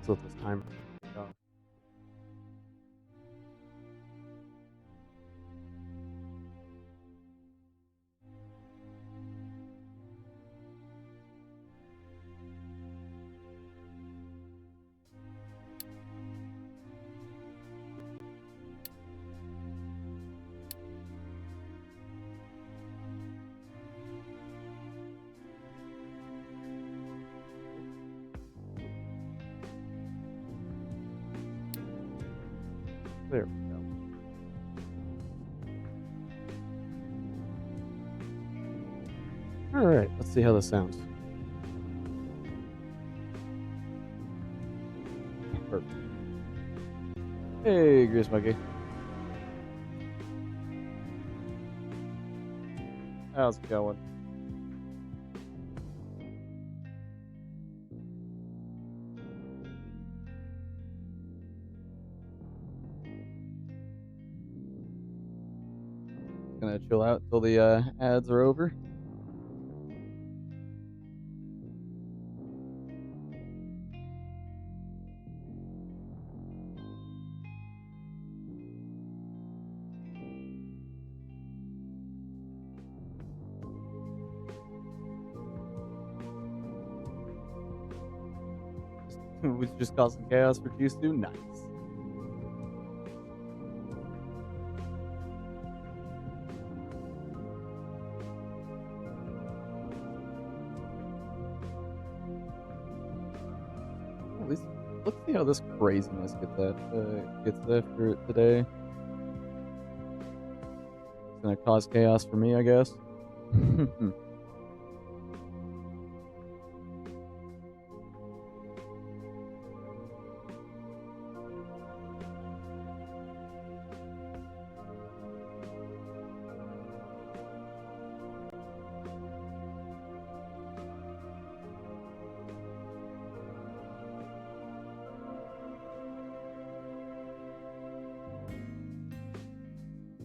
Let's let this timer go. There we go. All right, let's see how this sounds. Perfect. Hey, Grease Monkey. How's it going? Gonna chill out until the ads are over. Was just causing chaos for Juice Too? Nice. At least let's see how this craziness gets after today. It's gonna cause chaos for me, I guess.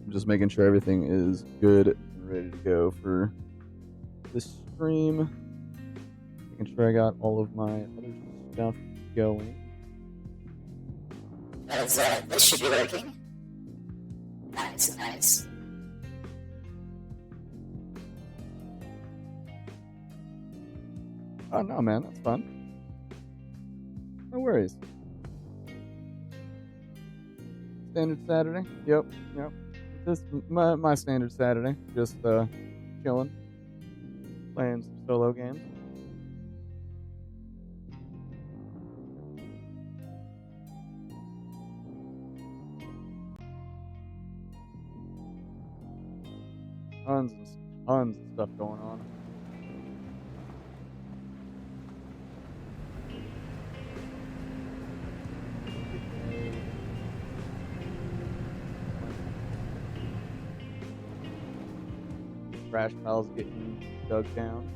I'm just making sure everything is good and ready to go for this stream. Making sure I got all of my other stuff going. This should be working. Nice, nice. Oh no, man, that's fun. No worries. Standard Saturday. Yep. Just my standard Saturday. Just chilling, playing some solo games. Tons of stuff going on. Trash piles getting dug down.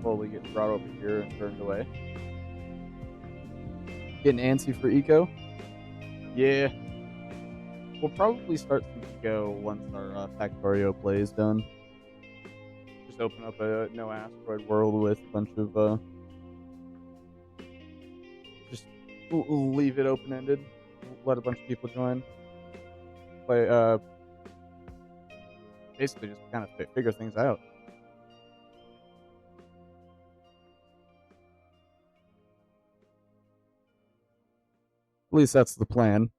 Slowly getting brought over here and turned away. Getting antsy for eco. Yeah. We'll probably start some eco once our Factorio play is done. Just open up a no asteroid world with a bunch of just leave it open ended. Let a bunch of people join. Play basically just kind of figure things out. At least that's the plan.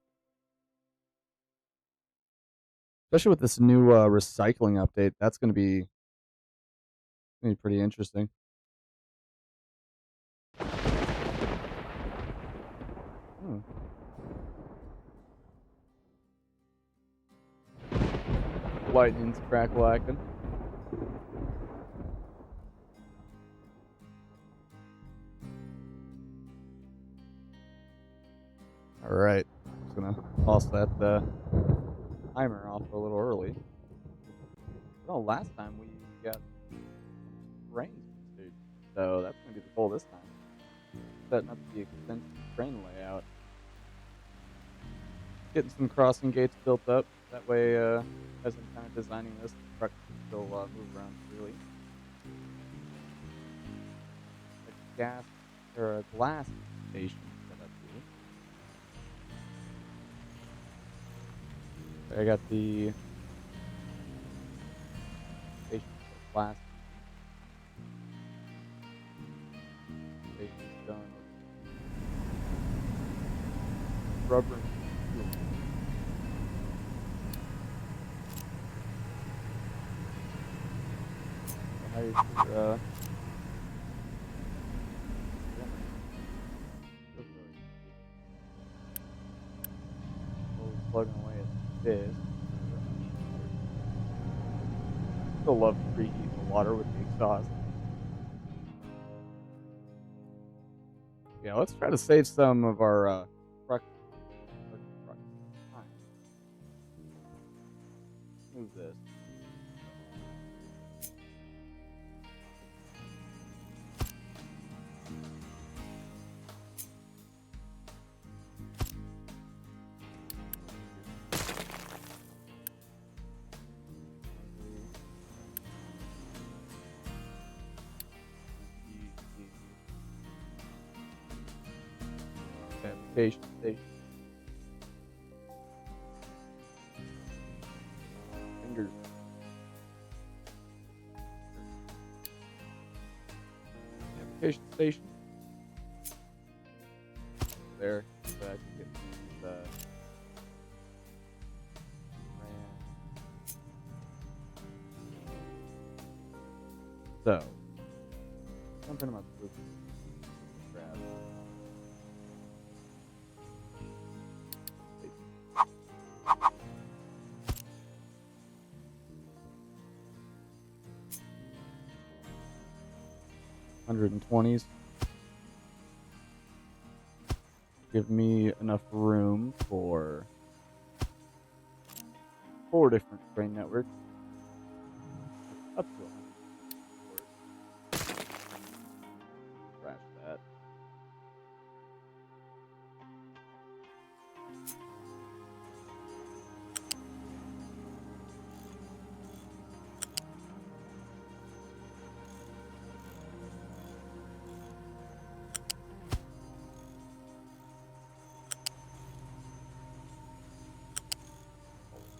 Especially with this new recycling update, that's going to be pretty interesting. Lightning's crack-whacking. All right, just gonna toss that timer off a little early. Well, last time we got trains, so that's gonna be the goal this time. Setting up the extensive train layout, getting some crossing gates built up. That way, as I'm kind of designing this, the truck can still move around freely. gas or a glass station set up here. I got the station for glass station's done with rubber and steel. So how you slowly plugging away at this. Still love preheating the water with the exhaust. Yeah, let's try to save some of our truck time. Move this. Fabrication station. Fingers. Fabrication station. There. So I can get these ran. So something about the grab. 120s. Give me enough room for 4 different train networks. Up to 100. Crash that.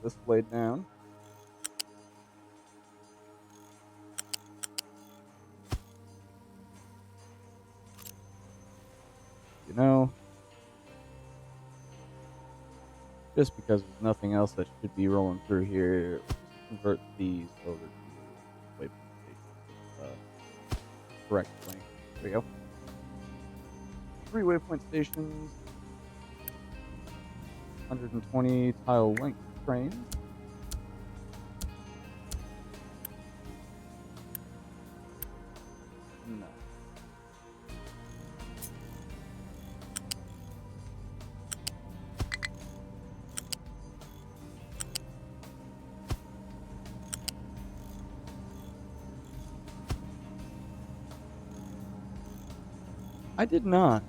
This laid down. You know, just because there's nothing else that should be rolling through here, convert these over to waypoint stations. Correct link. There we go. 3 waypoint stations. 120 tile length trains. No. I did not.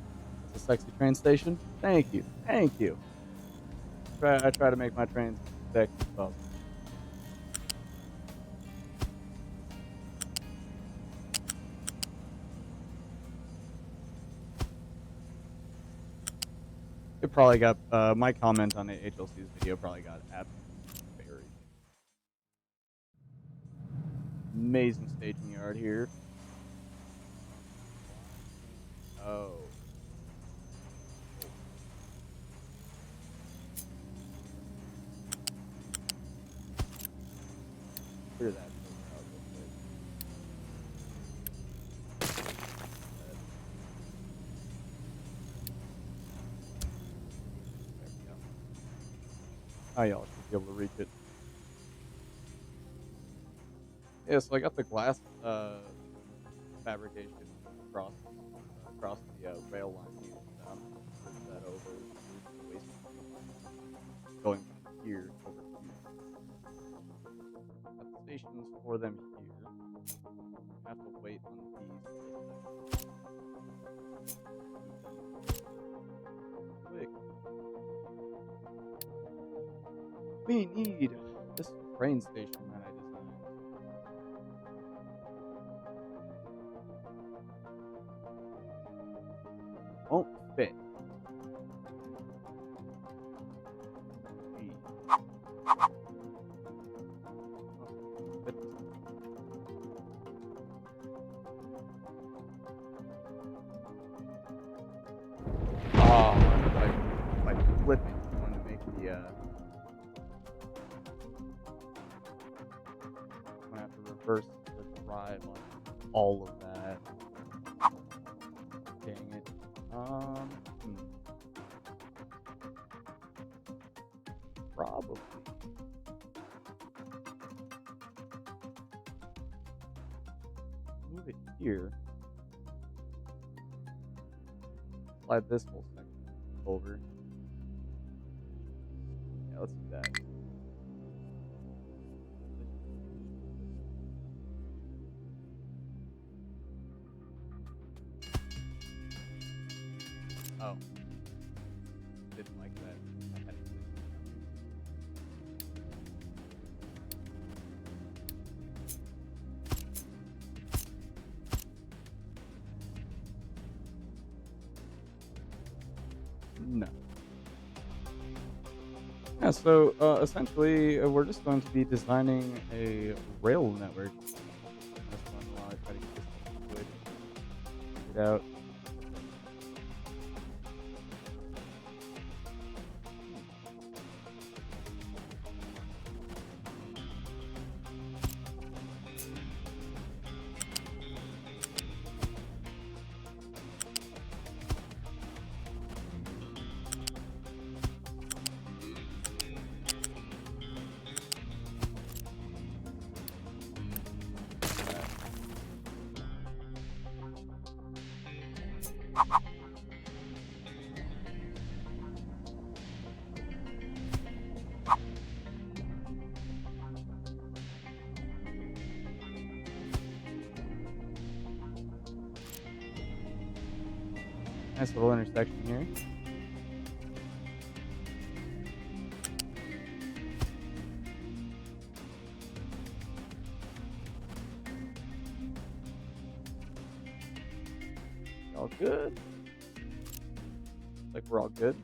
It's a sexy train station. Thank you. Thank you. I try to make my trains as sexy as possible. It probably got my comment on the HLC's video probably got absolutely buried. Amazing staging yard here. Oh. Clear that filter out real quick. There we go. Oh, y'all should be able to reach it. Yeah, so I got the glass fabrication across the rail line here. Put that over the waste going from here over here. Got the stations for them here. Have to wait on these quick. We need this train station that I designed. won't fit. Gee. Oh, fit this Oh, if I flip it, I want to make the, I'm gonna have to reverse the drive on all of that. Dang it. Hmm, probably move it here. Slide this whole section over. Yeah, let's do that. Oh, didn't like that. I had to click no. Yeah, so essentially, we're just going to be designing a rail network. That's one while I try to get this figured out. Nice little intersection here. All good. Like we're all good.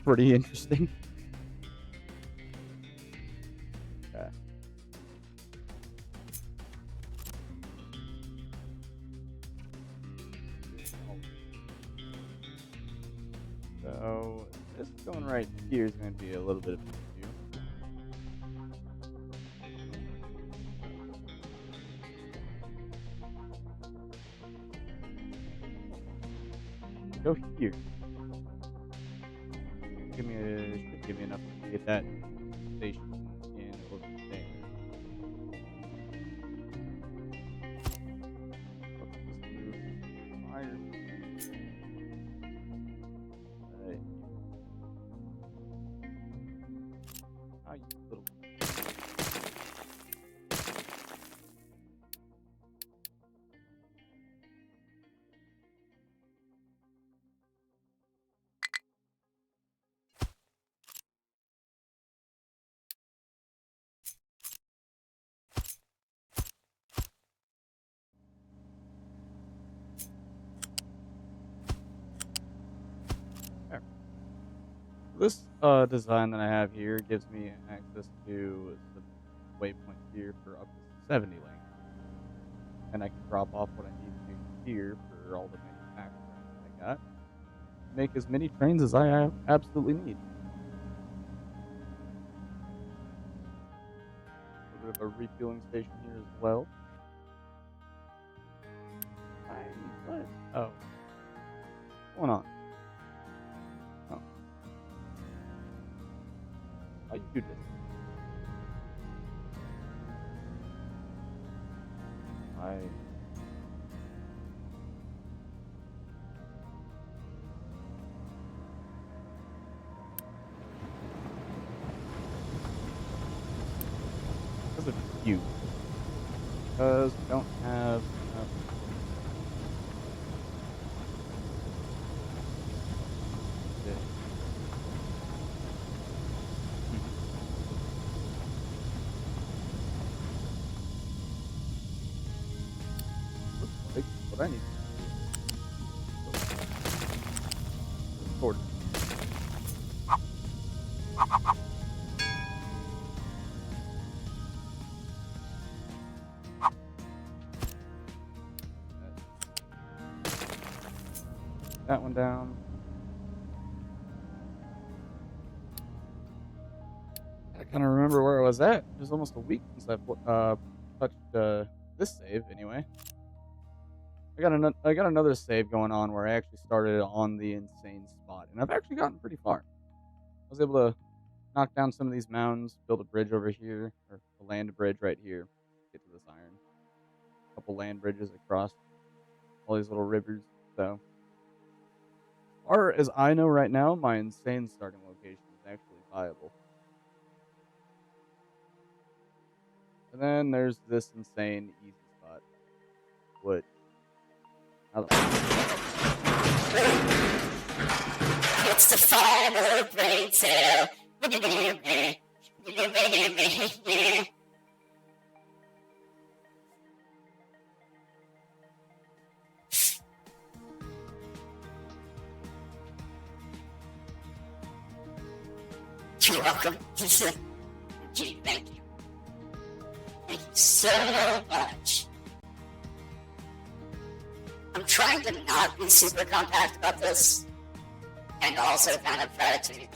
Pretty interesting. Okay. So this going right here is going to be a little bit of an issue. Go here. Should give me enough to get that station in over there. Let's just move wires. Right. Ah, you little. There. This design that I have here gives me access to the waypoint here for up to 70 lanes. And I can drop off what I need to here for all the manufacturing that I got. Make as many trains as I absolutely need. A bit of a refueling station here as well. What? Oh. What's going on? Oh. How you do this? Because of you. Because we don't have enough. Okay. Looks what I need. Sword. That one down. I kind of remember where I was at. It was almost a week since I touched this save. Anyway, I got another save going on where I actually started on the insane spot, and I've actually gotten pretty far. I was able to knock down some of these mountains, build a bridge over here, or a land bridge right here, get to this iron. A couple land bridges across all these little rivers. So, as far as I know right now, my insane starting location is actually viable. And then there's this insane easy spot, which I don't It's the final brain cell. You're welcome. Gee, thank you. Thank you so much. I'm trying to not be super compact about this, and also kind of try to be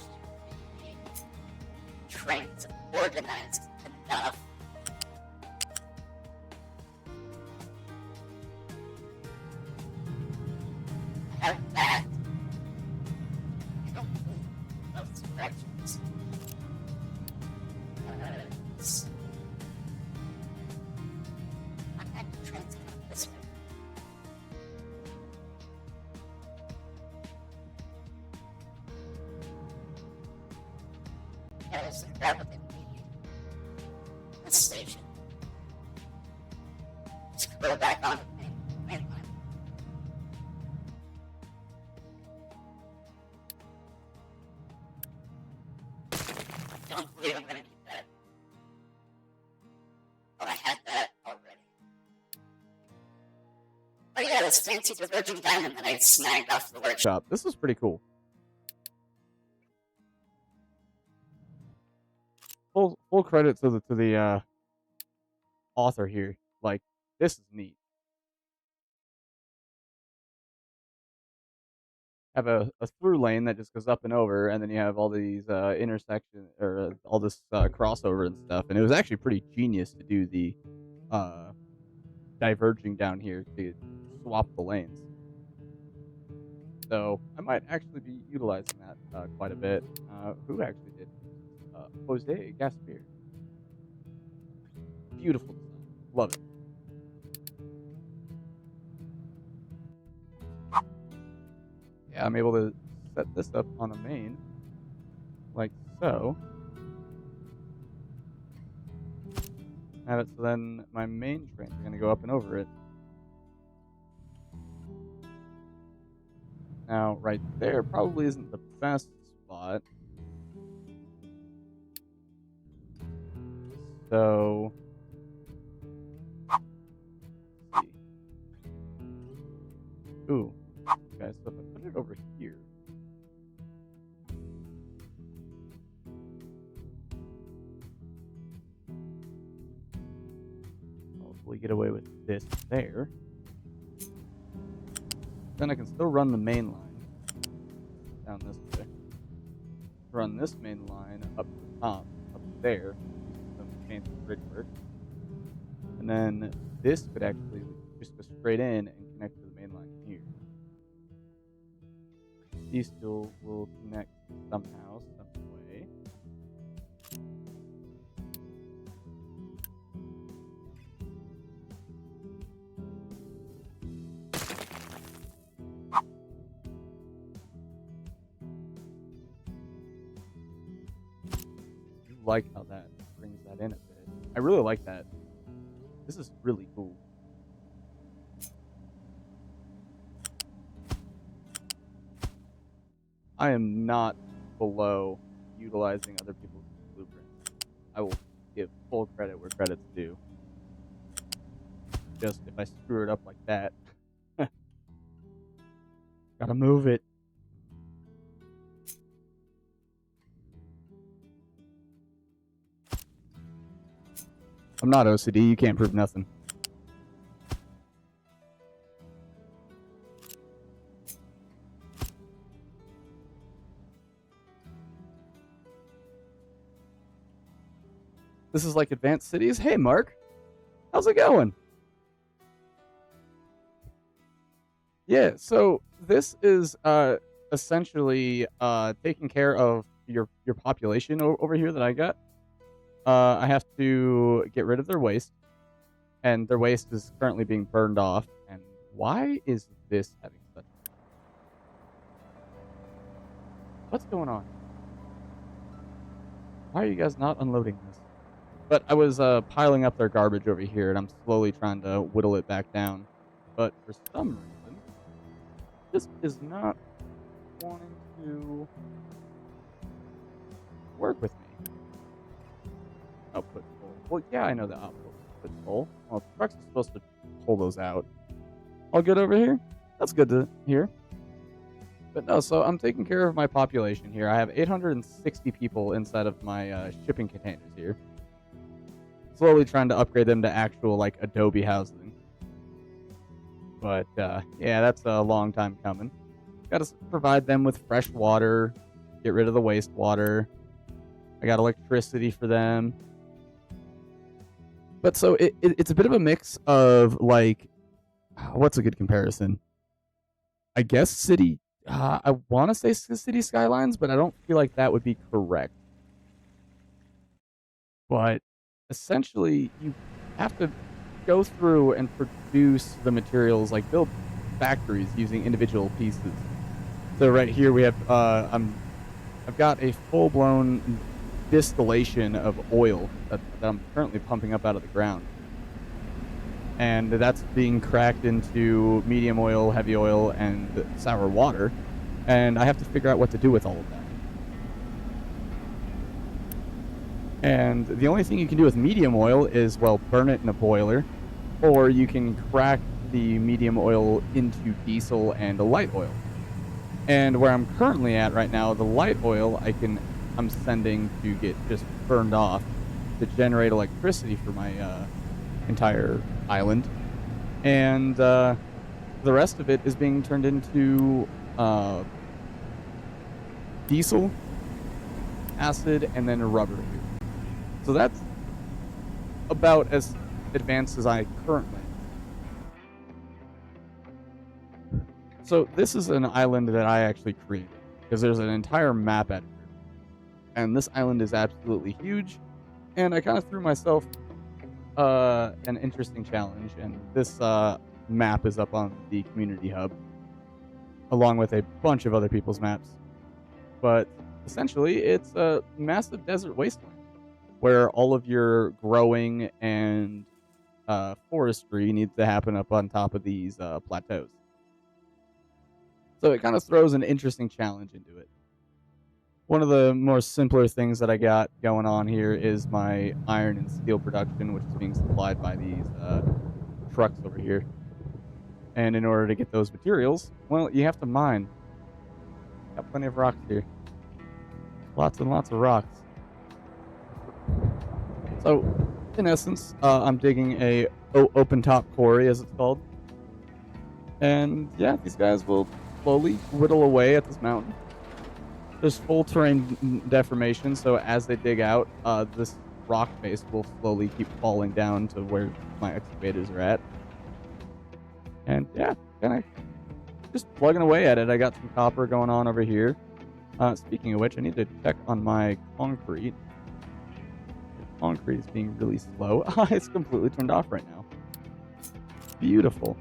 trained and organized enough. Have that. I don't need those directions. I'm not trained this way. There's a relevant meeting. This station. Let's go back on the main line. I don't believe I'm gonna need that. Oh, I had that already. Oh yeah, this fancy diverging diamond that I snagged off the workshop. shop. This is pretty cool. Full credit to the author here. Like, this is neat. Have a through lane that just goes up and over, and then you have all these intersection or all this crossover and stuff. And it was actually pretty genius to do the diverging down here to swap the lanes. So I might actually be utilizing that quite a bit. Who actually did? Jose Gaspier. Beautiful design. Love it. Yeah, I'm able to set this up on a main, like so. Have it so then my main trains are going to go up and over it. Now, right there probably isn't the best spot. So, let's see. Ooh, okay, so if I put it over here. Hopefully get away with this there. Then I can still run the main line down this way. Run this main line up to the top, up there, some fancy bridge work. And then this could actually just go straight in and connect to the main line here. These two will connect somehow, some way. Like how that brings that in a bit. I really like that. This is really cool. I am not below utilizing other people's blueprints. I will give full credit where credit's due. Just if I screw it up like that, Gotta move it. I'm not OCD. You can't prove nothing. This is like Advanced Cities. Hey, Mark. How's it going? Yeah, so this is essentially taking care of your population over here that I got. I have to get rid of their waste, and their waste is currently being burned off. And why is this having such? What's going on? Why are you guys not unloading this? But I was piling up their garbage over here, and I'm slowly trying to whittle it back down. But for some reason, this is not wanting to work with me. Output full. Well, yeah, I know the output is full. Well, the trucks are supposed to pull those out. All good over here? That's good to hear. But no, so I'm taking care of my population here. I have 860 people inside of my shipping containers here. Slowly trying to upgrade them to actual, like, Adobe housing. But, yeah, that's a long time coming. Got to provide them with fresh water, get rid of the wastewater. I got electricity for them. But so it's a bit of a mix of, like, what's a good comparison? I guess city, I want to say city skylines, but I don't feel like that would be correct. But essentially, you have to go through and produce the materials, like build factories using individual pieces. So right here we have, I've got a full-blown distillation of oil that I'm currently pumping up out of the ground. And that's being cracked into medium oil, heavy oil, and sour water. And I have to figure out what to do with all of that. And the only thing you can do with medium oil is, well, burn it in a boiler, or you can crack the medium oil into diesel and a light oil. And where I'm currently at right now, the light oil I'm sending to get just burned off to generate electricity for my entire island. And the rest of it is being turned into diesel, acid, and then rubber here. So that's about as advanced as I currently am. So this is an island that I actually created, because there's an entire map editor. And this island is absolutely huge, and I kind of threw myself an interesting challenge, and this map is up on the community hub, along with a bunch of other people's maps. But essentially, it's a massive desert wasteland, where all of your growing and forestry needs to happen up on top of these plateaus. So it kind of throws an interesting challenge into it. One of the more simpler things that I got going on here is my iron and steel production, which is being supplied by these trucks over here. And in order to get those materials, well, you have to mine. Got plenty of rocks here. Lots and lots of rocks. So, in essence, I'm digging a open top quarry, as it's called. And yeah, these guys will slowly whittle away at this mountain. There's full terrain deformation, so as they dig out, this rock face will slowly keep falling down to where my excavators are at. And yeah, kind of just plugging away at it. I got some copper going on over here. Speaking of which, I need to check on my concrete. The concrete is being really slow. It's completely turned off right now. Beautiful.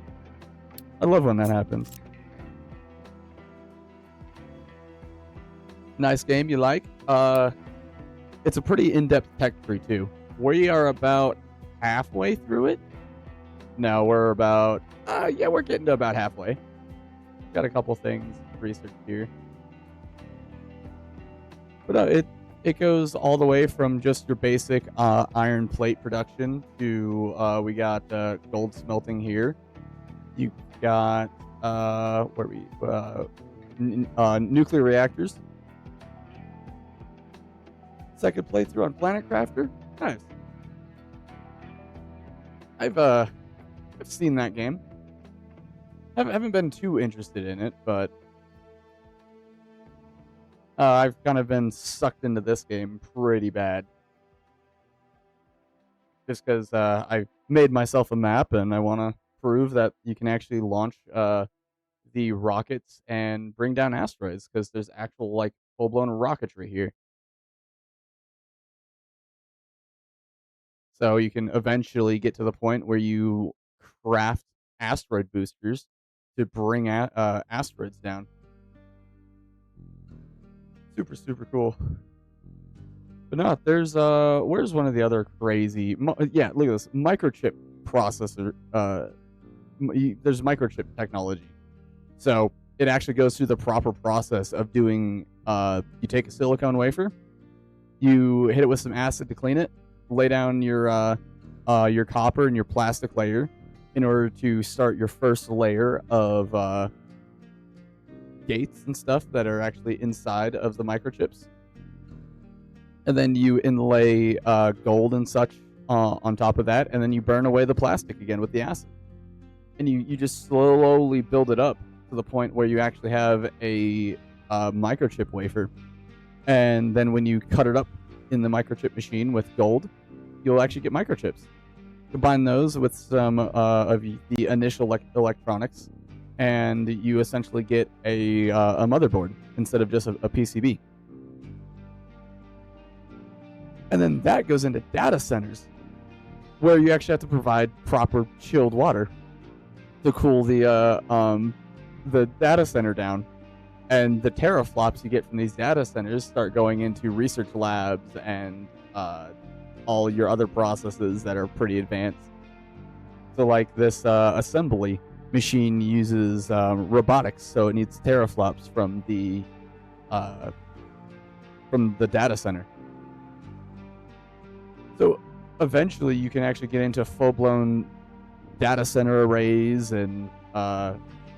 I love when that happens. Nice game, you like? It's a pretty in-depth tech tree too. We are about halfway through it. No, we're about yeah, we're getting to about halfway. Got a couple things researched here. But it goes all the way from just your basic iron plate production to we got gold smelting here. You got where we nuclear reactors. Second playthrough on Planet Crafter. Nice. I've seen that game. Haven't been too interested in it, but I've kind of been sucked into this game pretty bad. Just because I made myself a map and I want to prove that you can actually launch the rockets and bring down asteroids, because there's actual like full-blown rocketry here. So you can eventually get to the point where you craft asteroid boosters to bring asteroids down. Super, super cool. But no, there's where's one of the other crazy? Yeah, look at this microchip processor. There's microchip technology, so it actually goes through the proper process of doing. You take a silicone wafer, you hit it with some acid to clean it, lay down your copper and your plastic layer in order to start your first layer of gates and stuff that are actually inside of the microchips. And then you inlay gold and such on top of that, and then you burn away the plastic again with the acid. And you just slowly build it up to the point where you actually have a microchip wafer. And then when you cut it up in the microchip machine with gold, you'll actually get microchips. Combine those with some of the initial electronics, and you essentially get a motherboard instead of just a PCB. And then that goes into data centers, where you actually have to provide proper chilled water to cool the data center down. And the teraflops you get from these data centers start going into research labs and all your other processes that are pretty advanced. So like this assembly machine uses robotics, so it needs teraflops from the data center. So eventually you can actually get into full-blown data center arrays and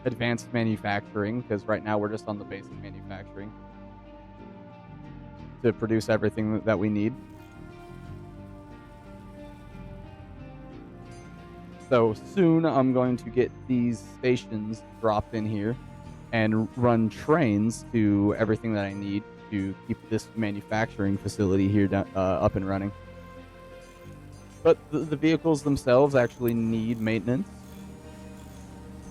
advanced manufacturing, because right now we're just on the basic manufacturing to produce everything that we need. So soon I'm going to get these stations dropped in here and run trains to everything that I need to keep this manufacturing facility here up and running. But the vehicles themselves actually need maintenance.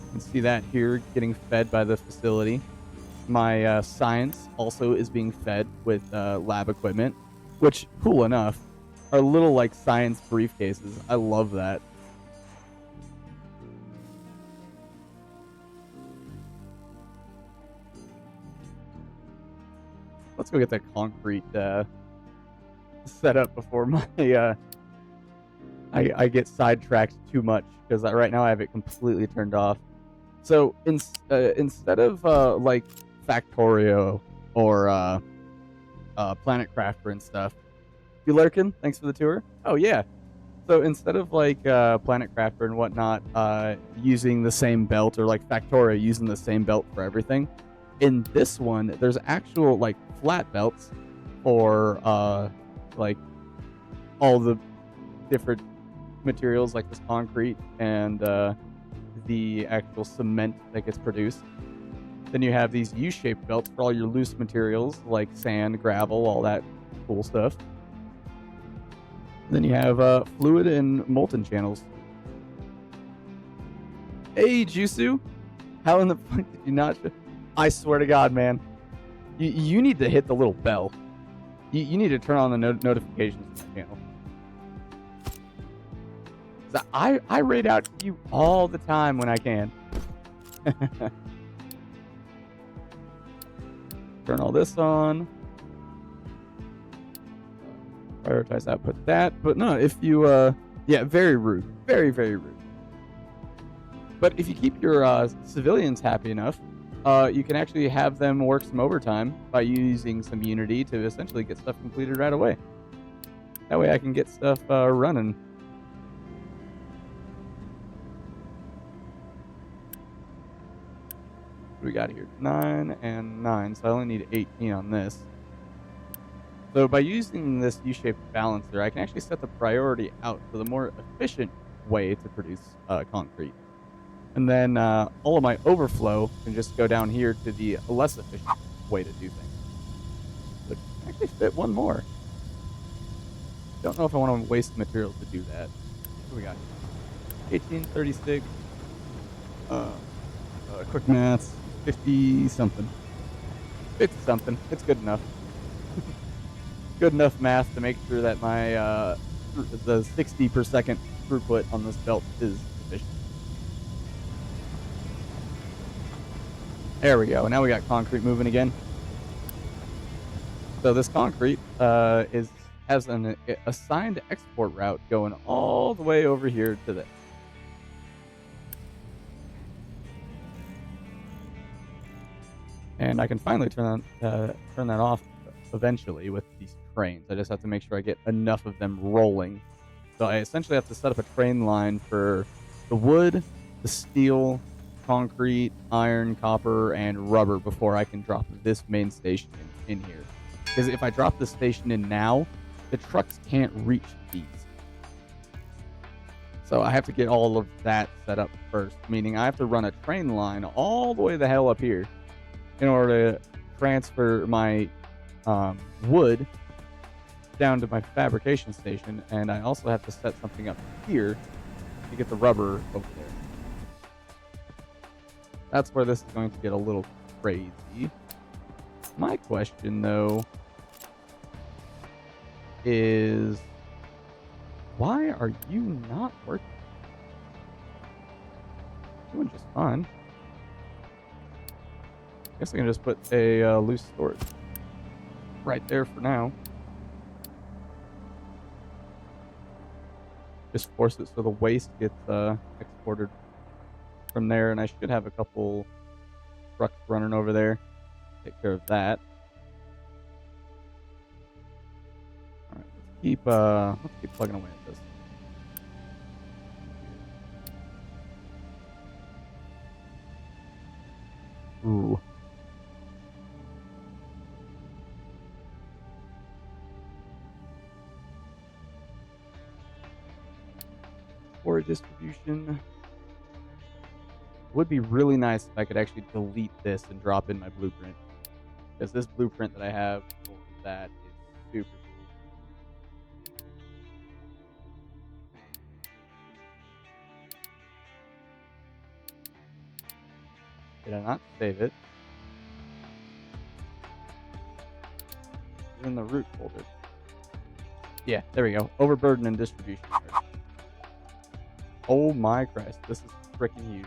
You can see that here getting fed by the facility. My science also is being fed with lab equipment, which, cool enough, are little like science briefcases. I love that. Let's go get that concrete set up before my I get sidetracked too much, because right now I have it completely turned off. So instead of like Factorio or Planet Crafter and stuff, you lurking? Thanks for the tour. Oh yeah. So instead of like Planet Crafter and whatnot using the same belt, or like Factorio using the same belt for everything, in this one there's actual like flat belts for like all the different materials, like this concrete and the actual cement that gets produced. Then you have these U-shaped belts for all your loose materials like sand, gravel, all that cool stuff. Then you have fluid and molten channels. Hey Jusu, how in the fuck did you not I swear to God, man, you need to hit the little bell. You need to turn on the notifications to the channel. I raid out to you all the time when I can. Turn all this on. Prioritize output that. But no, if you, yeah, very rude. Very, very rude. But if you keep your civilians happy enough, you can actually have them work some overtime by using some Unity to essentially get stuff completed right away. That way I can get stuff running. What we got here? 9 and 9, so I only need 18 on this. So by using this U-shaped balancer, I can actually set the priority out to the more efficient way to produce concrete. And then all of my overflow can just go down here to the less efficient way to do things. But I can actually fit one more. Don't know if I want to waste materials to do that. What do we got here? 1836. Quick maths. 50 something. 50 something. It's good enough. Good enough math to make sure that my the 60 per second throughput on this belt is efficient. There we go. Now we got concrete moving again. So this concrete has an assigned export route going all the way over here to this. And I can finally turn that off eventually with these trains. I just have to make sure I get enough of them rolling. So I essentially have to set up a train line for the wood, the steel, concrete, iron, copper, and rubber before I can drop this main station in here. Because if I drop the station in now, the trucks can't reach these. So I have to get all of that set up first, meaning I have to run a train line all the way the hell up here in order to transfer my wood down to my fabrication station, and I also have to set something up here to get the rubber over there. That's where this is going to get a little crazy. My question, though, is why are you not working? Doing just fine. Guess I can just put a loose storage right there for now. Just force it so the waste gets exported from there, and I should have a couple trucks running over there. Take care of that. All right, let's keep plugging away at this. Ooh. Storage distribution. Would be really nice if I could actually delete this and drop in my blueprint, because this blueprint that I have for that is super cool. Did I not save it? It's in the root folder. Yeah, there we go. Overburden and distribution. Oh my Christ, this is freaking huge.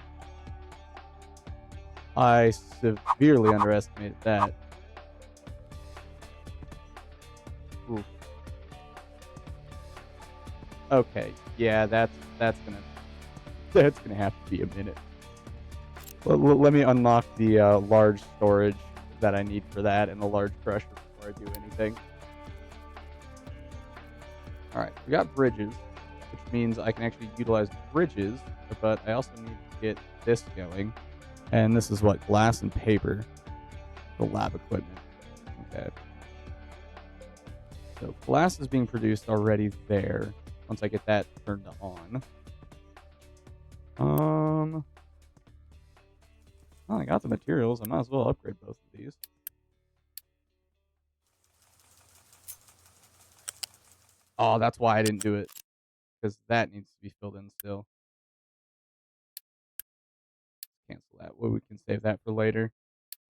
I severely underestimated that. Ooh. Okay, yeah, that's gonna have to be a minute. Let me unlock the large storage that I need for that and the large crusher before I do anything. All right, we got bridges, which means I can actually utilize bridges, but I also need to get this going. And this is what? Glass and paper. The lab equipment. Okay. So glass is being produced already there. Once I get that turned on. Well, I got the materials. I might as well upgrade both of these. Oh, that's why I didn't do it. Because that needs to be filled in still. Cancel that. Well, we can save that for later.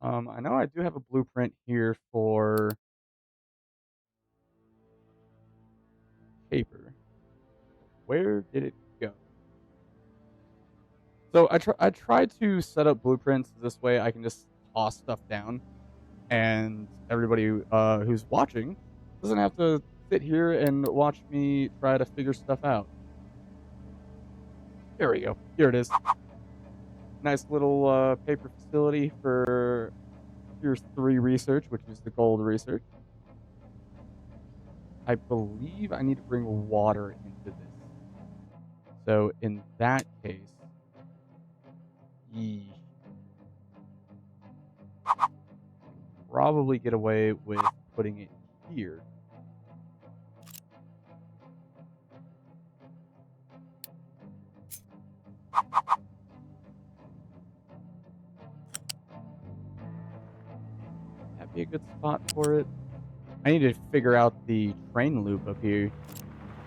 I know I do have a blueprint here for paper. Where did it go? So I tried to set up blueprints this way I can just toss stuff down, and everybody who's watching doesn't have to sit here and watch me try to figure stuff out. There we go. Here it is. Nice little paper facility for Tier 3 research, which is the gold research. I believe I need to bring water into this. So in that case, Probably get away with putting it here. That'd be a good spot for it. I need to figure out the train loop up here,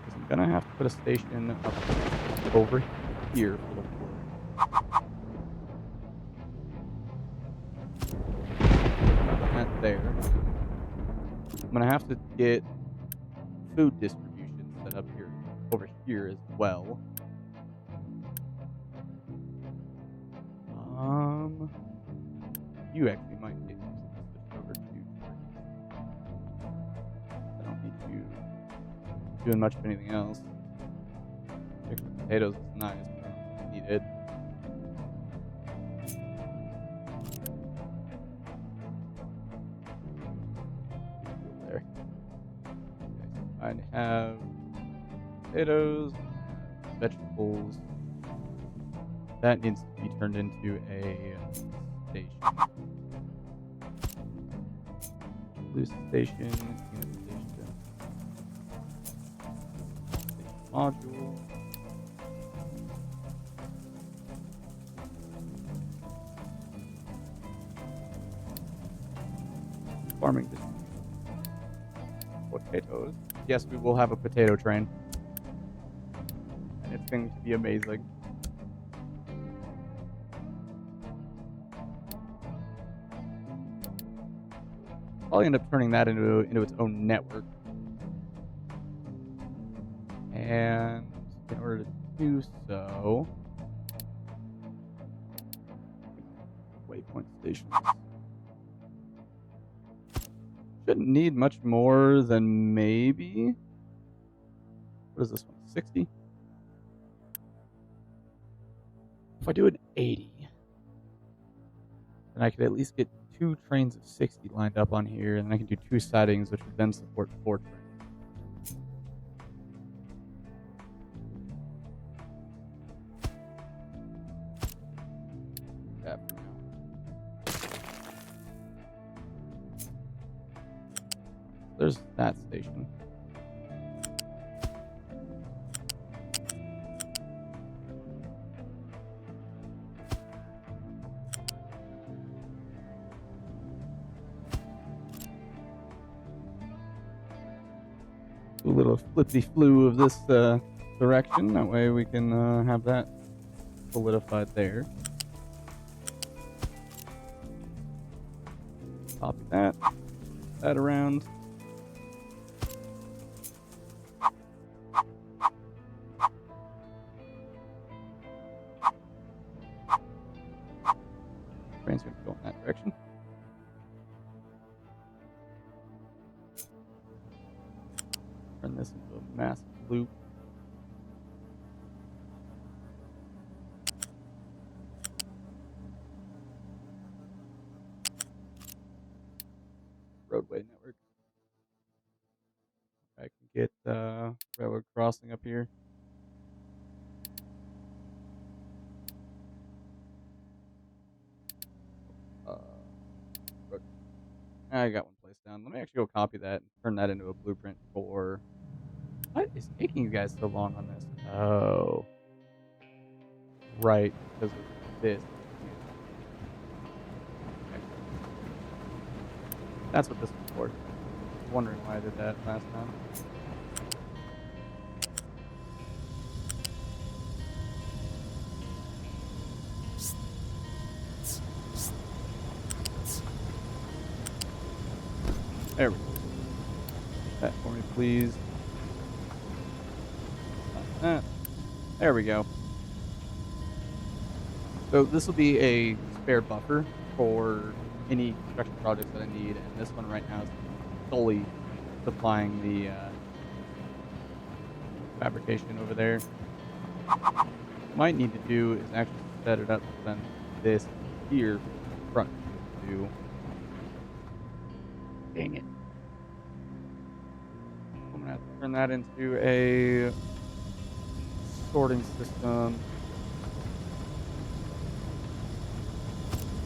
because I'm gonna have to put a station up over here for the port. That there. I'm gonna have to get food distribution set up here over here as well. You actually might get switched over to trees. I don't need you doing much of anything else. Chicken and potatoes is nice, but I don't need it. There. Okay, so I have potatoes, vegetables. That needs to be turned into a station. Blue station, unit station, module. Farming distribution. Potatoes. Yes, we will have a potato train. And it's going to be amazing. Probably end up turning that into its own network. And in order to do so, waypoint stations. Shouldn't need much more than maybe, what is this one, 60? If I do an 80, then I could at least get 2 trains of 60 lined up on here, and then I can do 2 sidings, which would then support 4 trains. That for now. There's that station. A little flippy flu of this direction. That way we can have that solidified there. Copy that. That around. Train's going to go in that direction. Turn this into a massive loop. Roadway network. I can get railroad crossing up here. I got one placed down. Let me actually go copy that and turn that into a blueprint for... What is taking you guys so long on this? Oh. Right, because of this. Okay. That's what this was for. I was wondering why I did that last time. There we go. That for me, please. There we go. So this will be a spare buffer for any construction projects that I need, and this one right now is solely supplying the fabrication over there. What I might need to do is actually set it up so then this here front do. Dang it. I'm gonna have to turn that into a sorting system.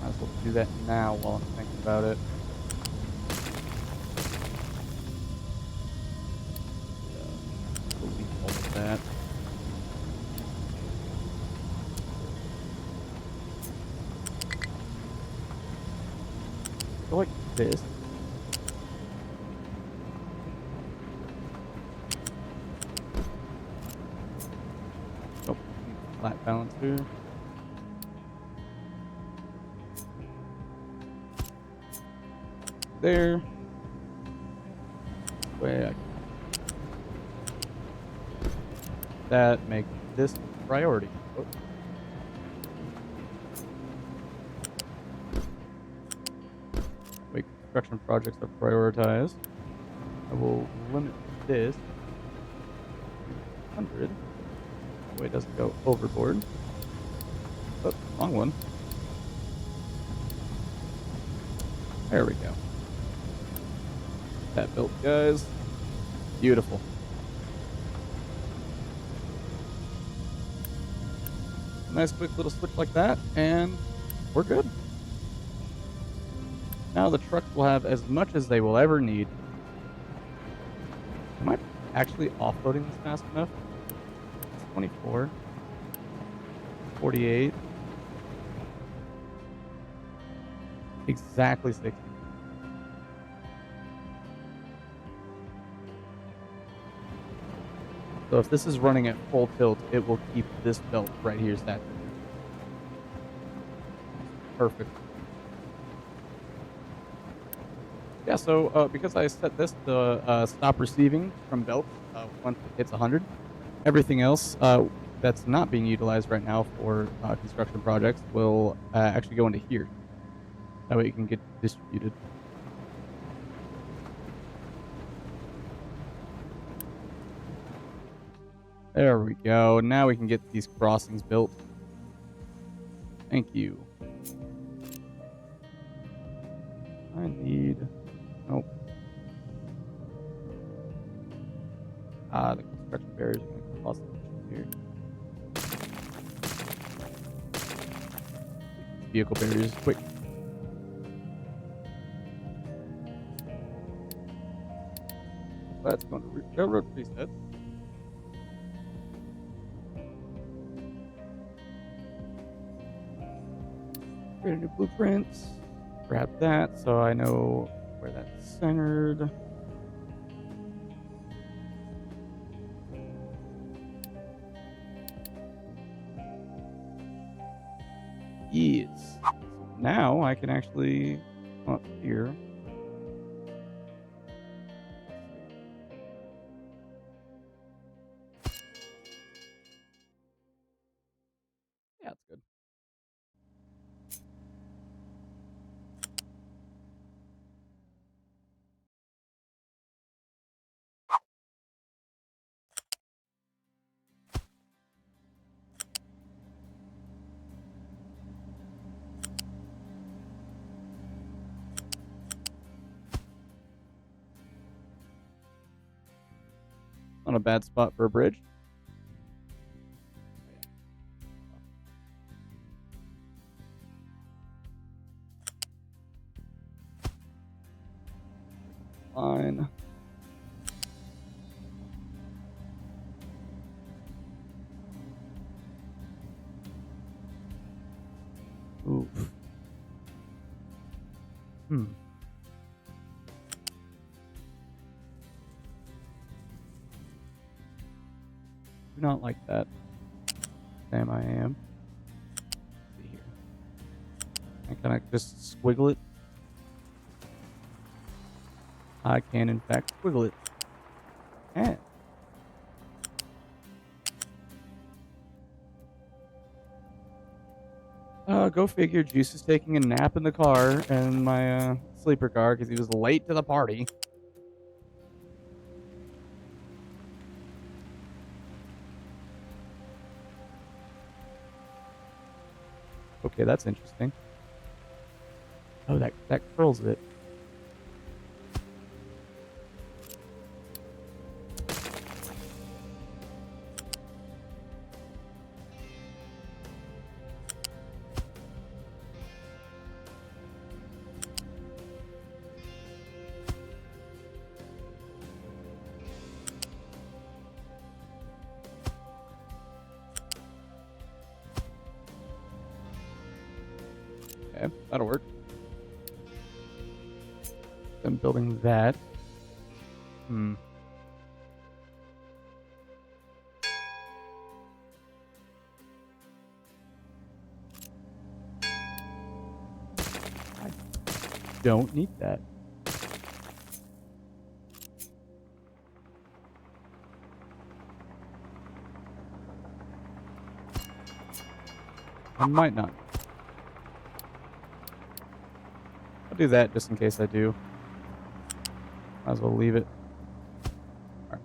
Might as well do that now while I'm thinking about it. Delete all of that. Go like this. Oh, flat balance here. There. Way I can. That makes this a priority. Oh. Wait, construction projects are prioritized. I will limit this to 100. That way it doesn't go overboard. Oh, wrong one. There we go. That built, guys. Beautiful. Nice quick little switch like that, and we're good. Now the trucks will have as much as they will ever need. Am I actually offloading this fast enough? It's 24. 48. Exactly 60. So if this is running at full tilt, it will keep this belt right here saturated. Perfect. Yeah, so because I set this to stop receiving from belts once it hits 100, everything else that's not being utilized right now for construction projects will actually go into here. That way it can get distributed. There we go. Now we can get these crossings built. Thank you. I need... Nope. The construction barriers are going to cost here. Vehicle barriers, quick. That's going to railroad reset. Create a new blueprint. Grab that so I know where that's centered. Yes. Now I can actually come up here. Yeah, that's good. Not a bad spot for a bridge. Fine. Oof. Do not like that. Damn, I am. Let's see here. I kind of just squiggle it. I can, in fact, squiggle it. And go figure. Juice is taking a nap in the car, in my sleeper car, because he was late to the party. Okay, that's interesting. Oh, that curls it. Okay, that'll work. I'm building that. I don't need that. I might not. I'll do that just in case I do. Might as well leave it. All right.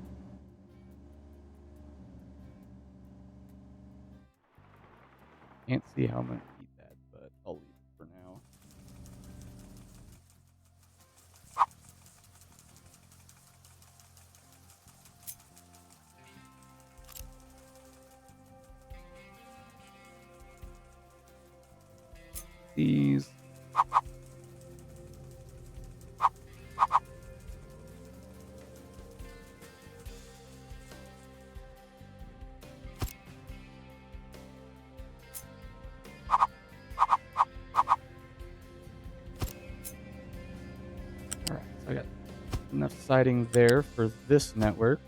Can't see how I'm going to eat that, but I'll leave it for now. These. Alright, so I got enough siding there for this network,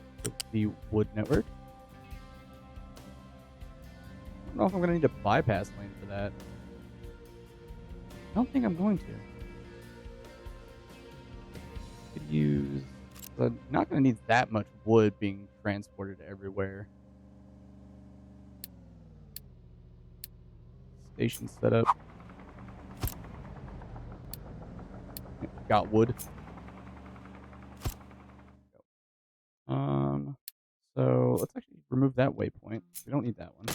the wood network. I don't know if I'm going to need a bypass lane for that. I don't think I'm going to. Could use... I'm not going to need that much wood being transported everywhere. Station setup. Got wood. So let's actually remove that waypoint. We don't need that one.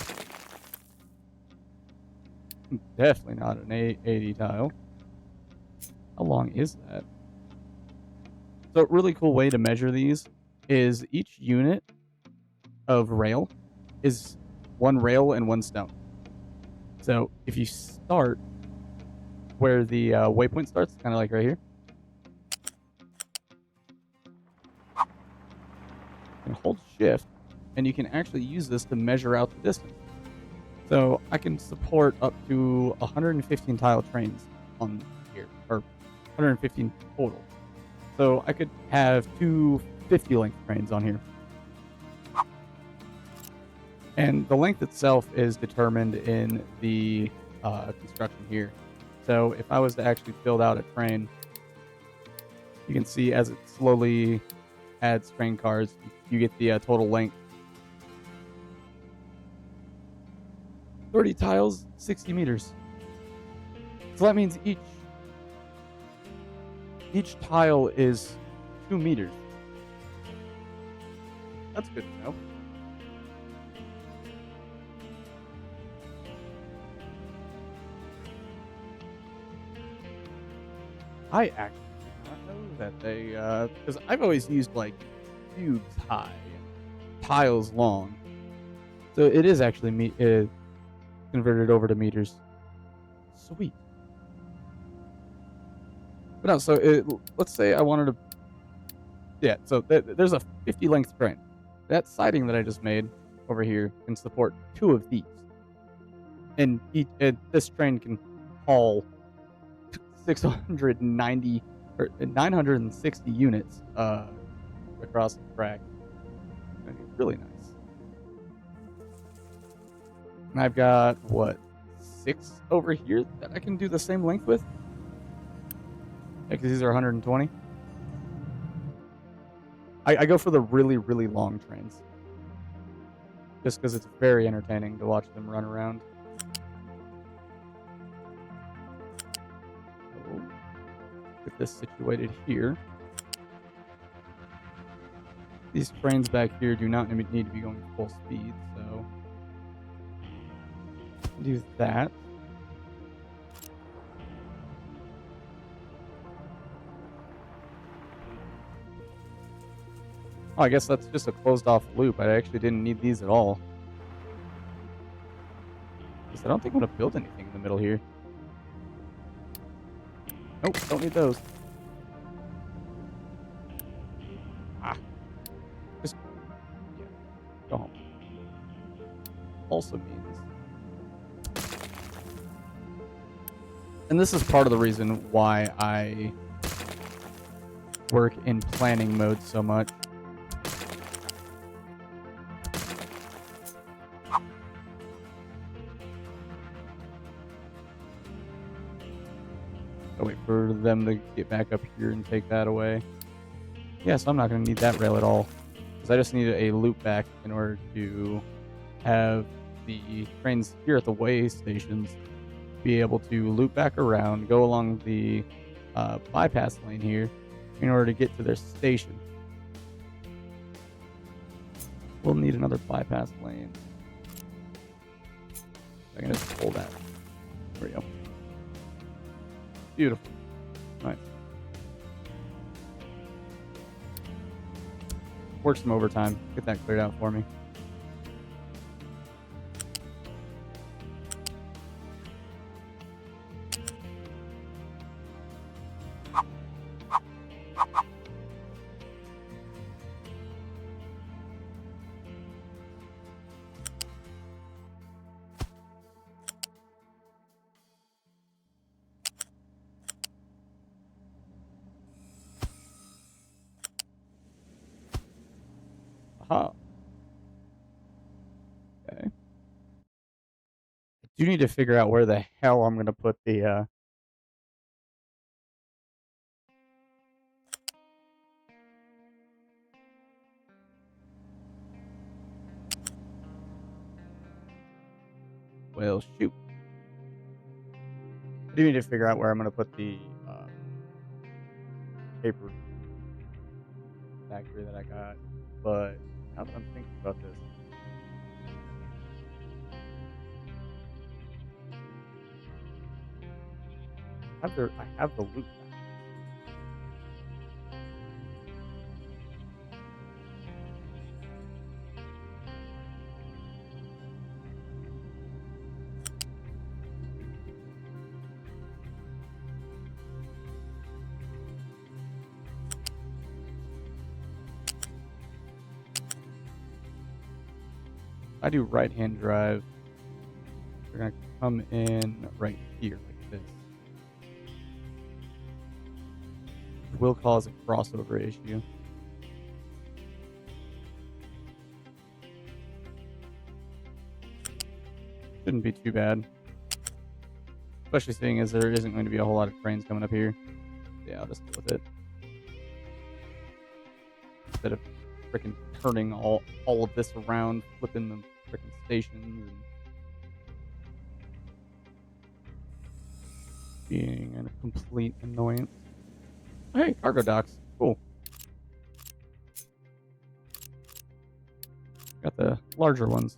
Definitely not an 80 tile. How long is that? So a really cool way to measure these is each unit of rail is one rail and one stone. So if you start where the waypoint starts, kind of like right here, and hold shift, and you can actually use this to measure out the distance. So I can support up to 115 tile trains on here, or 115 total. So I could have two 50 length trains on here. And the length itself is determined in the construction here. So if I was to actually build out a train, you can see as it slowly adds train cars, you get the total length. 30 tiles, 60 meters. So that means each tile is 2 meters. That's good to know. I actually did not know that they, because I've always used like cubes high and tiles long. So it is actually converted over to meters. Sweet. But no, so let's say I wanted to, yeah, so there's a 50 length train. That siding that I just made over here can support 2 of these. And this train can haul 690 or 960 units across the track. Really nice. And I've got, what, 6 over here that I can do the same length with? Yeah, because these are 120. I go for the really, really long trains. Just because it's very entertaining to watch them run around. So, get this situated here. These trains back here do not need to be going full speed, so do that. Oh, I guess that's just a closed off loop. I actually didn't need these at all. Because I don't think I'm going to build anything in the middle here. Nope, don't need those. Just, yeah, go home. Also means And this is part of the reason why I work in planning mode so much. I'll wait for them to get back up here and take that away. Yeah, so I'm not going to need that rail at all, because I just need a loop back in order to have the trains here at the way stations be able to loop back around, go along the bypass lane here in order to get to their station. We'll need another bypass lane. I can just pull that. There we go. Beautiful. Nice. Work some overtime. Get that cleared out for me. Aha. Okay. I do need to figure out where the hell I'm going to put the well, shoot. I do need to figure out where I'm going to put the paper factory that I got. But now that I'm thinking about this, I have the loop back. I do right-hand drive. They're going to come in right here like this. It will cause a crossover issue. Shouldn't be too bad. Especially seeing as there isn't going to be a whole lot of trains coming up here. Yeah, I'll just deal with it. Instead of freaking turning all of this around, flipping the freaking stations and being a complete annoyance. Hey, cargo docks. Cool. Got the larger ones.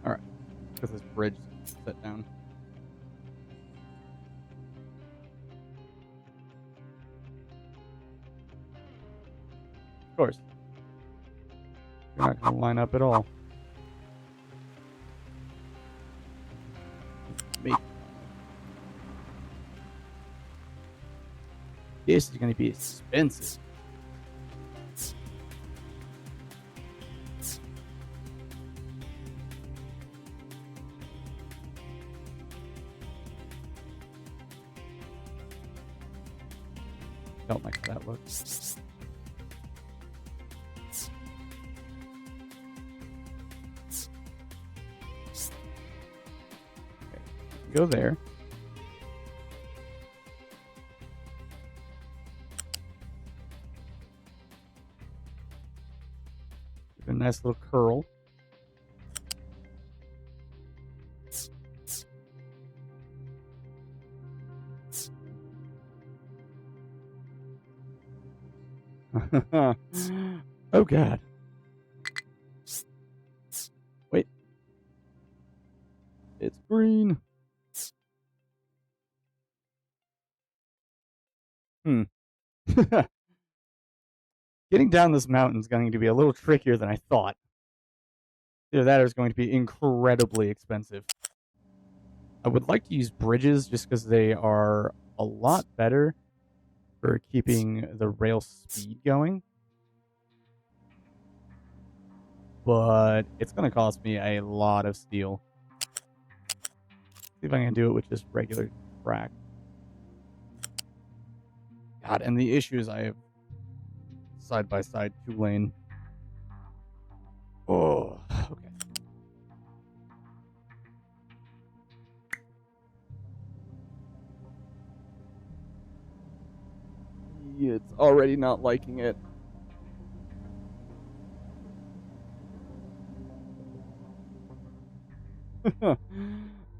Alright. Get this bridge set down. Of course. You're not going to line up at all. Me. This is going to be expensive. Don't like how that looks. Okay, go there. Give it a nice little curl. Oh god. Wait. It's green. Getting down this mountain is going to be a little trickier than I thought. Either that or it's going to be incredibly expensive. I would like to use bridges just because they are a lot better for keeping the rail speed going. But it's going to cost me a lot of steel. See if I can do it with just regular track. God, and the issue is I have side-by-side 2-lane. Oh, okay. It's already not liking it.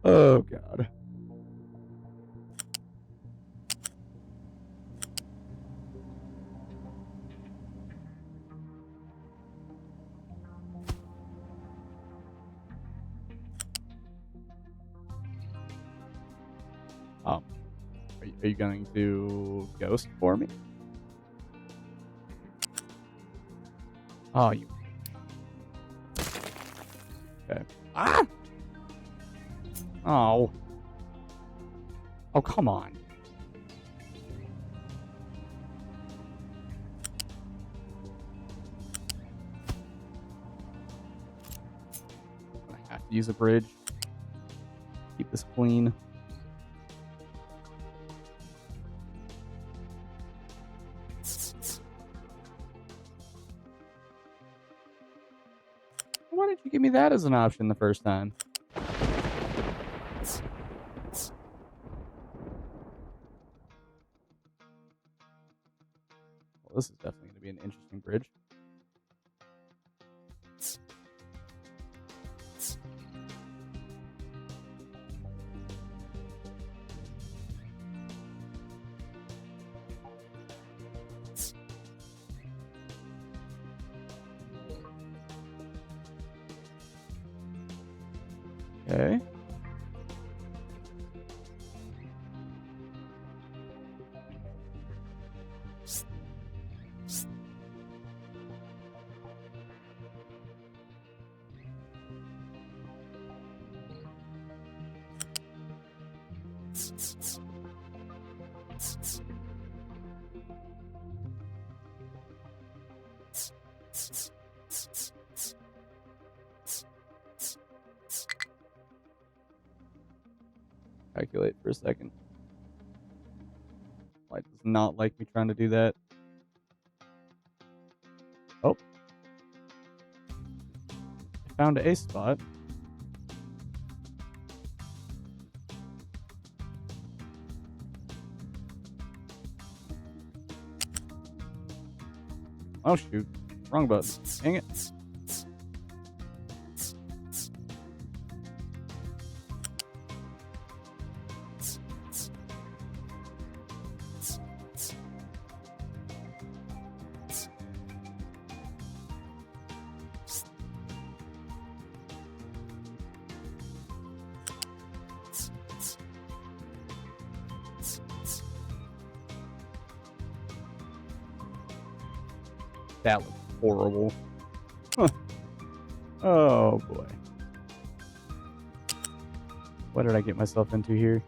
Oh, God. Are you going to ghost for me? Oh, you. Okay. Ah! Oh. Oh, come on. I have to use a bridge. Keep this clean. Why didn't you give me that as an option the first time? Well, this is definitely going to be an interesting bridge. Okay. Calculate for a second. Light does not like me trying to do that. Oh. I found a spot. Oh, shoot. Wrong button. Dang it. That was horrible. Oh, boy. What did I get myself into here?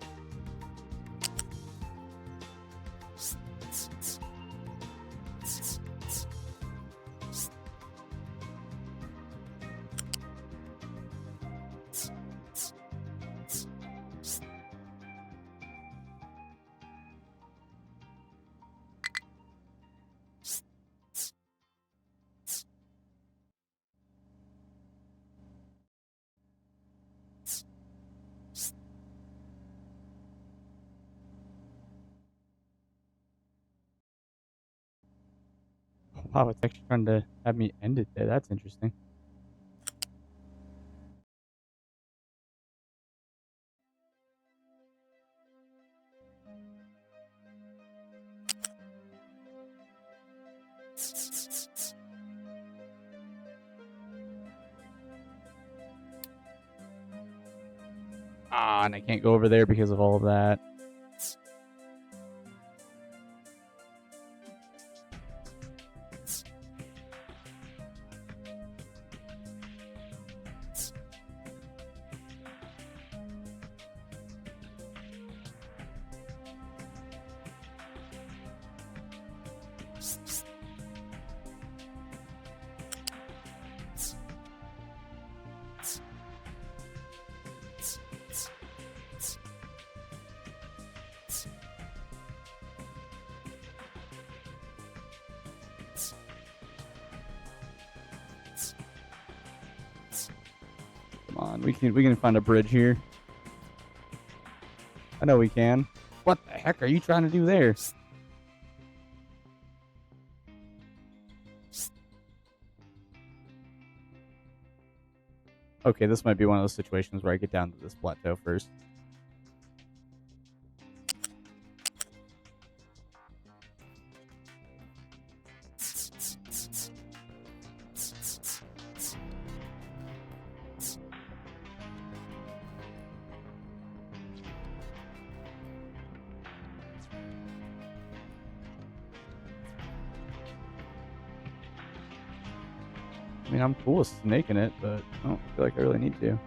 Wow, it's actually trying to have me end it there. That's interesting. Ah, and I can't go over there because of all of that. Come on, we can find a bridge here. I know we can. What the heck are you trying to do there? Okay, this might be one of those situations where I get down to this plateau first. I mean, I'm cool with snaking it, but I don't feel like I really need to.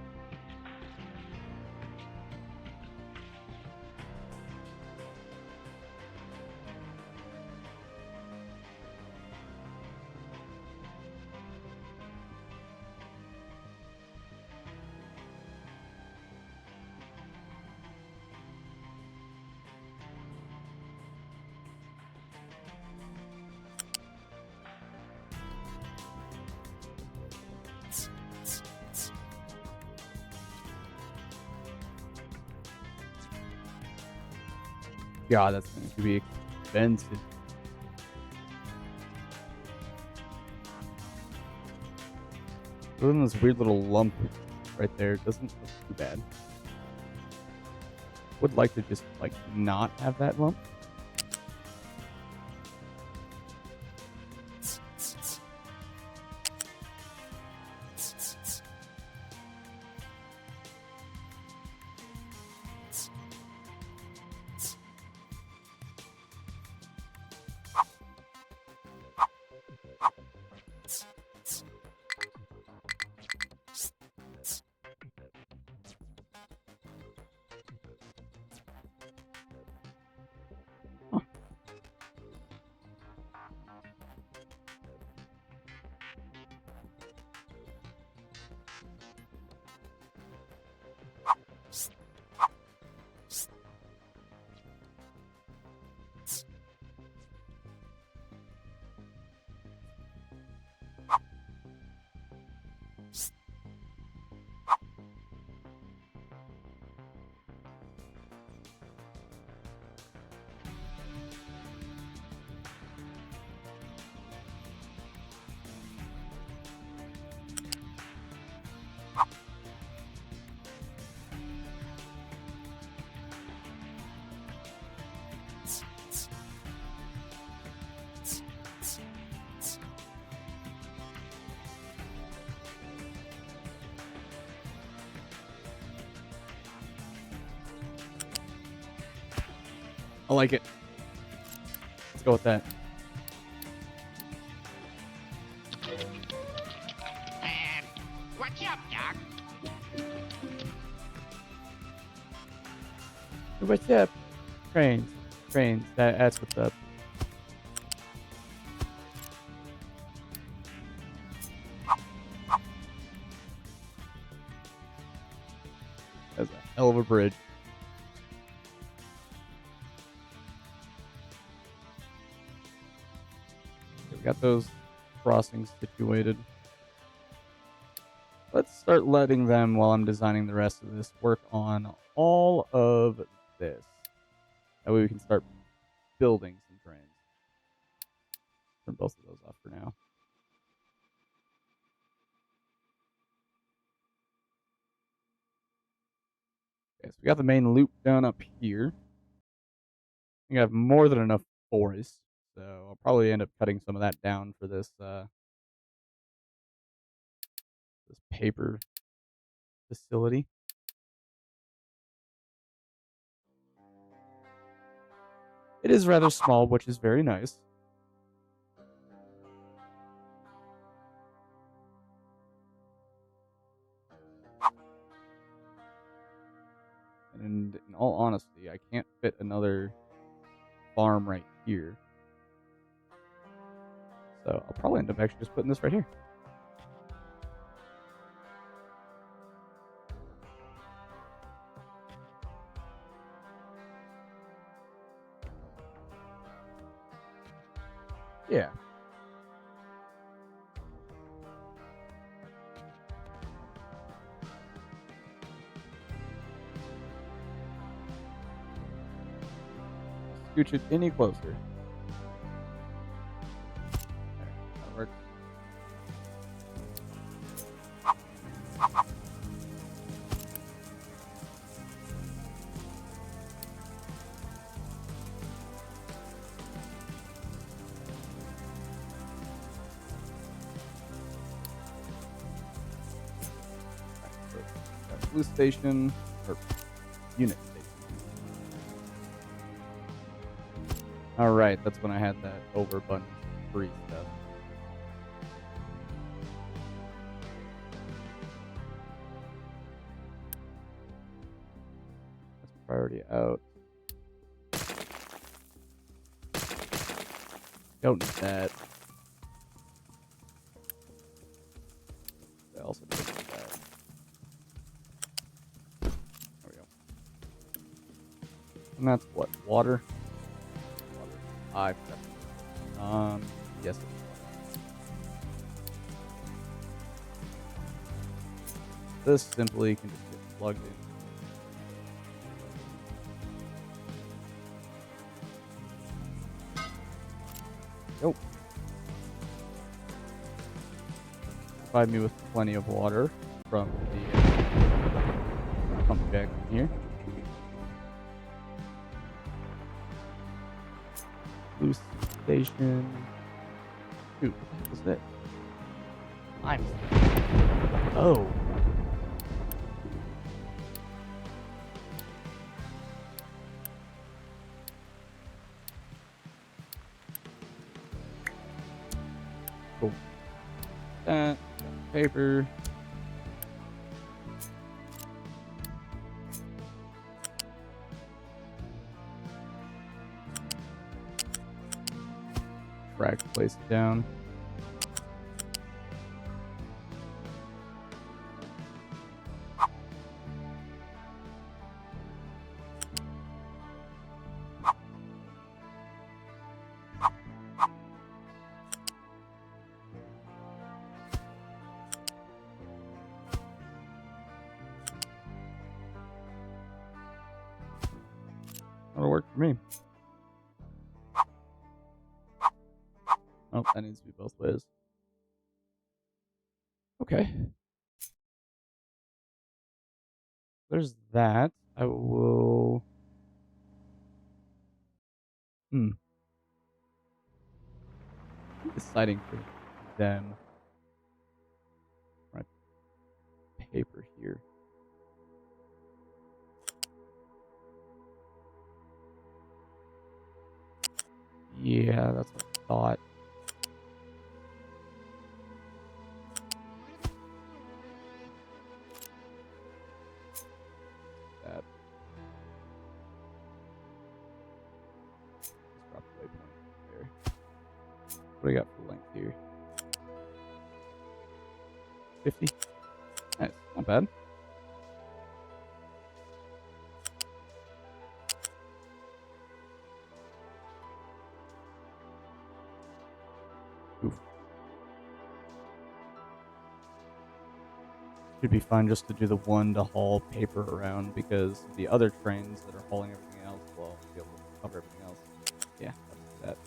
God, that's going to be expensive. Other than this weird little lump right there, it doesn't look too bad. Would like to just, like, not have that lump. I like it. Let's go with that. What's up, Doc? What's up? Trains. That's what's up. That's a hell of a bridge. We got those crossings situated. Let's start letting them, while I'm designing the rest of this, work on all of this. That way we can start building some trains. Turn both of those off for now. Okay, so we got the main loop done up here. I think I have more than enough forest, so I'll probably end up cutting some of that down for this this paper facility. It is rather small, which is very nice. And in all honesty, I can't fit another farm right here. So I'll probably end up actually just putting this right here. Yeah. Scooch it any closer. There, that works. So got blue station or unit station. All right, that's when I had that overabundance of free stuff. That's priority out. Don't need that. I also don't need that. There we go. And that's what? Water? Water. I forgot. Yes. This simply can just get plugged in. Nope. Provide me with plenty of water from the pump jack in here. Blue station. Shoot, what the heck was that? Limestone. Oh. Cool. That. Paper. Track, place it down. That'll work for me. Oh, that needs to be both ways. Okay. There's that. I will... Deciding for them. Right. Paper here. Yeah, that's what I thought. That. Just drop the waypoint there. What do we got for length here? 50? Nice, not bad. Oof. Should be fun just to do the one to haul paper around because the other trains that are hauling everything else will be able to cover everything else. Yeah, that's that.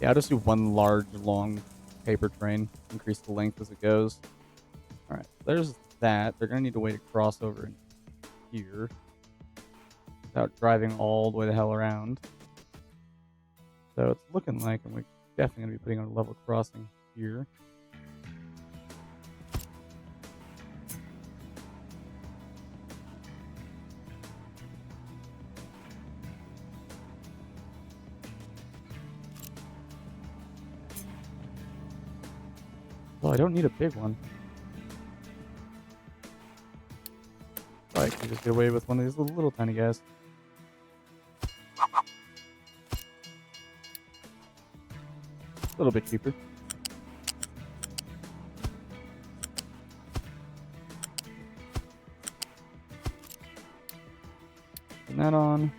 Yeah, I'll just do one large, long paper train. Increase the length as it goes. Alright, there's that. They're going to need a way to cross over in here without driving all the way the hell around. So it's looking like I'm definitely going to be putting on a level crossing here. Well, I don't need a big one. I can just get away with one of these little tiny guys. A little bit cheaper. Turn that on.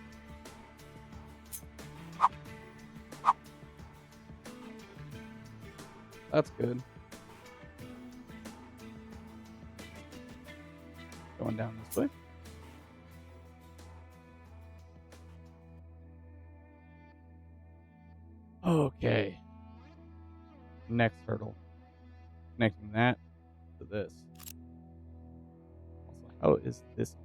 That's good. Going down this way. Okay. Next hurdle. Connecting that to this. Also, how is this?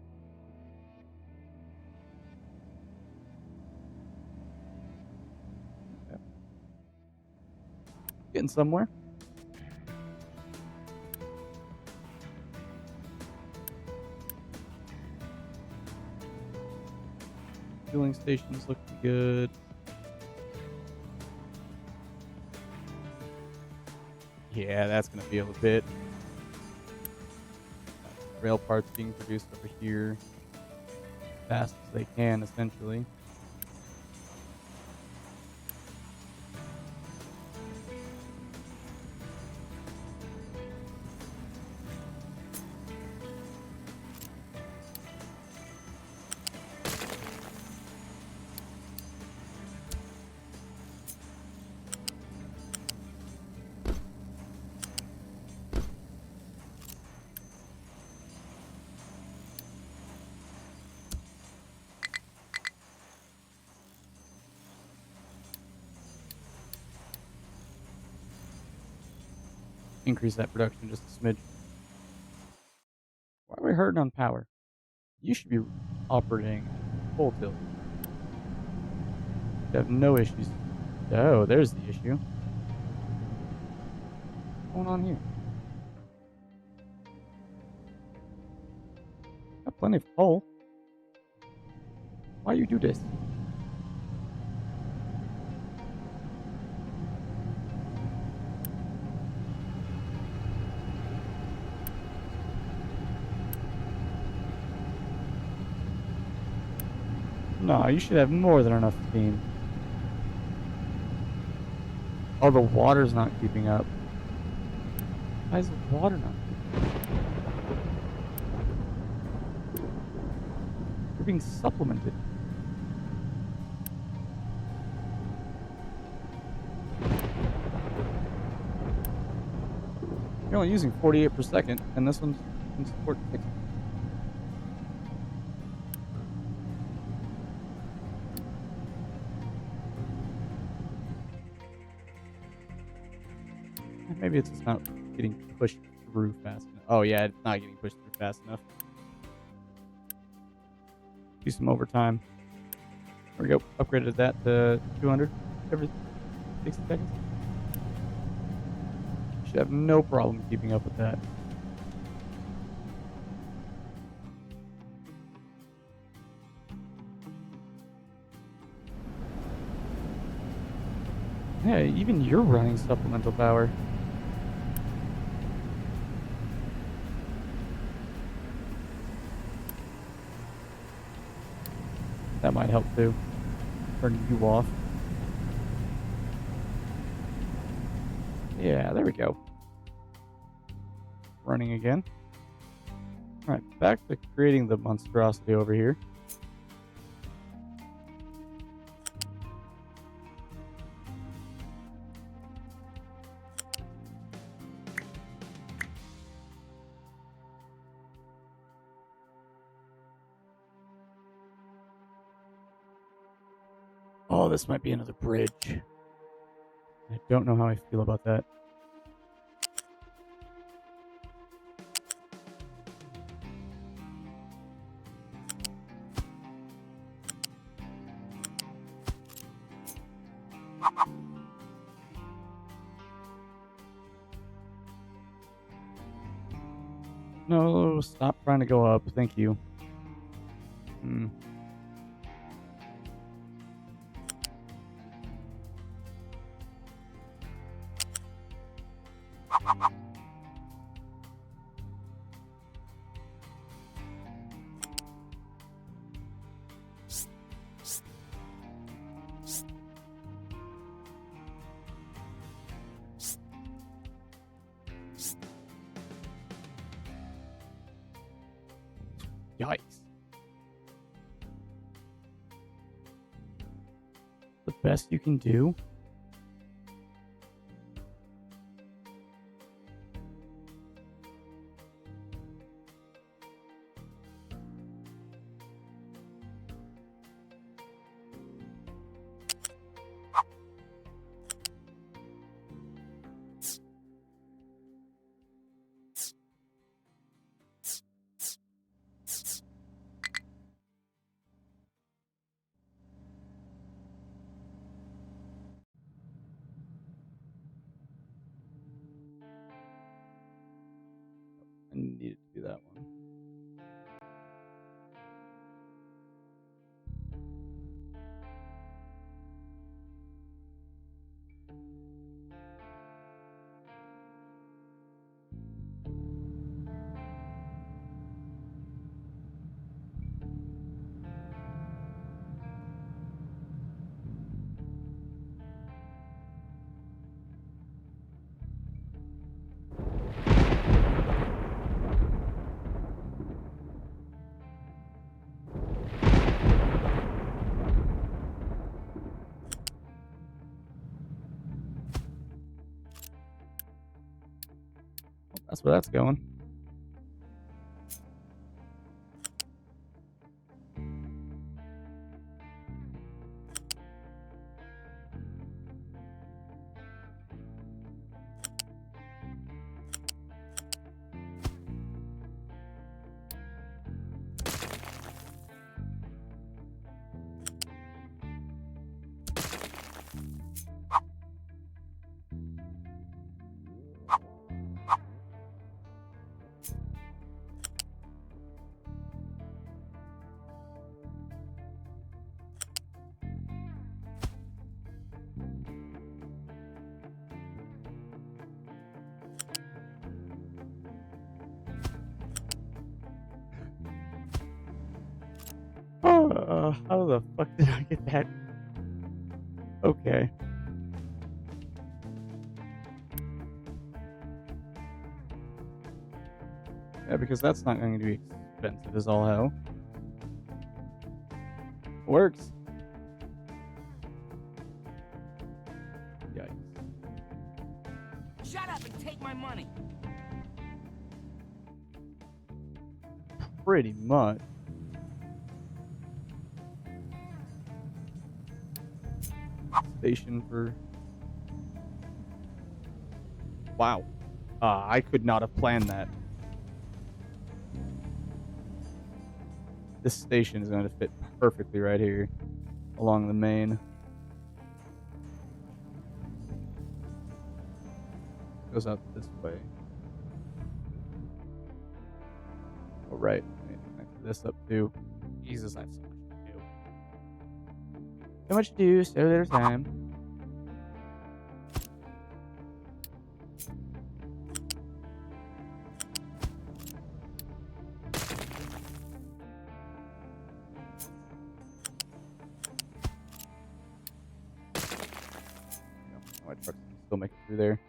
Okay. Getting somewhere. Fueling stations looking good. Yeah, that's gonna feel a bit. Rail parts being produced over here. Fast as they can, essentially. Increase that production just a smidge. Why are we hurting on power? You should be operating full tilt. You have no issues. Oh, there's the issue. What's going on here? Got plenty of coal. Why you do this? No, you should have more than enough steam. Oh, the water's not keeping up. Why is the water not keeping up? You're being supplemented. You're only using 48 per second, and this one can support 60. Maybe it's just not getting pushed through fast enough. Oh yeah, it's not getting pushed through fast enough. Do some overtime. There we go. Upgraded that to 200 every 60 seconds. Should have no problem keeping up with that. Yeah, even you're running supplemental power. That might help too. Turning you off. Yeah, there we go. Running again. Alright, back to creating the monstrosity over here. Oh, this might be another bridge. I don't know how I feel about that. No, stop trying to go up. Thank you. Yikes. The best you can do? I needed to do that one. Well, that's where that's going. How the fuck did I get that? Okay. Yeah, because that's not going to be expensive as all hell. Works. Yikes. Shut up and take my money. Pretty much. Station for... Wow. I could not have planned that. This station is going to fit perfectly right here along the main. Goes out this way. Oh, right. Connect this up too. Jesus, I have so much to do. So much to do, so little time. My truck can still make it through there.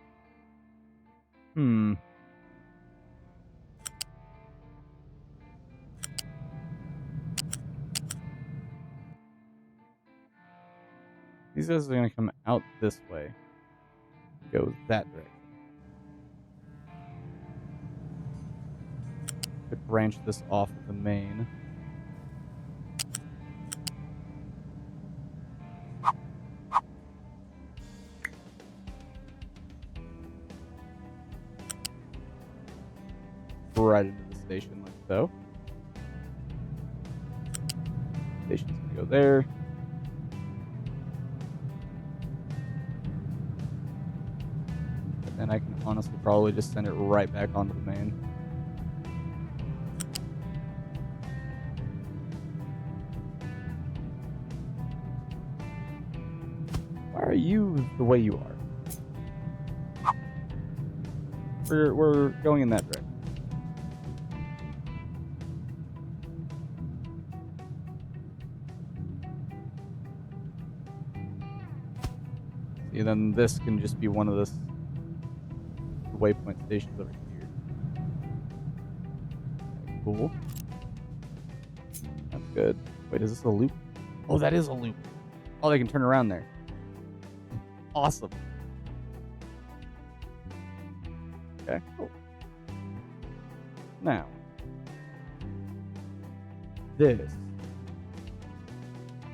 These guys are going to come out this way. Go that direction. Could branch this off of the main. Right into the station like so. Station's gonna go there. And then I can honestly probably just send it right back onto the main. Why are you the way you are? We're going in that direction. See, then this can just be one of the waypoint stations over here. Okay, cool. good. Wait, is this a loop? Oh, that is a loop. Oh, they can turn around there. Awesome. Okay, cool. Now, this is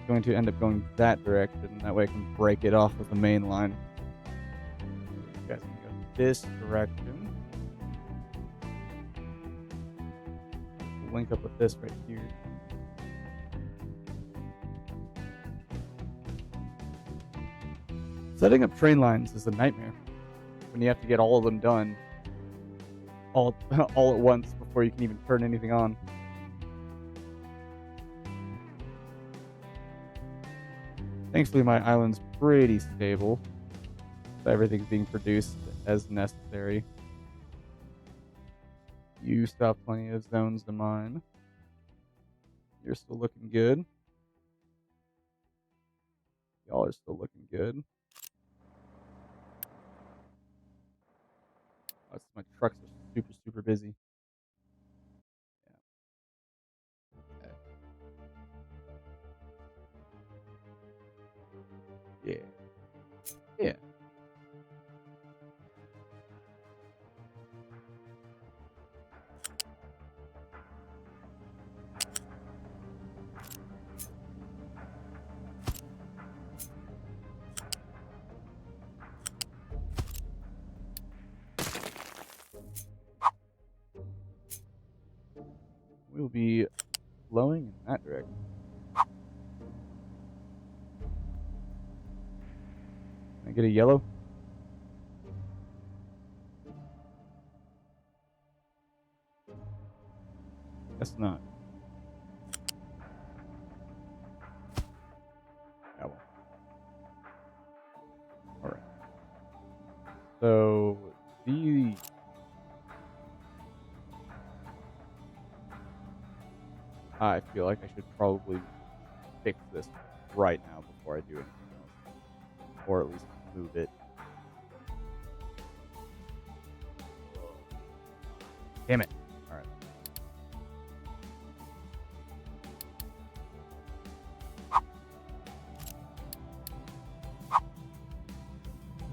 going to end up going that direction. That way I can break it off with the main line. You guys can go this direction. Link up with this right here. Setting up train lines is a nightmare when you have to get all of them done all at once before you can even turn anything on. Thankfully, my island's pretty stable, so everything's being produced as necessary. You still have plenty of zones to mine. You're still looking good. Y'all are still looking good. My trucks are super, super busy. Yeah. Okay. Yeah. We'll be flowing in that direction. Can I get a yellow? Guess not. Yeah, well. Alright. So, I feel like I should probably fix this right now before I do anything else. Or at least move it. Damn it. Alright.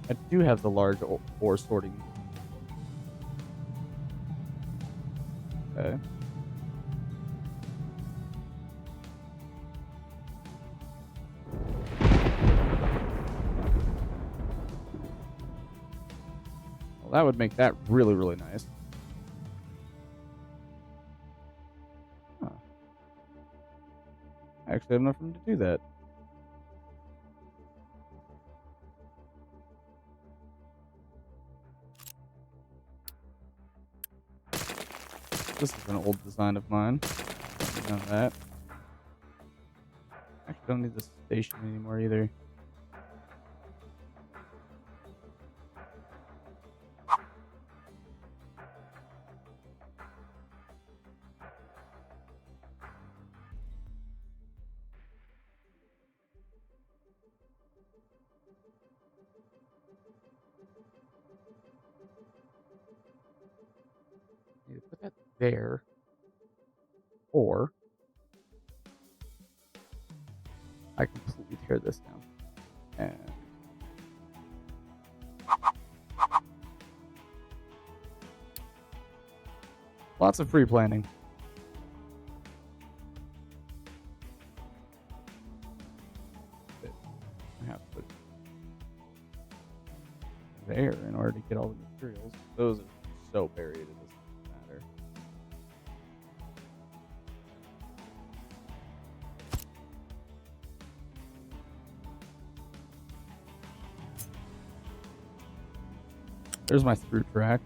I do have the large ore sorting. Okay. Well, that would make that really, really nice. Huh. I actually have enough room to do that. This is an old design of mine. Don't know that. Actually, don't need this station anymore either. Either put that there, or I completely tear this down. And lots of pre-planning. I have to put there in order to get all the materials. Those are so buried, it doesn't matter. There's my through track.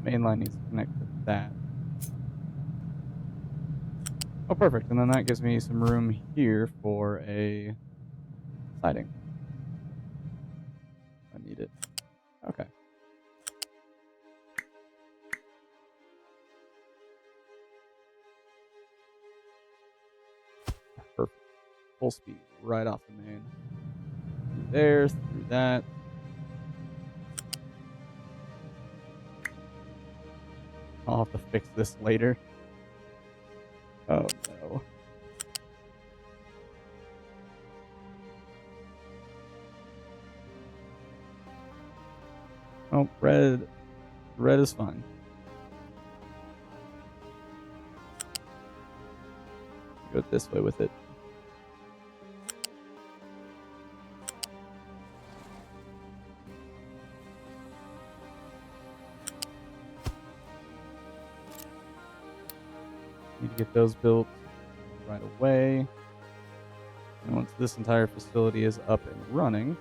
Main line needs to connect to that. Oh, perfect. And then that gives me some room here for a siding. need it. Okay. Perfect. Full speed right off the main. Through there, through that. I'll have to fix this later. Oh no. Oh, red. Red is fine. Go this way with it. Need to get those built right away. And once this entire facility is up and running,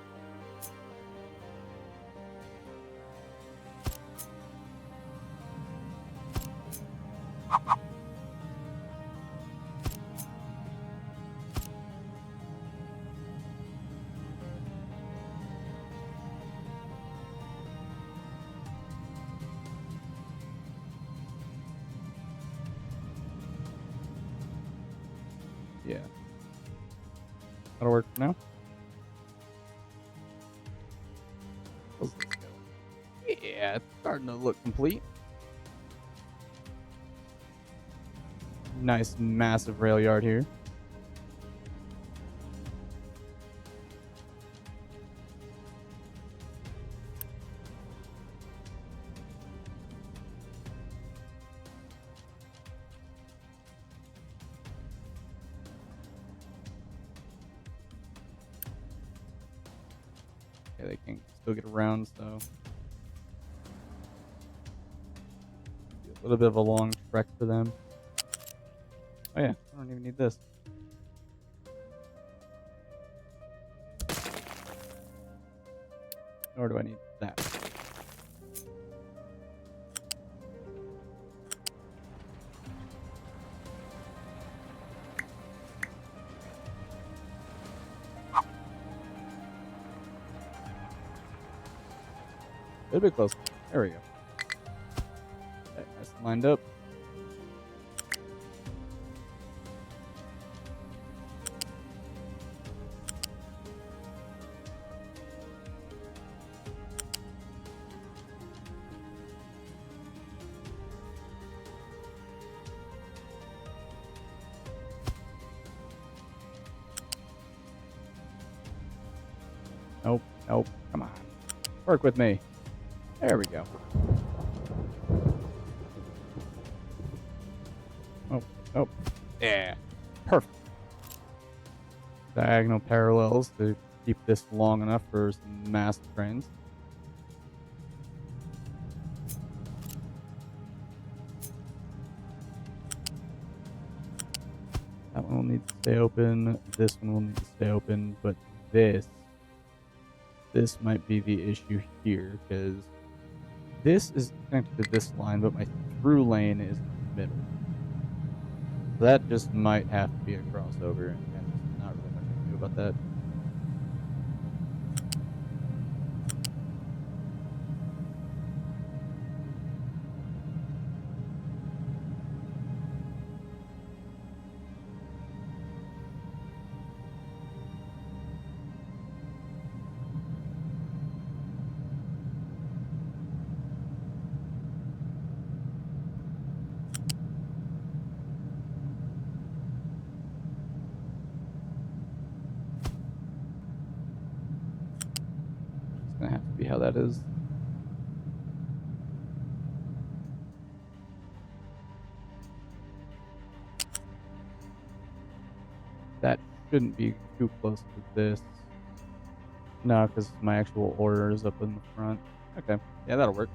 yeah. That'll work for now. How's this going? Yeah, it's starting to look complete. Nice, massive rail yard here. Yeah, they can still get around, so be a little bit of a long trek for them. Oh yeah, I don't even need this. Nor do I need that. A little bit closer. There we go. Okay, nice and lined up. Nope, nope, come on. Work with me. There we go. Oh, oh, yeah. Perfect. Diagonal parallels to keep this long enough for some massive trains. That one will need to stay open. This one will need to stay open, but this might be the issue here, because this is connected to this line, but my through lane is in the middle. So that just might have to be a crossover, and there's not really much I can do about that. It's gonna have to be how that is. That shouldn't be too close to this. No, because my actual order is up in the front. Okay, yeah, that'll work.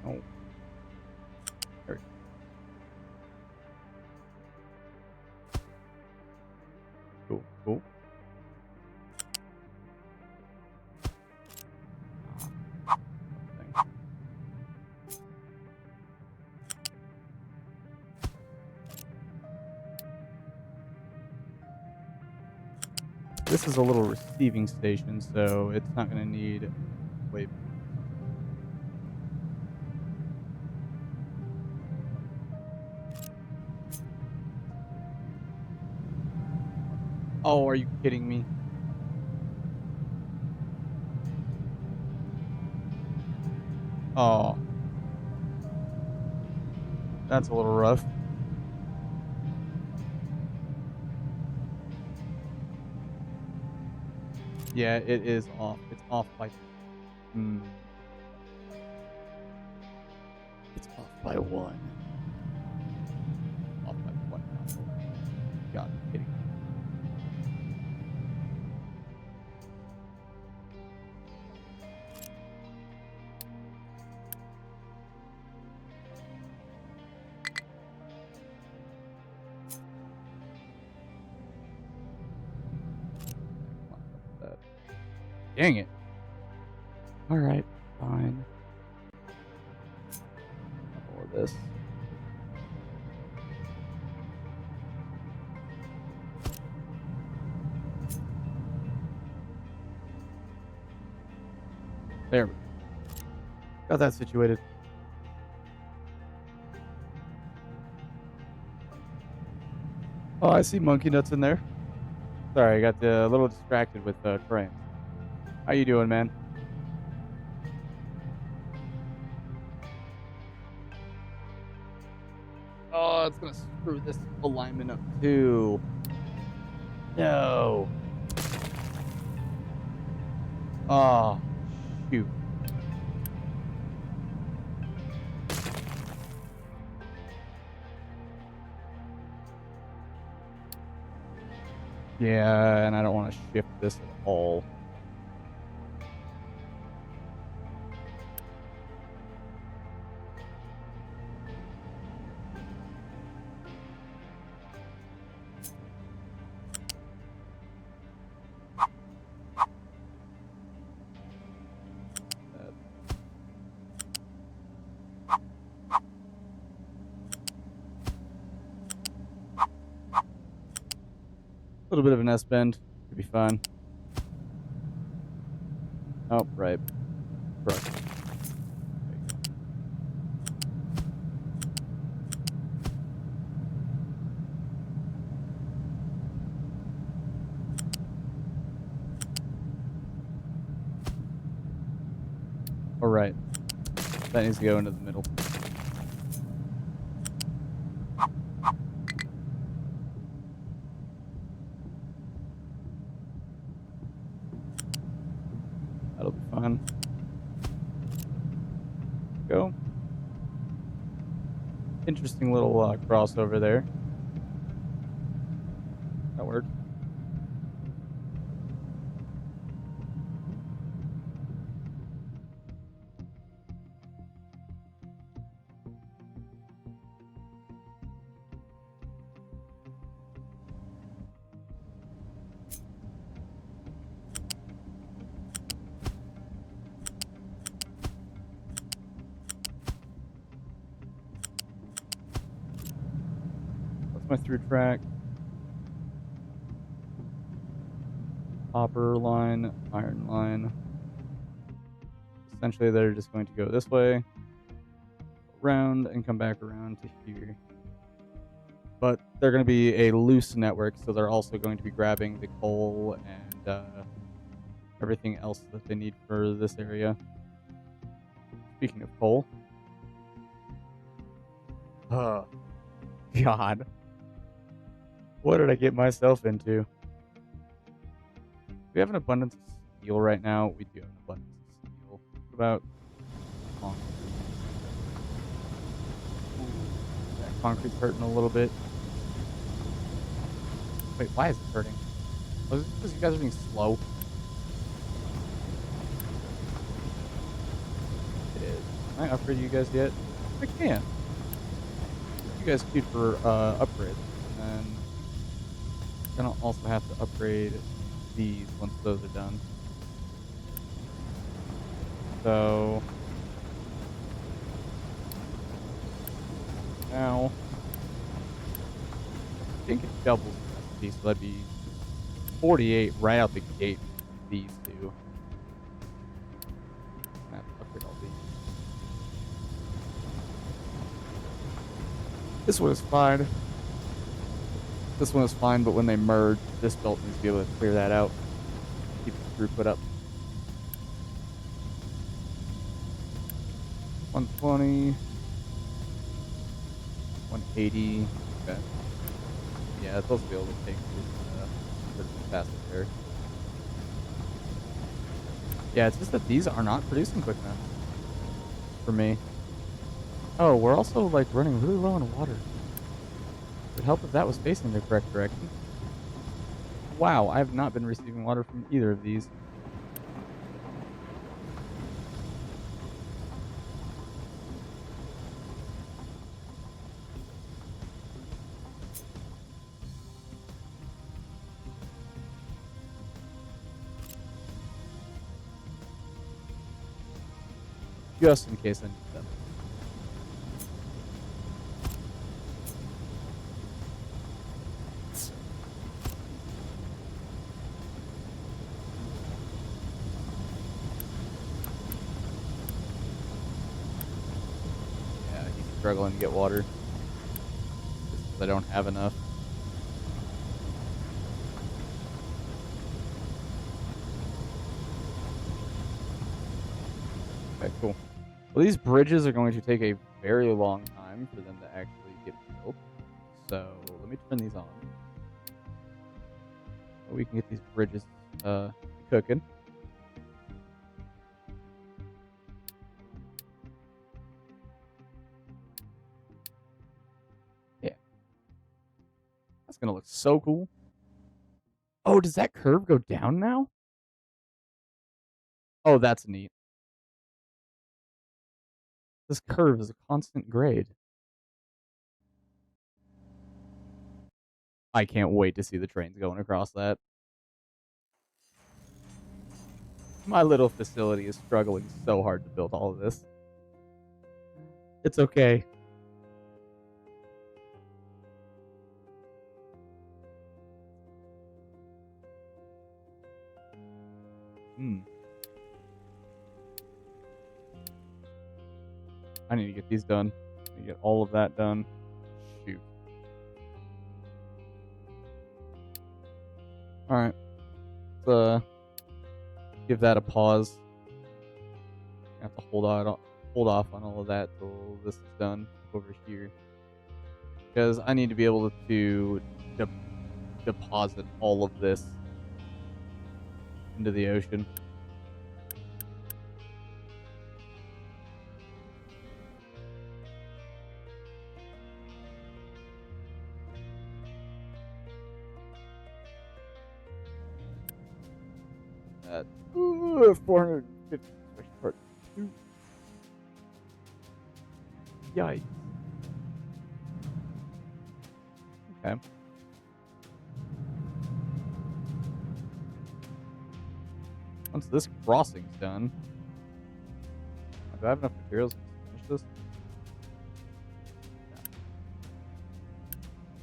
Oh. There we go. Cool, cool. Thing. This is a little receiving station, so it's not going to need waypoints. Oh, are you kidding me? Oh. That's a little rough. Yeah, it is off. It's off by... It's off by 1. Off by 1 now. God, I'm kidding. Dang it. Alright, fine. All of this. There we go. Got that situated. Oh, I see monkey nuts in there. Sorry, I got a little distracted with trains. How you doing, man? Oh, it's gonna screw this alignment up too. No. Oh, shoot. Yeah, and I don't want to shift this at all. A little bit of an S-bend. Could be fun. Oh, right. Correct. All right. That needs to go into the middle. That'll be fun. Go. Interesting little crossover there. That worked. That's my through track. Copper line, iron line. Essentially, they're just going to go this way, around, and come back around to here. But they're going to be a loose network, so they're also going to be grabbing the coal and everything else that they need for this area. Speaking of coal. Oh, God. What did I get myself into? We have an abundance of steel right now. We do have an abundance of steel. What about concrete? That concrete's hurting a little bit. Wait, why is it hurting? Oh, is it because you guys are being slow? It is. Can I upgrade you guys yet? I can. You guys queued for upgrades. And then gonna also have to upgrade these once those are done. So now I think it doubles the recipe, so that'd be 48 right out the gate for these two. I have to upgrade all these. This one is fine. This one is fine, but when they merge, this belt needs to be able to clear that out. Keep the throughput up. 120. 180. Okay. Yeah, it's supposed to be able to take this faster there. Yeah, it's just that these are not producing quick enough for me. Oh, we're also like running really low on water. It would help if that was facing the correct direction. Wow, I have not been receiving water from either of these. Just in case I need them. Yeah, he's struggling to get water. Just 'cause I don't have enough. Okay, cool. Well, these bridges are going to take a very long time for them to actually get built. So let me turn these on. So we can get these bridges cooking. Yeah. That's gonna look so cool. Oh, does that curve go down now? Oh, that's neat. This curve is a constant grade. I can't wait to see the trains going across that. My little facility is struggling so hard to build all of this. It's okay. I need to get these done. I need to get all of that done. Shoot. Alright. Let's give that a pause. I have to hold off on all of that till this is done over here. Because I need to be able to deposit all of this into the ocean. At 450 special part 2. Yikes. Okay. Once this crossing's done, do I have enough materials to finish this?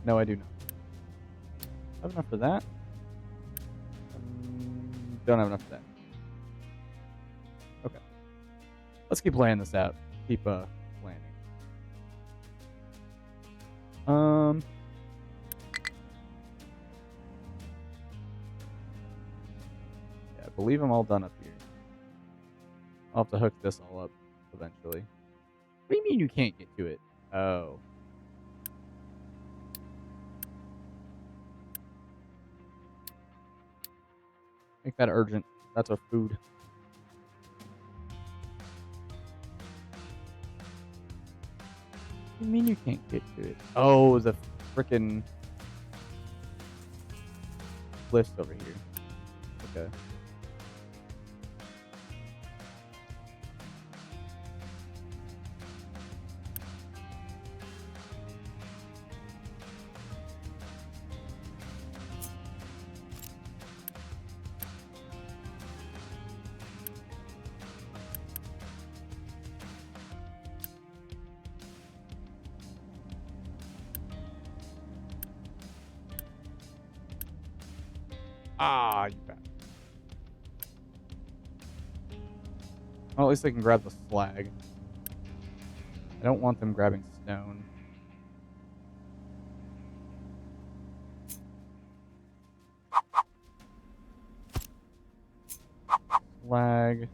No, I do not. I have enough for that. Don't have enough for that. Okay. Let's keep playing this out. Keep planning. Yeah, I believe I'm all done up here. I'll have to hook this all up eventually. What do you mean you can't get to it? Oh. Make that urgent. That's our food. What do you mean you can't get to it? Oh, the frickin' cliffs over here. Okay. Ah, you bastard. Well, at least they can grab the flag. I don't want them grabbing stone. Flag.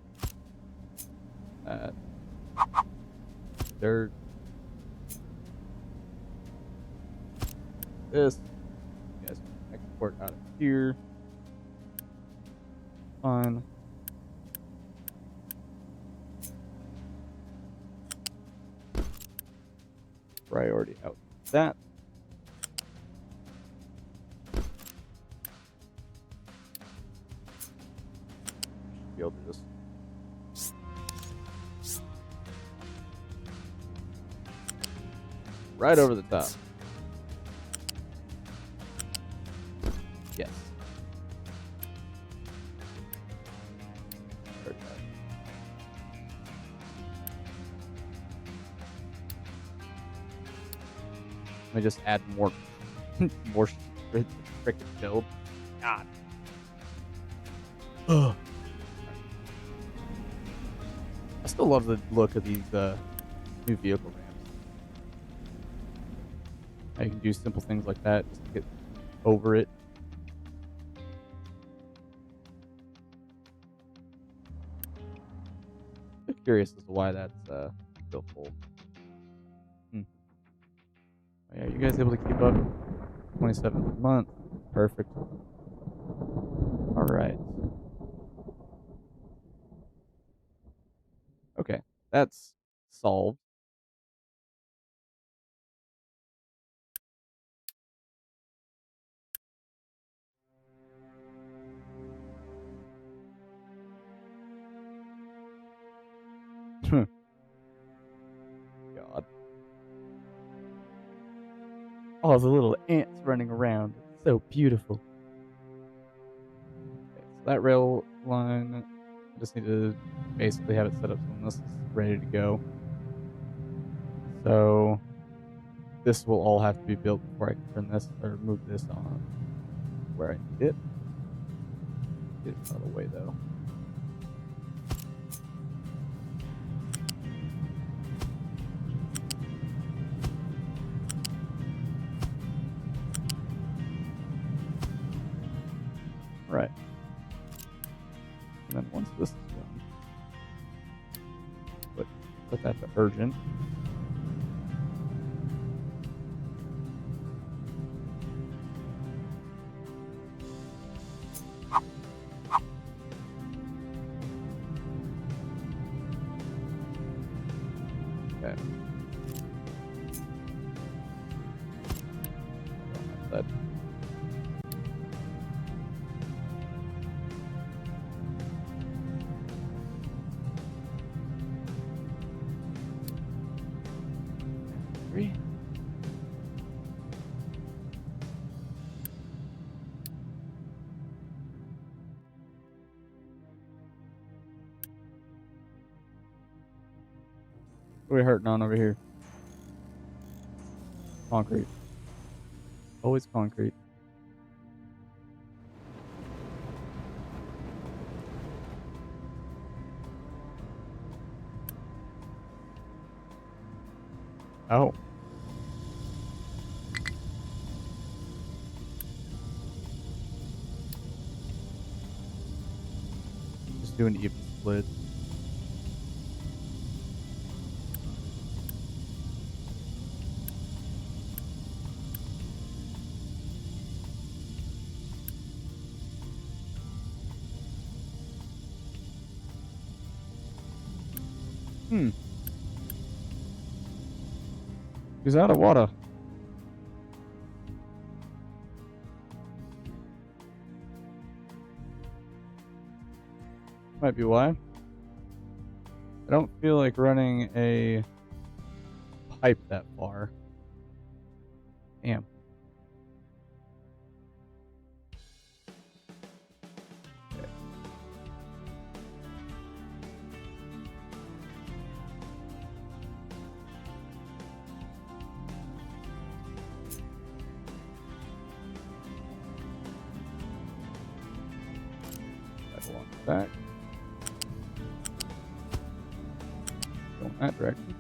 That. Dirt. This. You guys can export out of here. Fine. Priority out. That. Be able to just right over the top. Yes. Heard that. Let me just add more more frickin' build. God. Ugh. I still love the look of these new vehicle ramps. How you can do simple things like that just to get over it. I'm curious as to why that's still full. Oh, yeah, you guys able to keep up? 27th month. Perfect. Alright. Okay, that's solved. God. All the little ants running around. It's so beautiful. Okay, so that rail line, I just need to basically have it set up so when this is ready to go. So this will all have to be built before I can turn this or move this on where I need it. Get it out of the way though. Right. And then once this is done, put that to urgent. Okay. That. Three. What are we hurting on over here? Concrete. Always concrete. Oh. Just doing even split. He's out of water. Might be why. I don't feel like running a pipe that far. Damn. Okay. back. Go in that direction.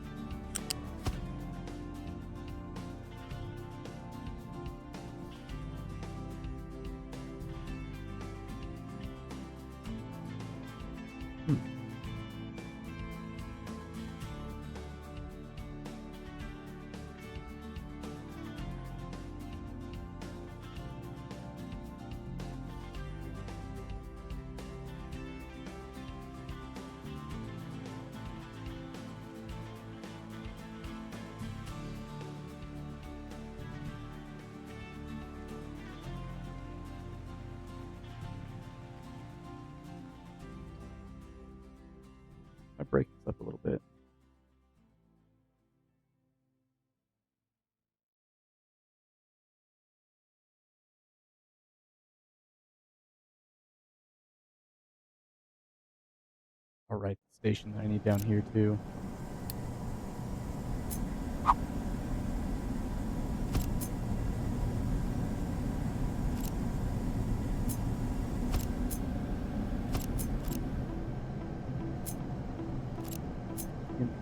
I break this up a little bit. All right, the station that I need down here too.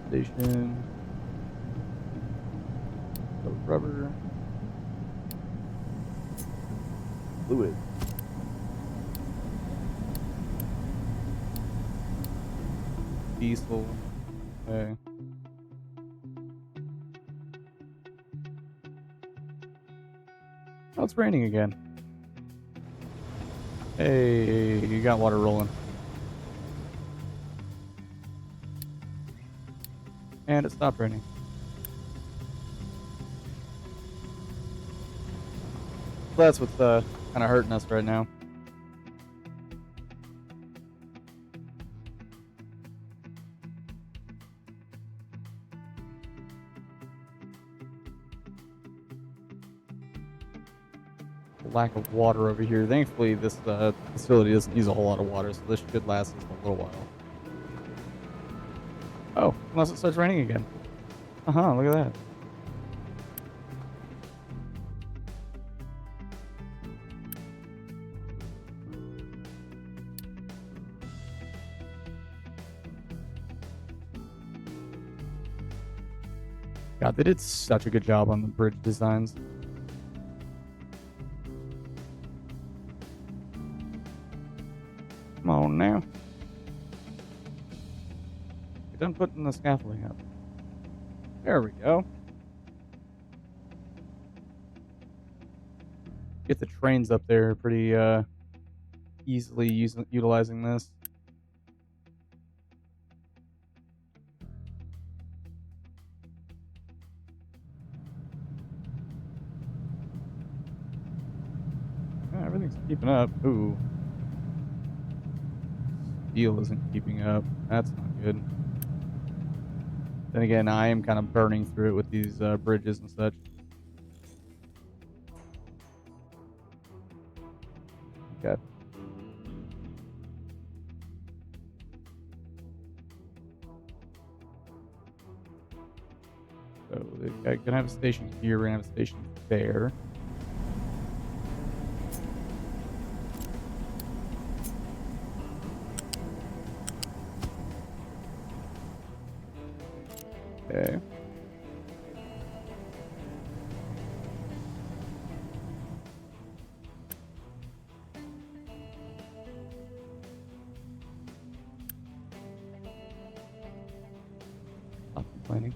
Station. So rubber. Fluid. Diesel. Okay. Oh, it's raining again. Hey, you got water rolling. And it stopped raining. That's what's kind of hurting us right now. Lack of water over here. Thankfully, this facility doesn't use a whole lot of water, so this should last us a little while. Oh, unless it starts raining again. Look at that. God, they did such a good job on the bridge designs. Come on now. Get done putting the scaffolding up. There we go. Get the trains up there pretty easily utilizing this. Yeah, everything's keeping up. Ooh. Steel isn't keeping up. That's not good. Then again, I am kind of burning through it with these bridges and such. Okay. So we're gonna have a station here. We're gonna have a station there. Okay. Stop complaining.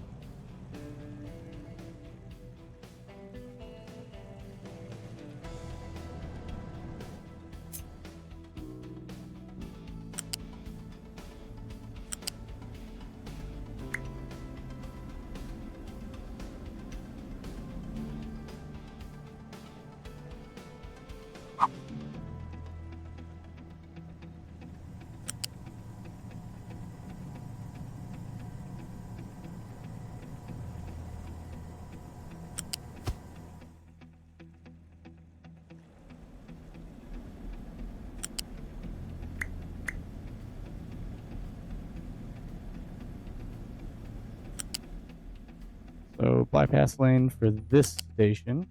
So bypass lane for this station.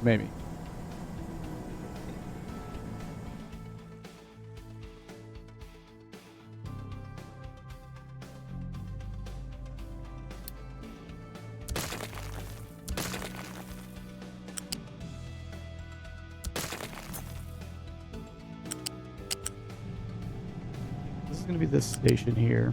Maybe. This is going to be this station here.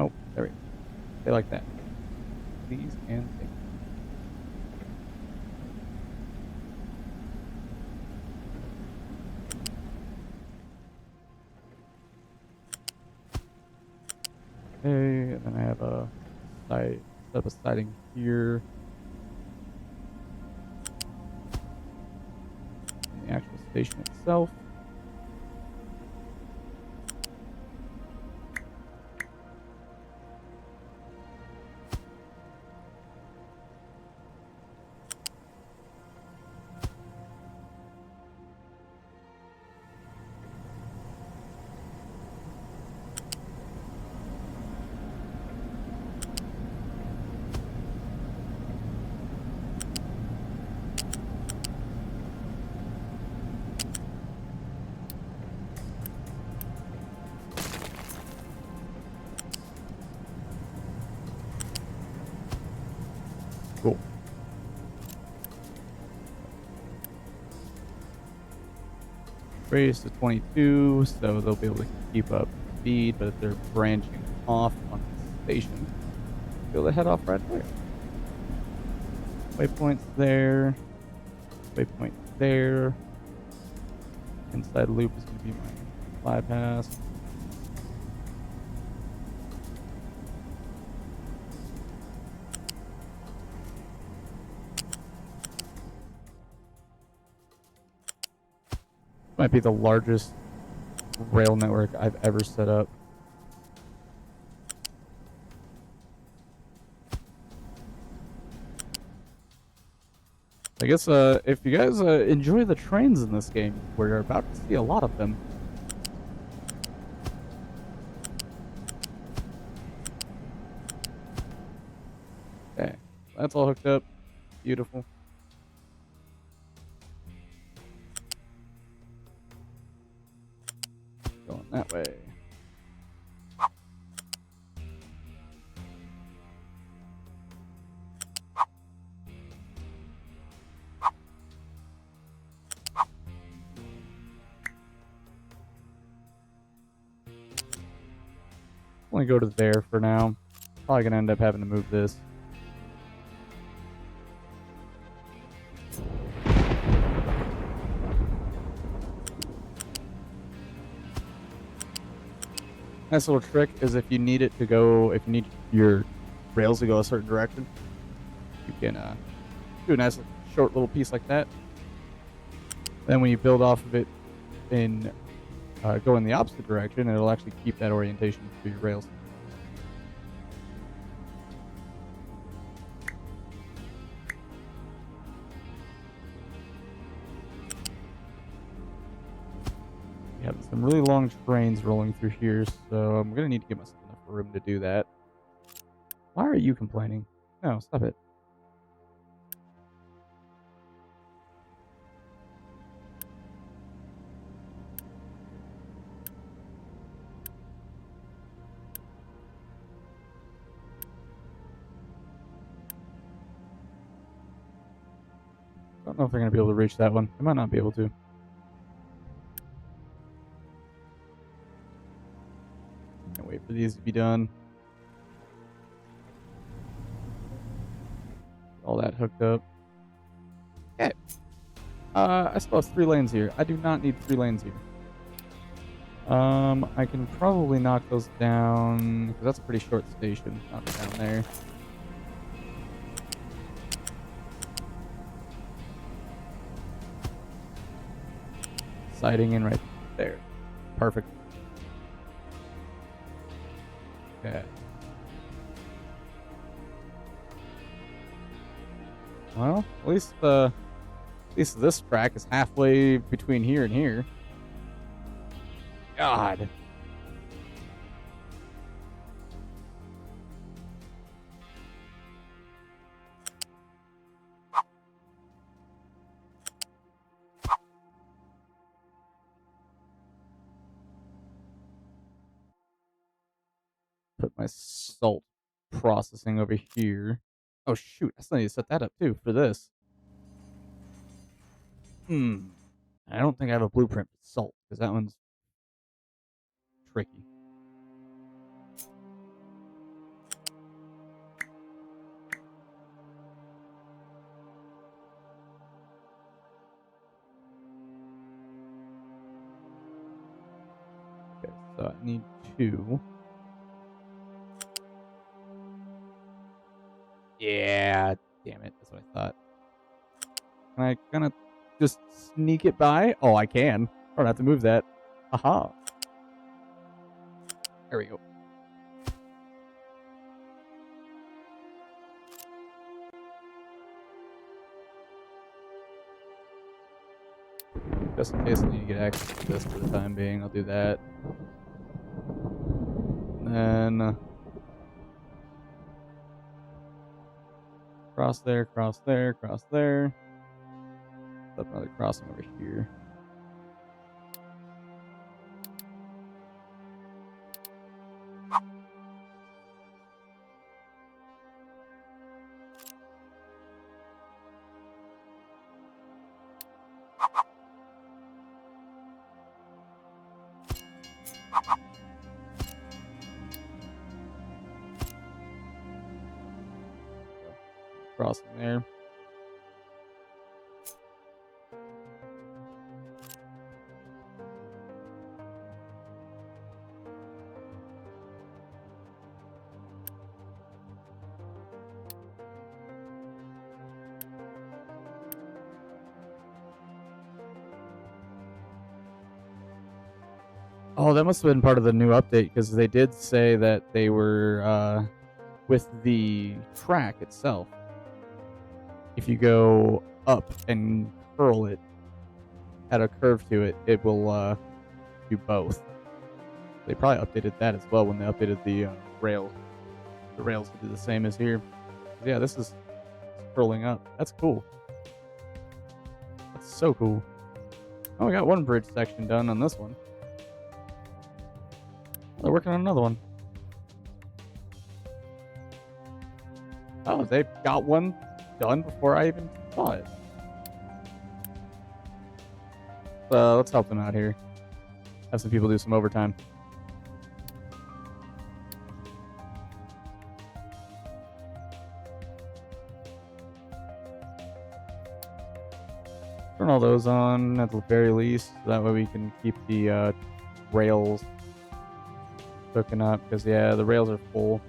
Oh, there we go. They like that. Please and thank you. Okay, and then I have a site, set up a siding here. And the actual station itself. Cool. Raised to 22, so they'll be able to keep up speed, but if they're branching off on the station, they'll be able to head off right there. Waypoints there. Waypoint there. Inside loop is going to be my bypass. Might be the largest rail network I've ever set up. I guess if you guys enjoy the trains in this game, we're about to see a lot of them. Okay, that's all hooked up. Beautiful. Going that way. Only go to there for now. Probably gonna end up having to move this. Nice little trick is if you need it to go, if you need your rails to go a certain direction, you can do a nice short little piece like that. Then when you build off of it and go in the opposite direction, it'll actually keep that orientation for your rails. We have some really long trains rolling through here, so I'm going to need to give myself enough room to do that. Why are you complaining? No, stop it. I don't know if they're going to be able to reach that one. They might not be able to. Can't wait for these to be done. All that hooked up. Okay. I still have 3 lanes here. I do not need 3 lanes here. I can probably knock those down, because that's a pretty short station. Knock it down there. Siding in right there. Perfect. Okay. Well, at least this track is halfway between here and here. God. Put my salt processing over here. Oh shoot, I still need to set that up too for this. I don't think I have a blueprint for salt because that one's tricky. Okay, so I need 2. Yeah, damn it. That's what I thought. Can I kind of just sneak it by? Oh, I can. I don't have to move that. Aha. There we go. Just in case I need to get access to this for the time being, I'll do that. And then cross there, cross there, cross there. Set up another crossing over here. Crossing there. Oh, that must have been part of the new update because they did say that they were with the track itself. If you go up and curl it, add a curve to it, it will do both. They probably updated that as well when they updated the rails. The rails to do the same as here. Yeah, this is curling up. That's cool. That's so cool. Oh, we got one bridge section done on this one. They're working on another one. Oh, they got one done before I even saw it. Let's help them out here. Have some people do some overtime. Turn all those on at the very least. So that way we can keep the rails hooking up. Because, yeah, the rails are full.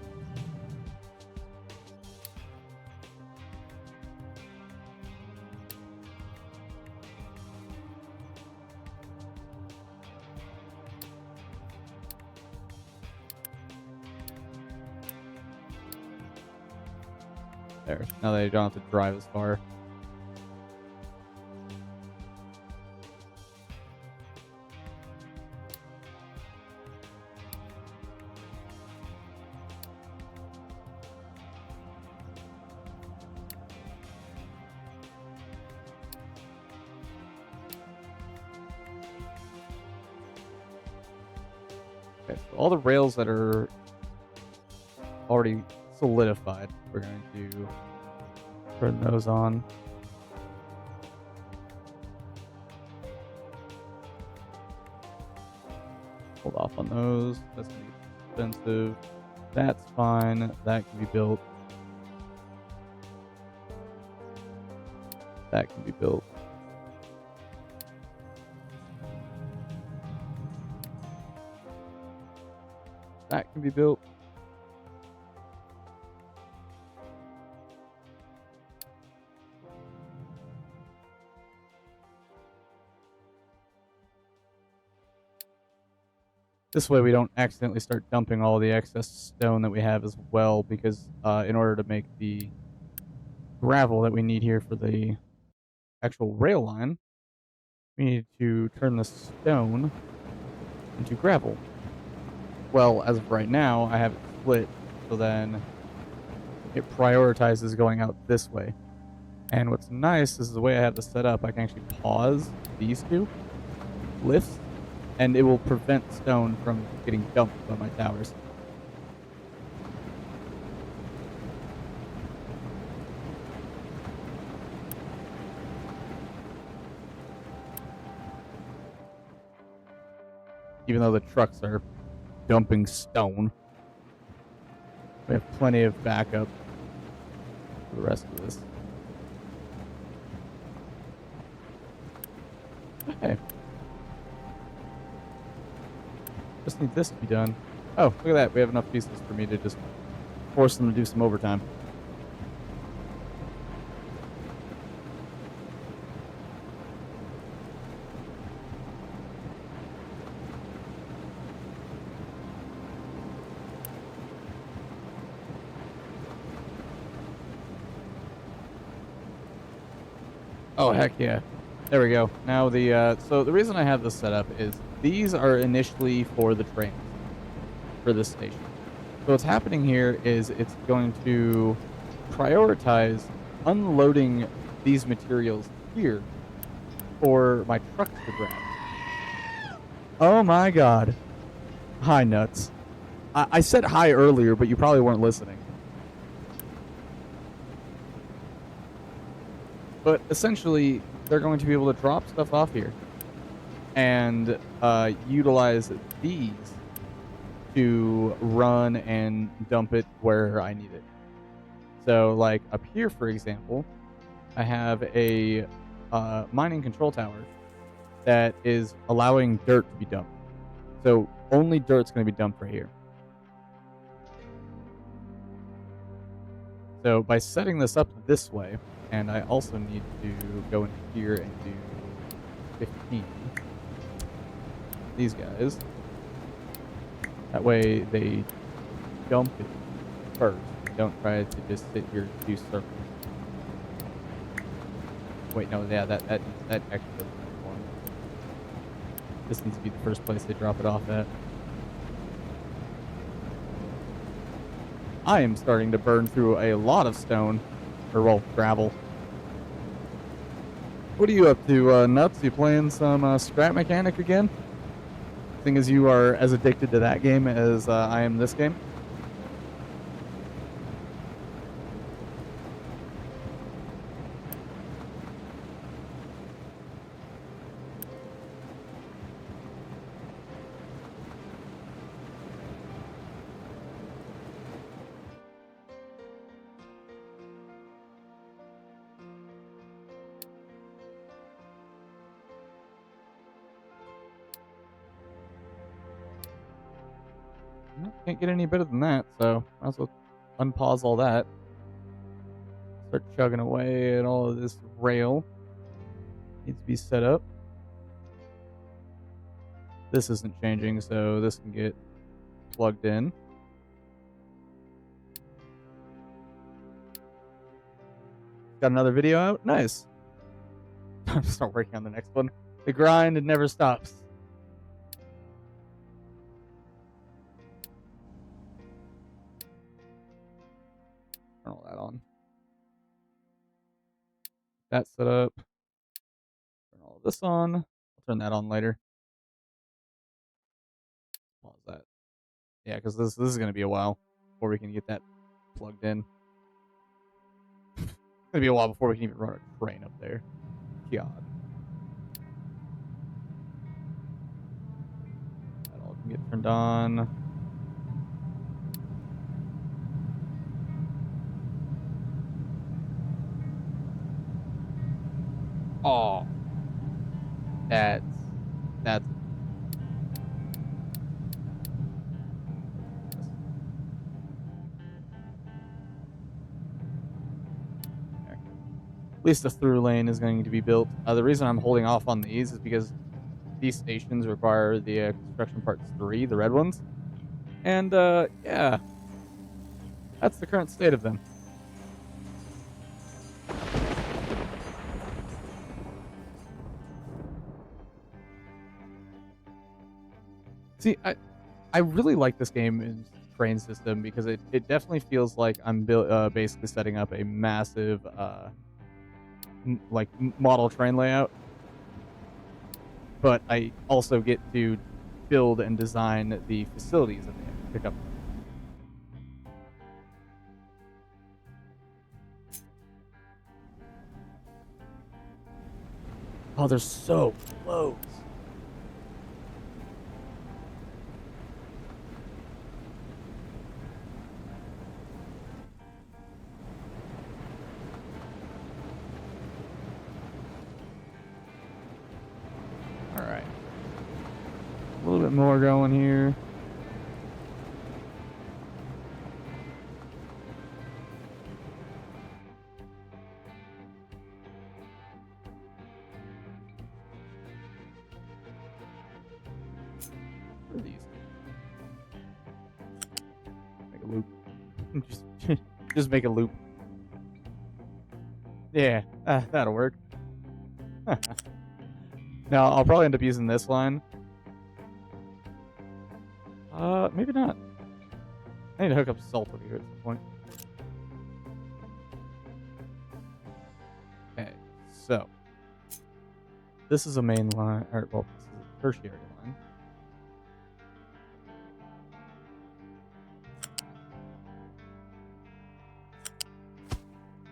There. Now they don't have to drive as far. Okay, so all the rails that are already solidified, we're going to turn those on. Hold off on those. That's going to be expensive. That's fine. That can be built. That can be built. That can be built. This way we don't accidentally start dumping all the excess stone that we have as well, because in order to make the gravel that we need here for the actual rail line, we need to turn the stone into gravel. Well, as of right now, I have it split, so then it prioritizes going out this way. And what's nice is the way I have this set up, I can actually pause these two lifts, and it will prevent stone from getting dumped by my towers. Even though the trucks are dumping stone, we have plenty of backup for the rest of this. Okay. Just need this to be done. Oh, look at that. We have enough pieces for me to just force them to do some overtime. Oh, heck yeah. There we go. Now so the reason I have this set up is these are initially for the trains for this station. So what's happening here is it's going to prioritize unloading these materials here for my trucks to grab. Oh my god. Hi, nuts. I said hi earlier, but you probably weren't listening. But essentially, they're going to be able to drop stuff off here and utilize these to run and dump it where I need it. So, like up here, for example, I have a mining control tower that is allowing dirt to be dumped. So only dirt's going to be dumped right here. So by setting this up this way, and I also need to go in here and do 15. These guys. That way they dump it first. Don't try to just sit here and do circles. Wait, no, yeah, that actually doesn't make one. This needs to be the first place they drop it off at. I am starting to burn through a lot of stone, or well, gravel. What are you up to, Nuts? You playing some Scrap Mechanic again? Seeing as you are as addicted to that game as I am this game. Can't get any better than that, so might as well unpause all that. Start chugging away at all of this rail. Needs to be set up. This isn't changing, so this can get plugged in. Got another video out? Nice. Time to start working on the next one. The grind never stops. Turn all that on. That's set up. Turn all of this on. I'll turn that on later. Pause that. Yeah, because this is going to be a while before we can get that plugged in. It's going to be a while before we can even run a train up there. God. That all can get turned on. Oh. That's at least a through lane is going to be built. The reason I'm holding off on these is because these stations require the construction parts 3, the red ones. And yeah, that's the current state of them. See, I really like this game's train system because it definitely feels like I'm basically setting up a massive model train layout, but I also get to build and design the facilities that they have to pick up. Oh, they're so close. All right. A little bit more going here. What are these? Make a loop. just make a loop. Yeah, that'll work. Now, I'll probably end up using this line. Maybe not. I need to hook up salt over here at some point. Okay, so this is a main line, or well, this is a tertiary line.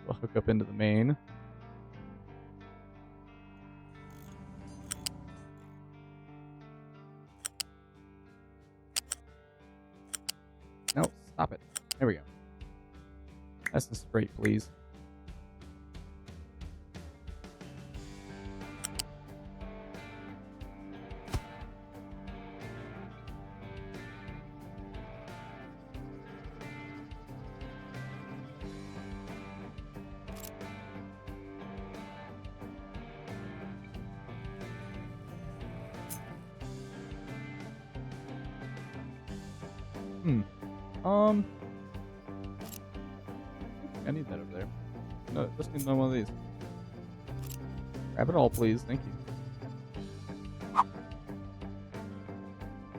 We'll hook up into the main. No, stop it. There we go. Nice and straight, please. I need that over there. No, just need one of these. Grab it all, please. Thank you.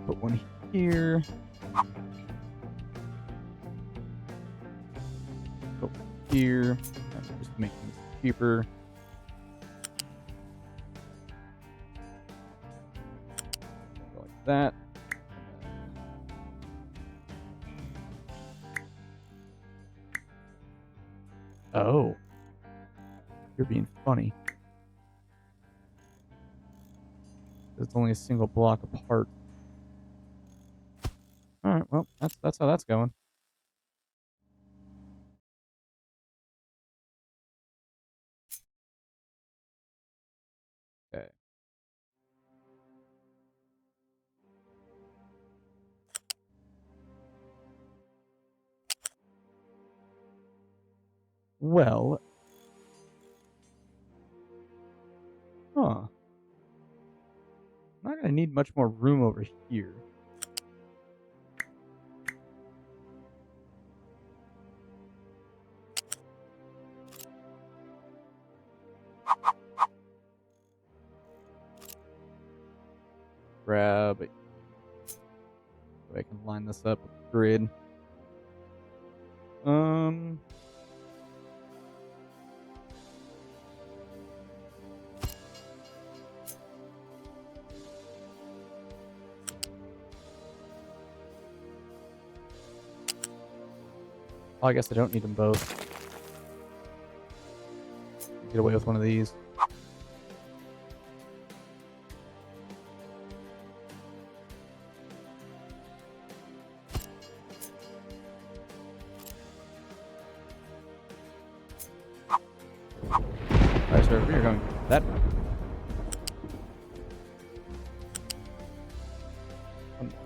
Put one here. Put one here. Just to make things cheaper. Go like that. Oh. You're being funny. It's only a single block apart. Alright, well, that's how that's going. Okay. Well. Huh. I'm not gonna need much more room over here. Grab it. So I can line this up with the grid. Oh, I guess I don't need them both. Get away with one of these. Alright, so we are going that way. One more.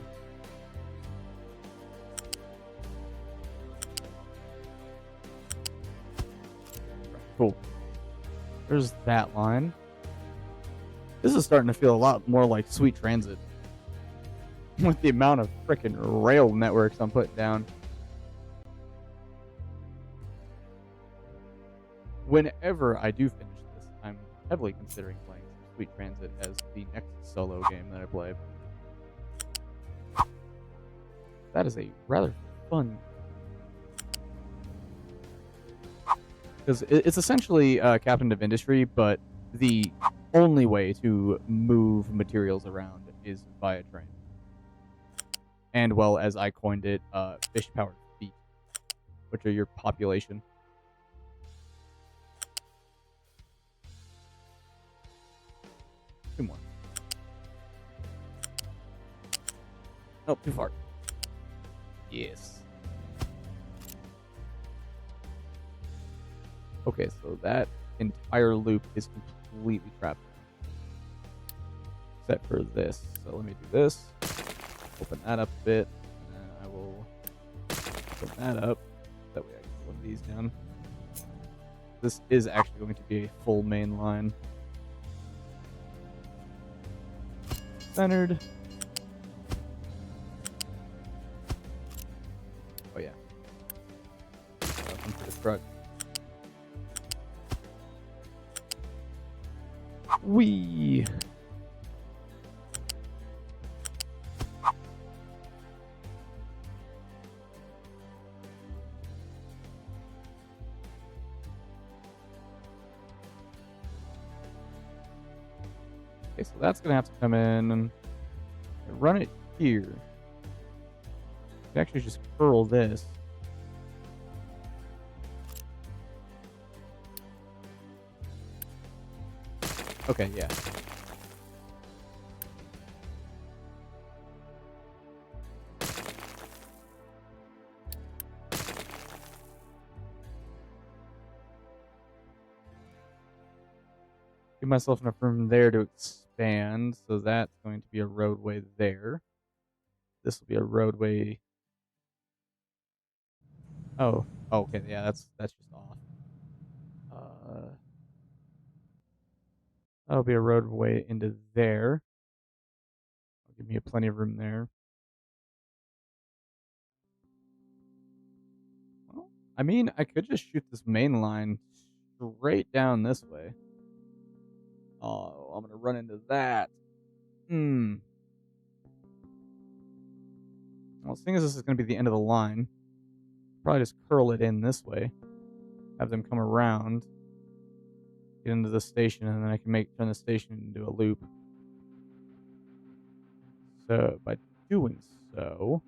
Cool. There's that line. This is starting to feel a lot more like Sweet Transit. With the amount of frickin' rail networks I'm putting down. Whenever I do finish this, I'm heavily considering playing Sweet Transit as the next solo game that I play. That is a rather fun... Because it's essentially Captain of Industry, but the only way to move materials around is via train. And, well, as I coined it, fish-powered feet, which are your population. Two more. Nope, too far. Yes. Okay, so that entire loop is completely trapped now. Except for this. So let me do this. Open that up a bit. And then I will open that up. That way I can put one of these down. This is actually going to be a full main line. Centered. Oh yeah. Nothing for the truck. Whee! Okay, so that's gonna have to come in and run it here. You can actually just curl this. Okay, yeah. Give myself enough room there to expand, so that's going to be a roadway there. This will be a roadway. Oh, okay, yeah, that's just off. That'll be a roadway into there. Give me plenty of room there. Well, I mean, I could just shoot this main line straight down this way. Oh, I'm gonna run into that. Well, seeing as this is gonna be the end of the line, probably just curl it in this way. Have them come around, get into the station, and then I can turn the station into a loop. So by doing so,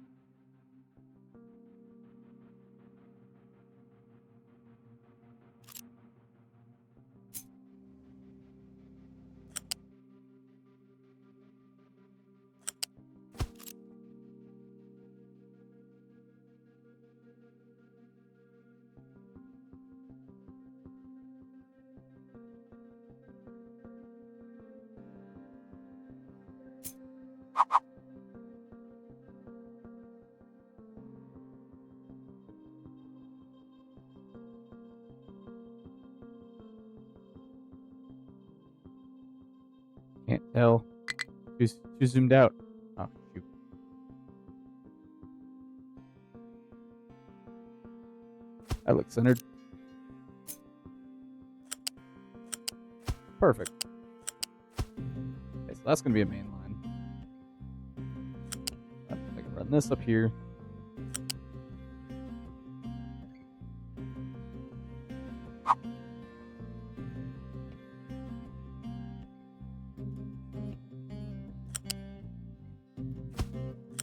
can't tell. Too zoomed out. Oh, shoot. That looks centered. Perfect. Okay, so that's going to be a main line. I can run this up here.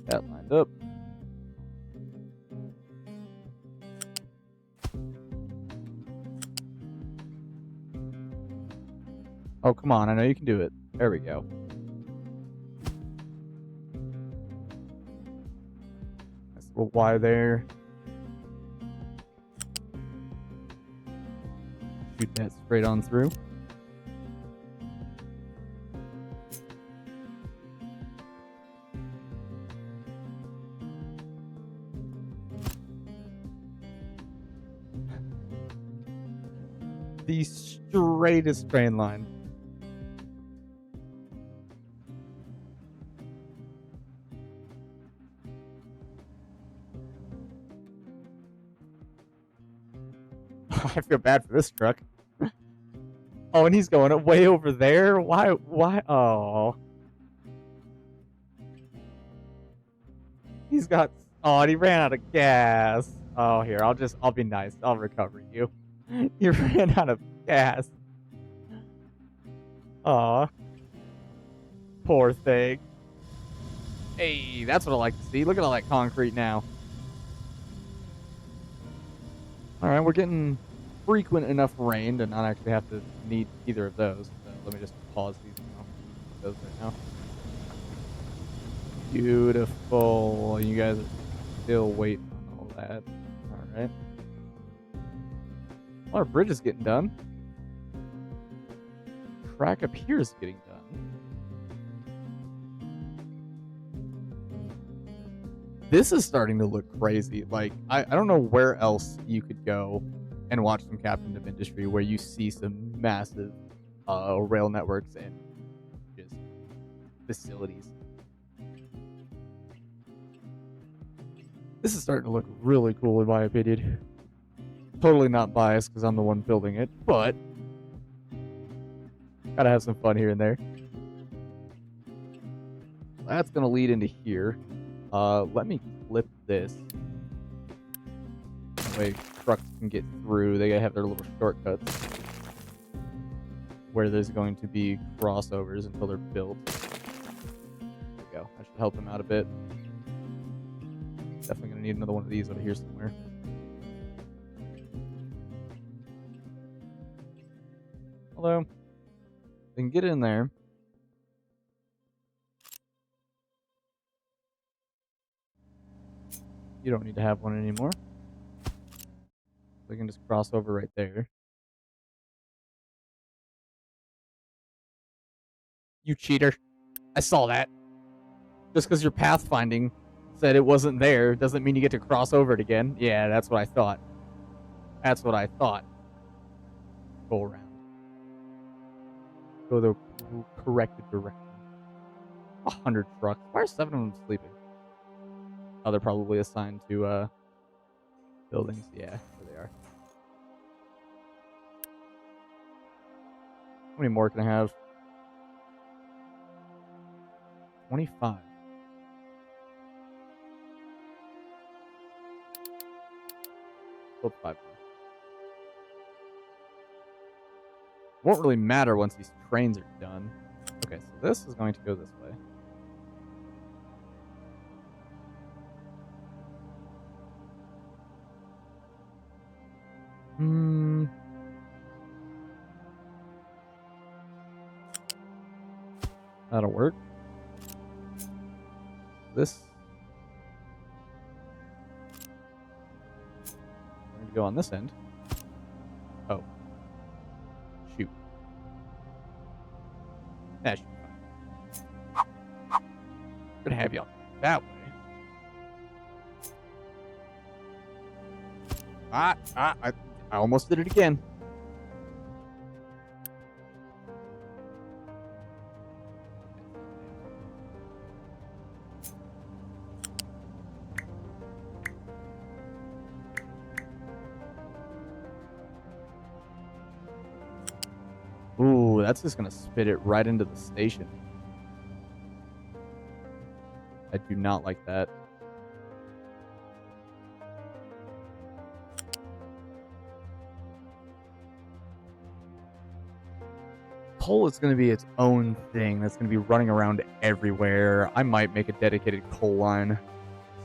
That lined up. Oh, come on. I know you can do it. There we go. Nice little Y there. Shoot that straight on through. The straightest train line. I feel bad for this truck. Oh, and he's going way over there? Why? Oh. He's got... Oh, and he ran out of gas. Oh, here, I'll be nice. I'll recover you. You ran out of gas. Aw. Poor thing. Hey, that's what I like to see. Look at all that concrete now. Alright, we're getting frequent enough rain to not actually have to need either of those. So let me just pause those right now. Beautiful. You guys are still waiting on all that. Alright. Well, our bridge is getting done. Track up here is getting done. This is starting to look crazy. Like, I don't know where else you could go and watch some Captain of Industry where you see some massive rail networks and just facilities. This is starting to look really cool in my opinion. Totally not biased because I'm the one building it, but gotta have some fun here and there. That's gonna lead into here. Let me flip this. That way trucks can get through. They gotta have their little shortcuts where there's going to be crossovers until they're built. There we go. That should help them out a bit. Definitely gonna need another one of these over here somewhere. Although, they can get in there. You don't need to have one anymore. They can just cross over right there. You cheater. I saw that. Just because your pathfinding said it wasn't there doesn't mean you get to cross over it again. Yeah, that's what I thought. That's what I thought. Go around. Go the corrected direction. 100 trucks. Why are 7 of them sleeping? Oh, they're probably assigned to buildings. Yeah, there they are. How many more can I have? 25. Build 5 more. Won't really matter once these trains are done. Okay, so this is going to go this way. That'll work. This going to go on this end. Oh. Shoot. That should be fine. Gonna have y'all that way. I almost did it again. Ooh, that's just gonna spit it right into the station. I do not like that. Coal is going to be its own thing that's going to be running around everywhere. I might make a dedicated coal line.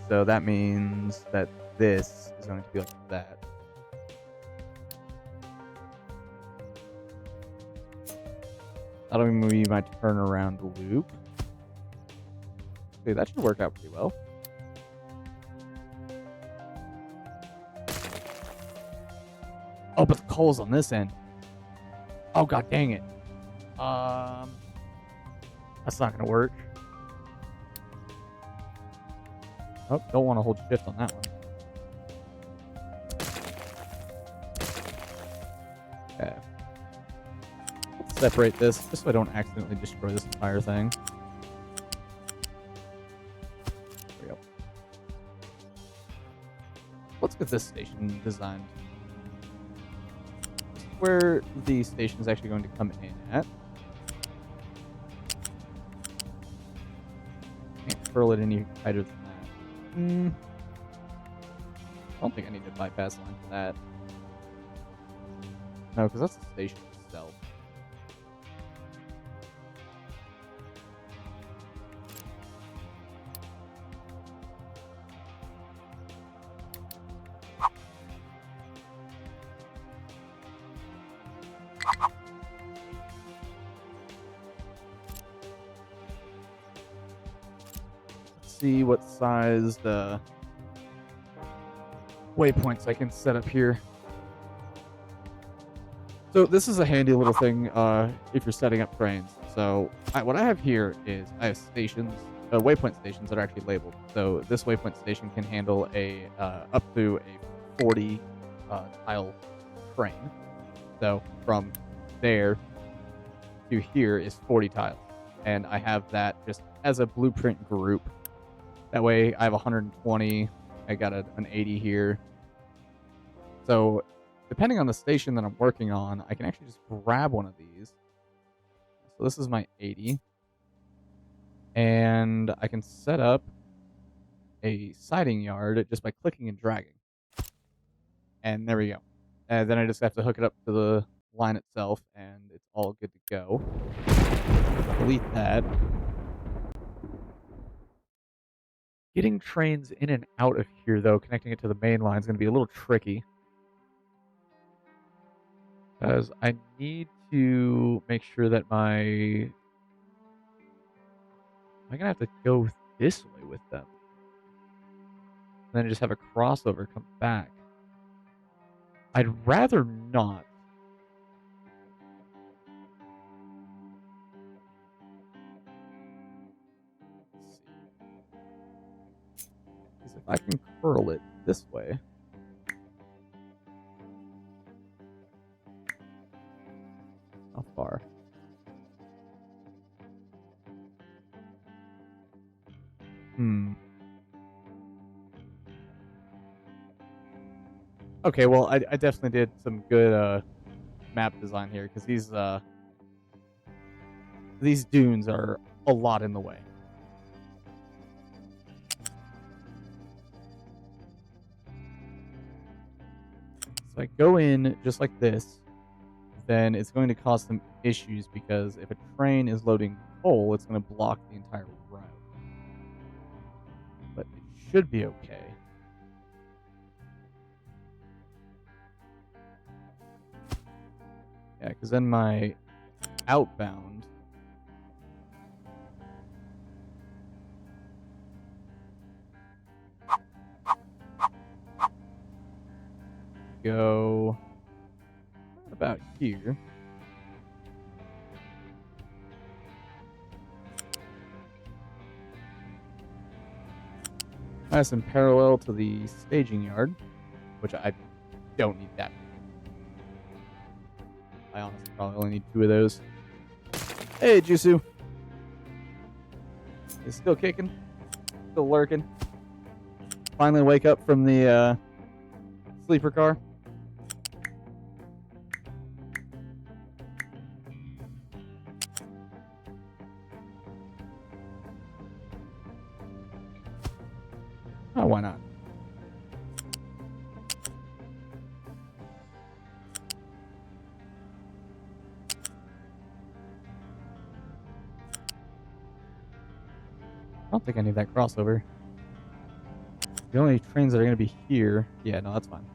So that means that this is going to be like that. That'll be my turnaround loop. Okay, that should work out pretty well. Oh, but the coal's on this end. Oh, god dang it. That's not gonna work. Oh, don't want to hold shift on that one. Okay. Let's separate this, just so I don't accidentally destroy this entire thing. There we go. Let's get this station designed. where the station is actually going to come in at. Can't curl it any tighter than that. I don't think I need to bypass line for that. No, because that's the station itself. See what size the waypoints I can set up here. So this is a handy little thing if you're setting up trains. So what I have here is I have stations, waypoint stations that are actually labeled. So this waypoint station can handle a up to a 40 tile train. So from there to here is 40 tiles, and I have that just as a blueprint group. That way I have 120, I got an 80 here. So depending on the station that I'm working on, I can actually just grab one of these. So this is my 80. And I can set up a siding yard just by clicking and dragging. And there we go. And then I just have to hook it up to the line itself, and it's all good to go. Delete that. Getting trains in and out of here, though, connecting it to the main line is going to be a little tricky. Because I need to make sure that I'm going to have to go this way with them. And then just have a crossover come back. I'd rather not. Let's see. Because if I can curl it this way. How far? Okay, well, I definitely did some good map design here, because these dunes are a lot in the way. So I go in just like this, then it's going to cause some issues, because if a train is loading coal, it's going to block the entire route. But it should be okay. Yeah, because then my outbound go about here. Nice and parallel to the staging yard, which I don't need that. I honestly probably only need 2 of those. Hey, Jusu. Is still kicking? Still lurking? Finally wake up from the sleeper car? Oh, why not? I don't think I need that crossover. The only trains that are going to be here... Yeah, no, that's fine.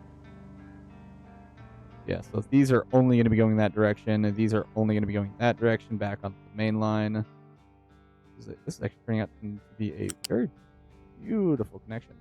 Yeah, so these are only going to be going that direction, and these are only going to be going that direction back on the main line. This is actually turning out to be a very beautiful connection.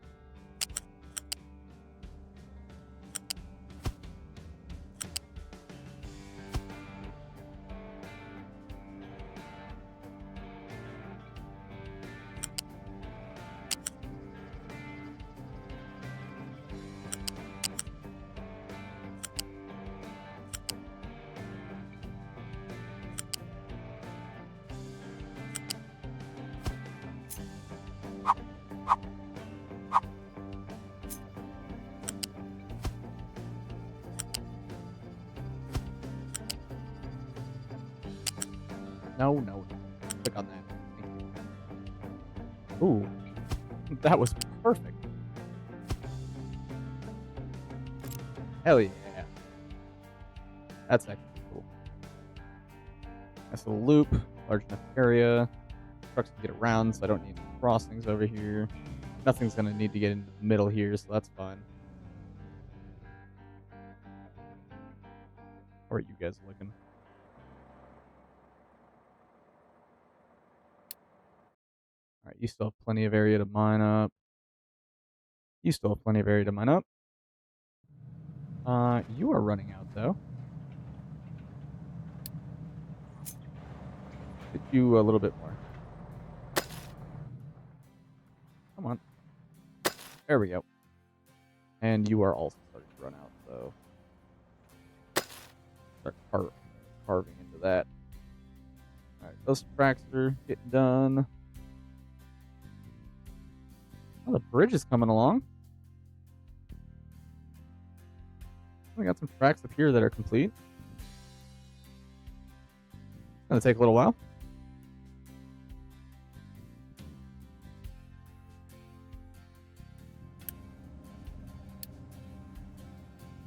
No, no, no. Click on that. Thank you. Ooh. That was perfect. Hell yeah. That's actually cool. Nice little loop. Large enough area. Trucks can get around, so I don't need crossings over here. Nothing's going to need to get in the middle here, so that's fine. How are you guys looking? Alright, you still have plenty of area to mine up. You still have plenty of area to mine up. You are running out, though. Get you a little bit more. Come on. There we go. And you are also starting to run out, so start carving into that. Alright, those tracks are getting done. Oh, the bridge is coming along. We got some tracks up here that are complete. It's gonna take a little while.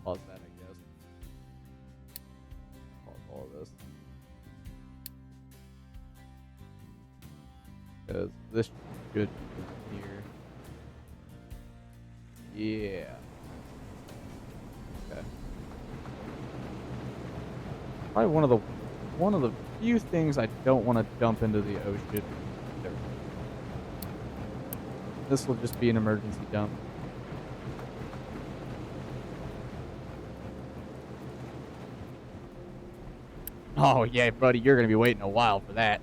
Pause that, I guess. Pause all of this. Because this should be here. Yeah. Okay. Probably one of the few things I don't want to dump into the ocean. There. This will just be an emergency dump. Oh yeah, buddy, you're gonna be waiting a while for that.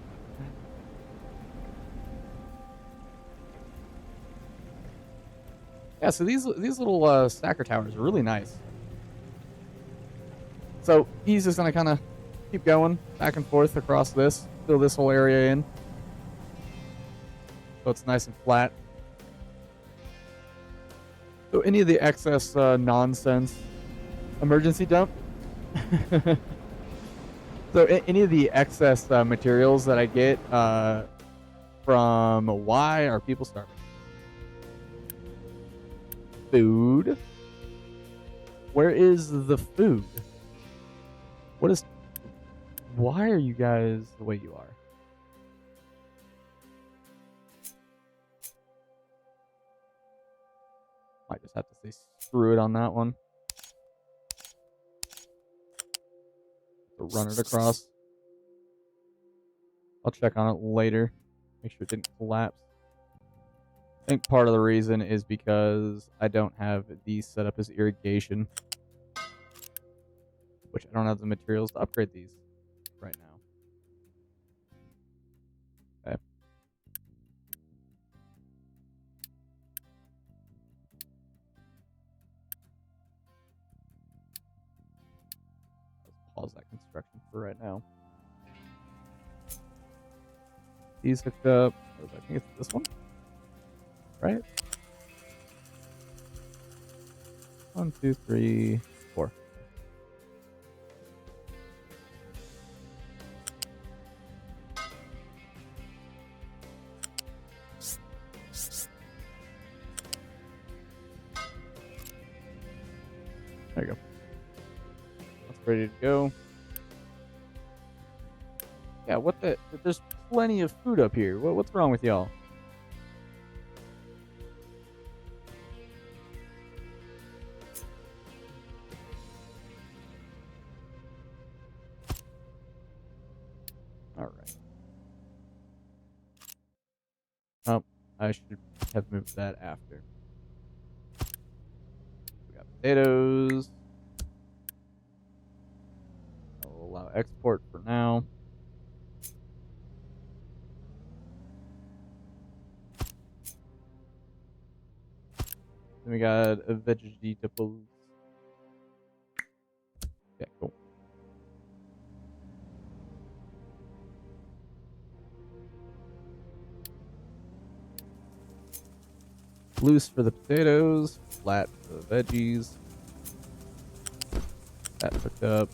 Yeah, so these little stacker towers are really nice. So he's just gonna kind of keep going back and forth across this, fill this whole area in, so it's nice and flat. So any of the excess nonsense, emergency dump. So any of the excess materials that I get from why are people starving? Food. Where is the food? What is? Why are you guys the way you are? I just have to say screw it on that one. Run it across. I'll check on it later. Make sure it didn't collapse. I think part of the reason is because I don't have these set up as irrigation, which I don't have the materials to upgrade these right now. Okay. Let's pause that construction for right now. These hooked up. I think it's this one. Right? 1, 2, 3, 4. There you go. That's ready to go. Yeah, what the? There's plenty of food up here. What's wrong with y'all? Alright. Oh, I should have moved that after. We got potatoes. I'll allow export for now. Then we got a vegetables. Yeah, cool. Loose for the potatoes, flat for the veggies. That hooked up.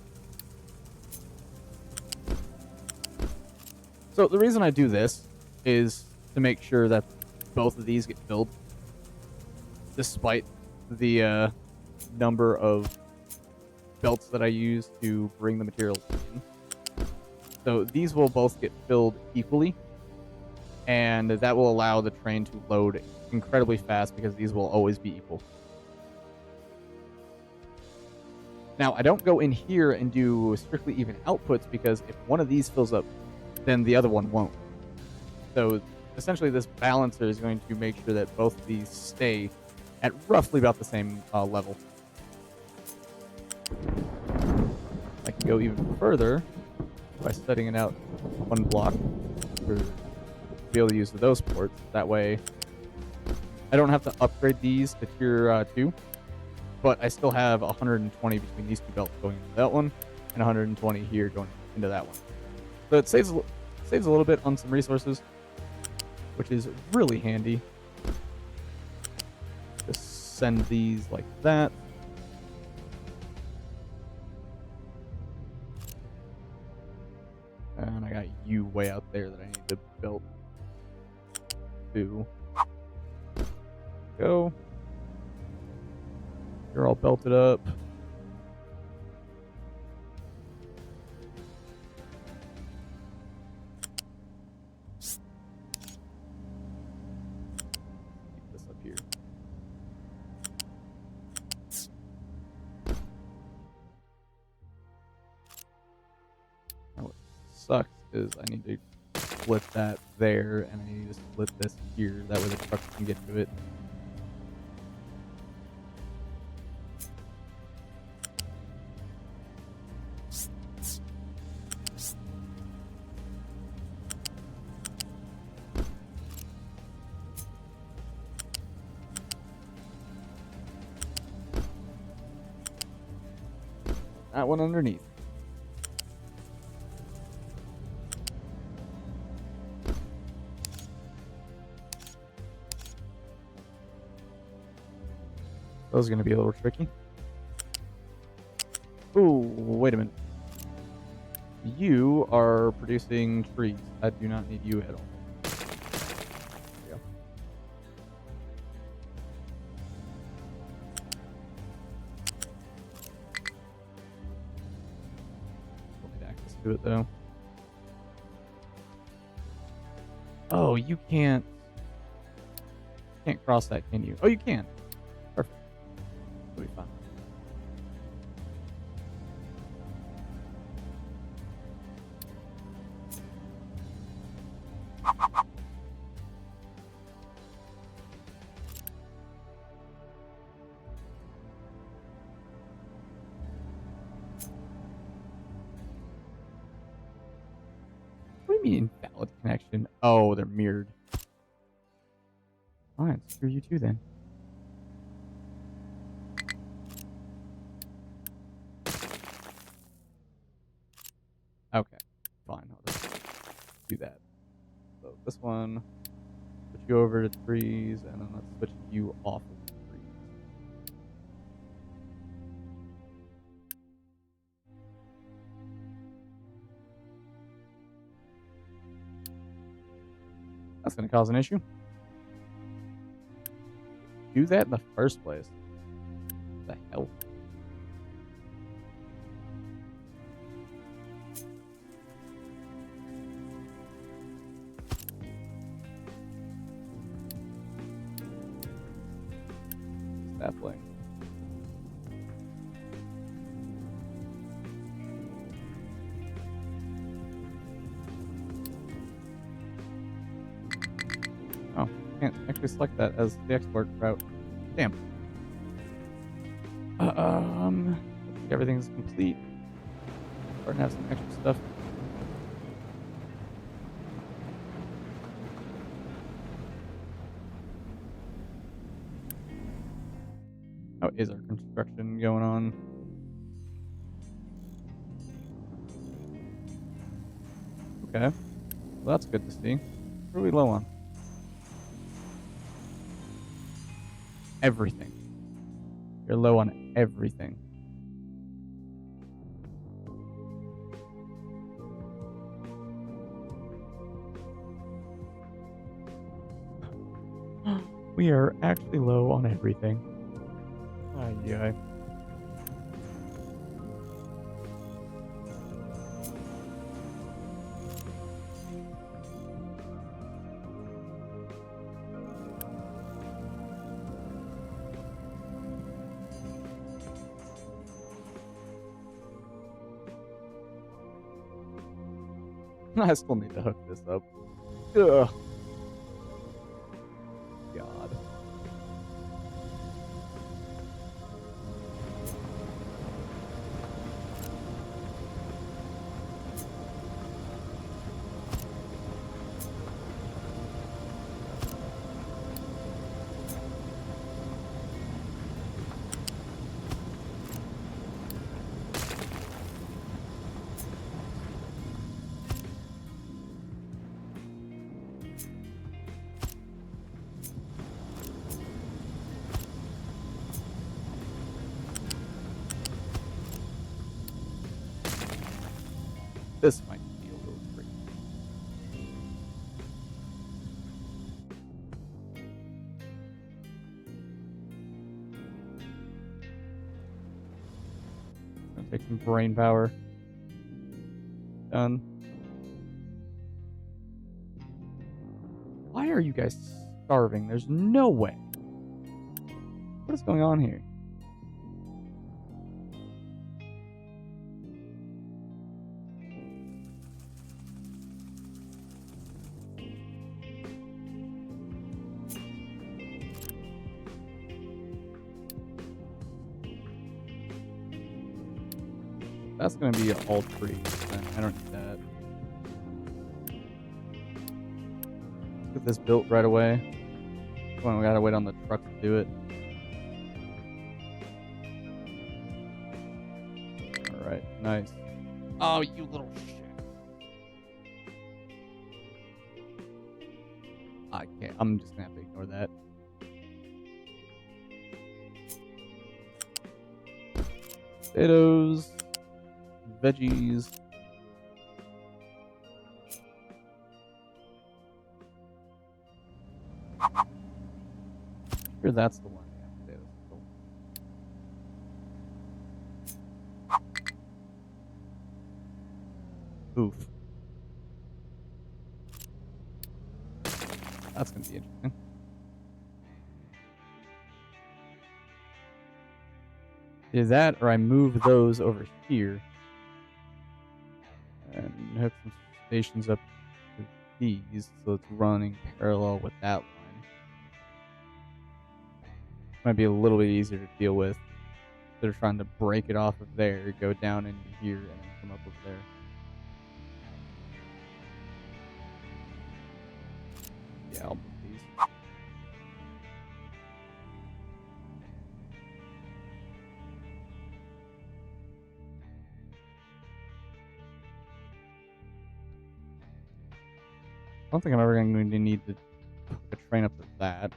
So the reason I do this is to make sure that both of these get filled, despite the number of belts that I use to bring the materials in. So these will both get filled equally, and that will allow the train to load incredibly fast because these will always be equal. Now, I don't go in here and do strictly even outputs because if one of these fills up, then the other one won't. So essentially this balancer is going to make sure that both of these stay at roughly about the same level. I can go even further by setting it out one block to be able to use those ports. That way I don't have to upgrade these to tier 2, but I still have 120 between these two belts going into that one and 120 here going into that one. So it saves a little bit on some resources, which is really handy. Just send these like that. And I got you way out there that I need to build to go. You're all belted up. Keep this up here. Now what sucks is I need to split that there, and I need to split this here. That way the truck can get to it. That one underneath. That was going to be a little tricky. Ooh, wait a minute. You are producing trees. I do not need you at all. There we go. Don't need access to it though. Oh, you can't cross that, can you? Oh, you can. Perfect. It'll be fine. What do you mean invalid connection? Oh, they're mirrored. Fine, screw you too then. Okay, fine. I'll just do that. So this one, switch you over to trees, and then let's switch you off of the trees. That's going to cause an issue. Do that in the first place. What the hell? Sapling. Oh, can't actually select that as the export route. Damn. Looks like everything's complete. Starting to have some extra stuff. How is our construction going on? Okay. Well, that's good to see. What are we low on? Everything. You're low on everything. We are actually low on everything. Ay. I still need to hook this up. Ugh. God. This might be a little tricky. Gonna take some brain power. Done. Why are you guys starving? There's no way. What is going on here? That's going to be all trees. I don't need that. Get this built right away. Come on, we gotta wait on the truck to do it. Alright, nice. Oh, you little shit. I can't. I'm just gonna have to ignore that. Potatoes. Veggies. Sure, that's the one. Yeah, potatoes. Cool. Oof. That's gonna be interesting. Either that, or I move those over here and hook some stations up to these, so it's running parallel with that line. Might be a little bit easier to deal with. They're trying to break it off of there, go down into here, and then come up over there. Yeah, I'll move these. I don't think I'm ever going to need to hook a train up to that.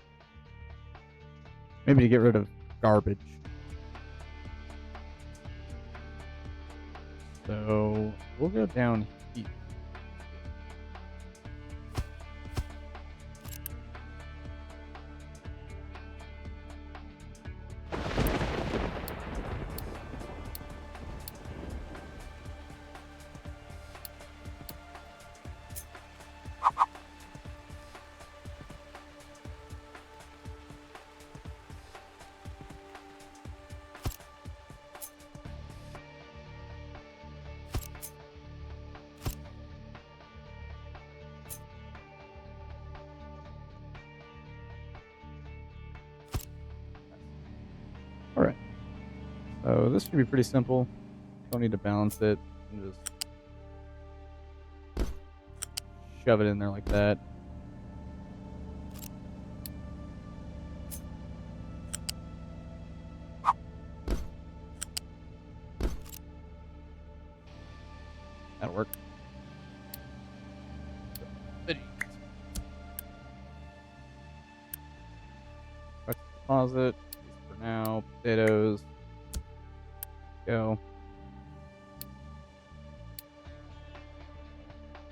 Maybe to get rid of garbage. So we'll go down here. Alright. So this should be pretty simple. Don't need to balance it. And just shove it in there like that. That'll work. Deposit. For now, potatoes. Go.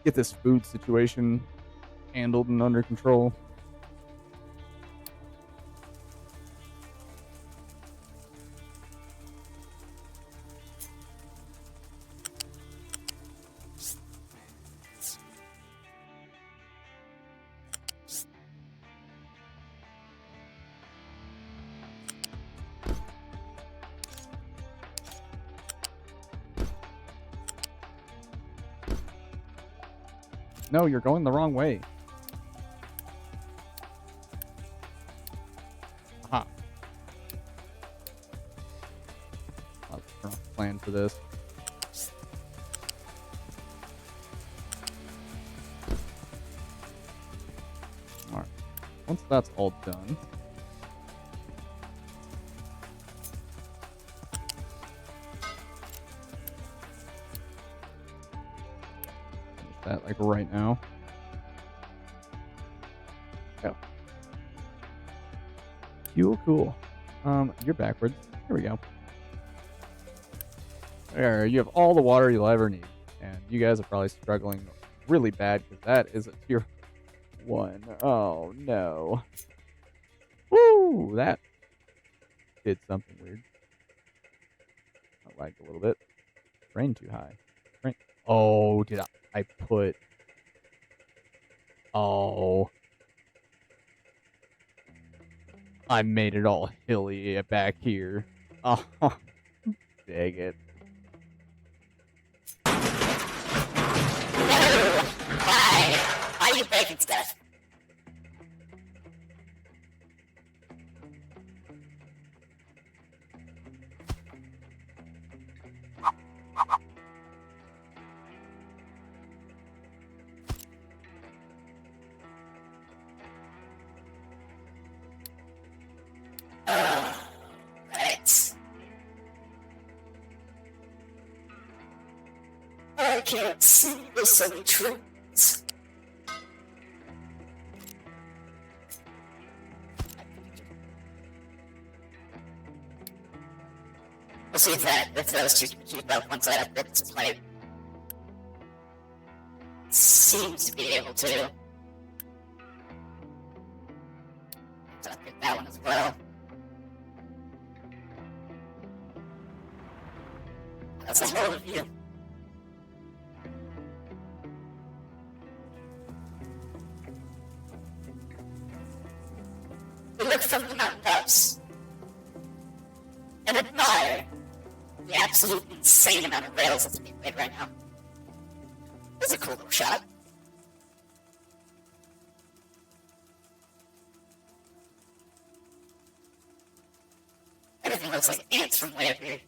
Get this food situation handled and under control. No, you're going the wrong way. Aha. I'll turn off the plan for this. Alright. Once that's all done. That like right now. Go. Cool. You're backwards. Here we go. There, you have all the water you'll ever need, and you guys are probably struggling really bad because that is a tier 1. Oh no. Woo! That did something weird. I lagged a little bit. Brain too high. Brain. Oh, did I put... Oh. I made it all hilly back here. Oh, dang it. No! Why? Why are you breaking stuff? Right. I can't see the sunny trees. We'll see if those two can keep up once I upgrade this plate. Seems to be able to. Let's upgrade that one as well. That's a hell of a view. We look from the mountaintops and admire the absolute insane amount of rails that's being made right now. This is a cool little shot. Everything looks like ants from way up here.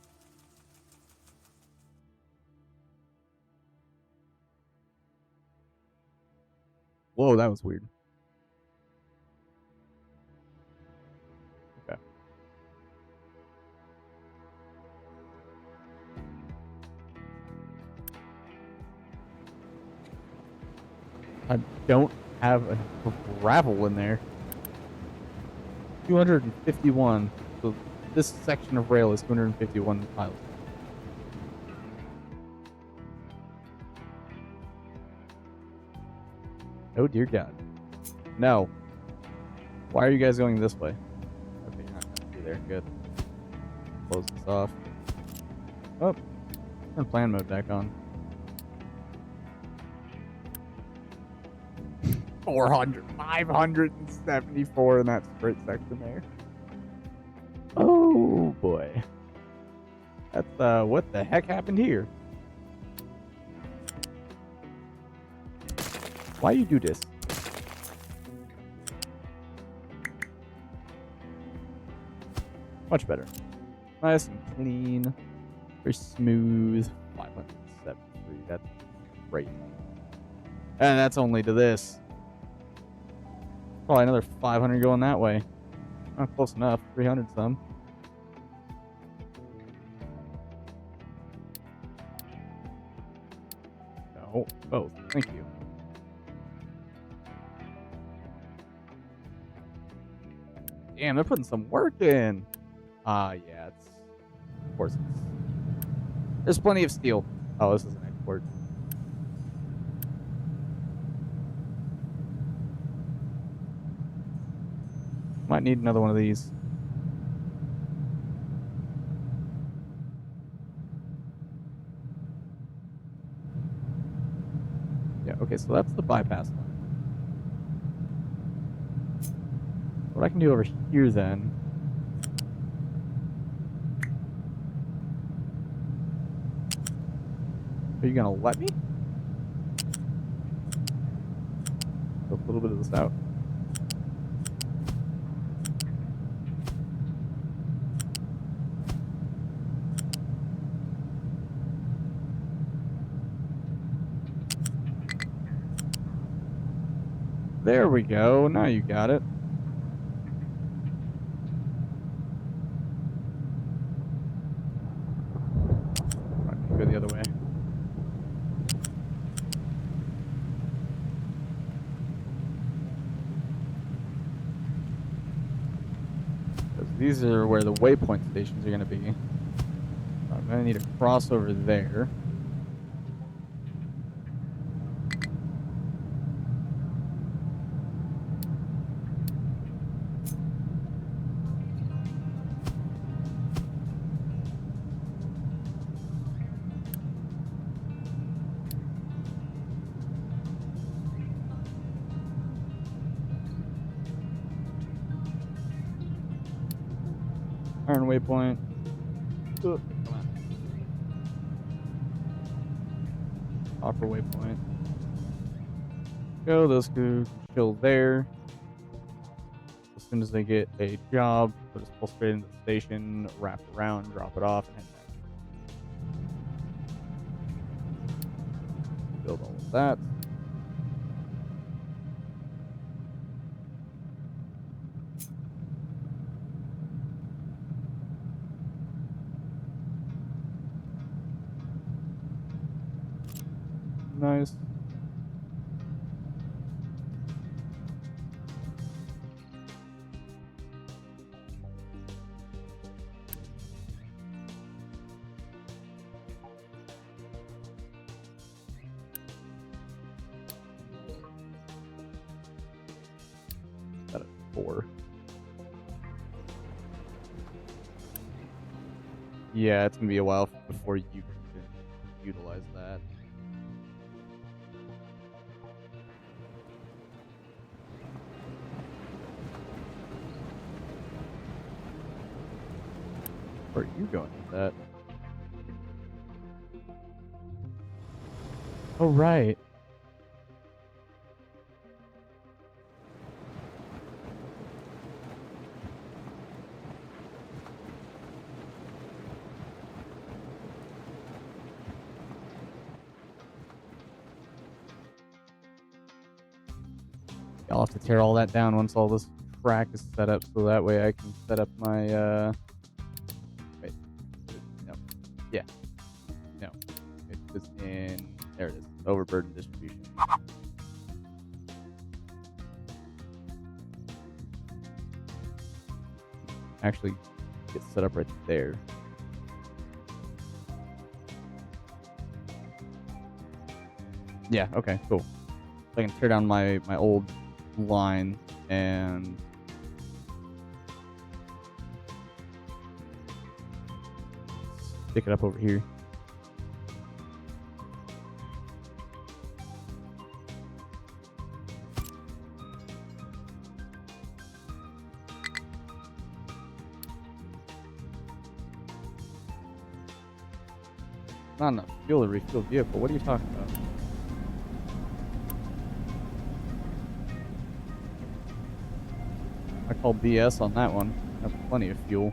Whoa, that was weird. Okay. I don't have a gravel in there. 251. So this section of rail is 251 miles. Oh dear God. No. Why are you guys going this way? Okay, you're not going to be there. Good. Close this off. Oh. Turn plan mode back on. 400, 574 in that straight section there. Oh boy. That's, what the heck happened here? Why you do this? Much better. Nice and clean. Very smooth. 573. That's great. And that's only to this. Probably another 500 going that way. Not close enough. 300 some. No. Both. Thank you. Damn, they're putting some work in. Yeah, it's... Of course it's... There's plenty of steel. Oh, this is an export. Might need another one of these. Yeah, okay, so that's the bypass line. What I can do over here then... Are you gonna let me? a little bit of this out. There we go. Now you got it. Go the other way. Because these are where the waypoint stations are going to be. So I'm going to need to cross over there. Iron waypoint. Come on. Copper waypoint. Go, those can chill there. As soon as they get a job, put us pull straight into the station, wrap around, drop it off, and head back. Build all of that. Nice. That is 4. Yeah, it's gonna be a while before you can utilize that. Where are you going with that? Oh, right. I'll have to tear all that down once all this track is set up, so that way I can set up my, wait, no, yeah, no, it's in, there it is, overburden distribution. Actually, get set up right there. Yeah, okay, cool. So I can tear down my old line and stick it up over here. Not enough fuel to refuel vehicle. What are you talking about? I call BS on that one. I have plenty of fuel.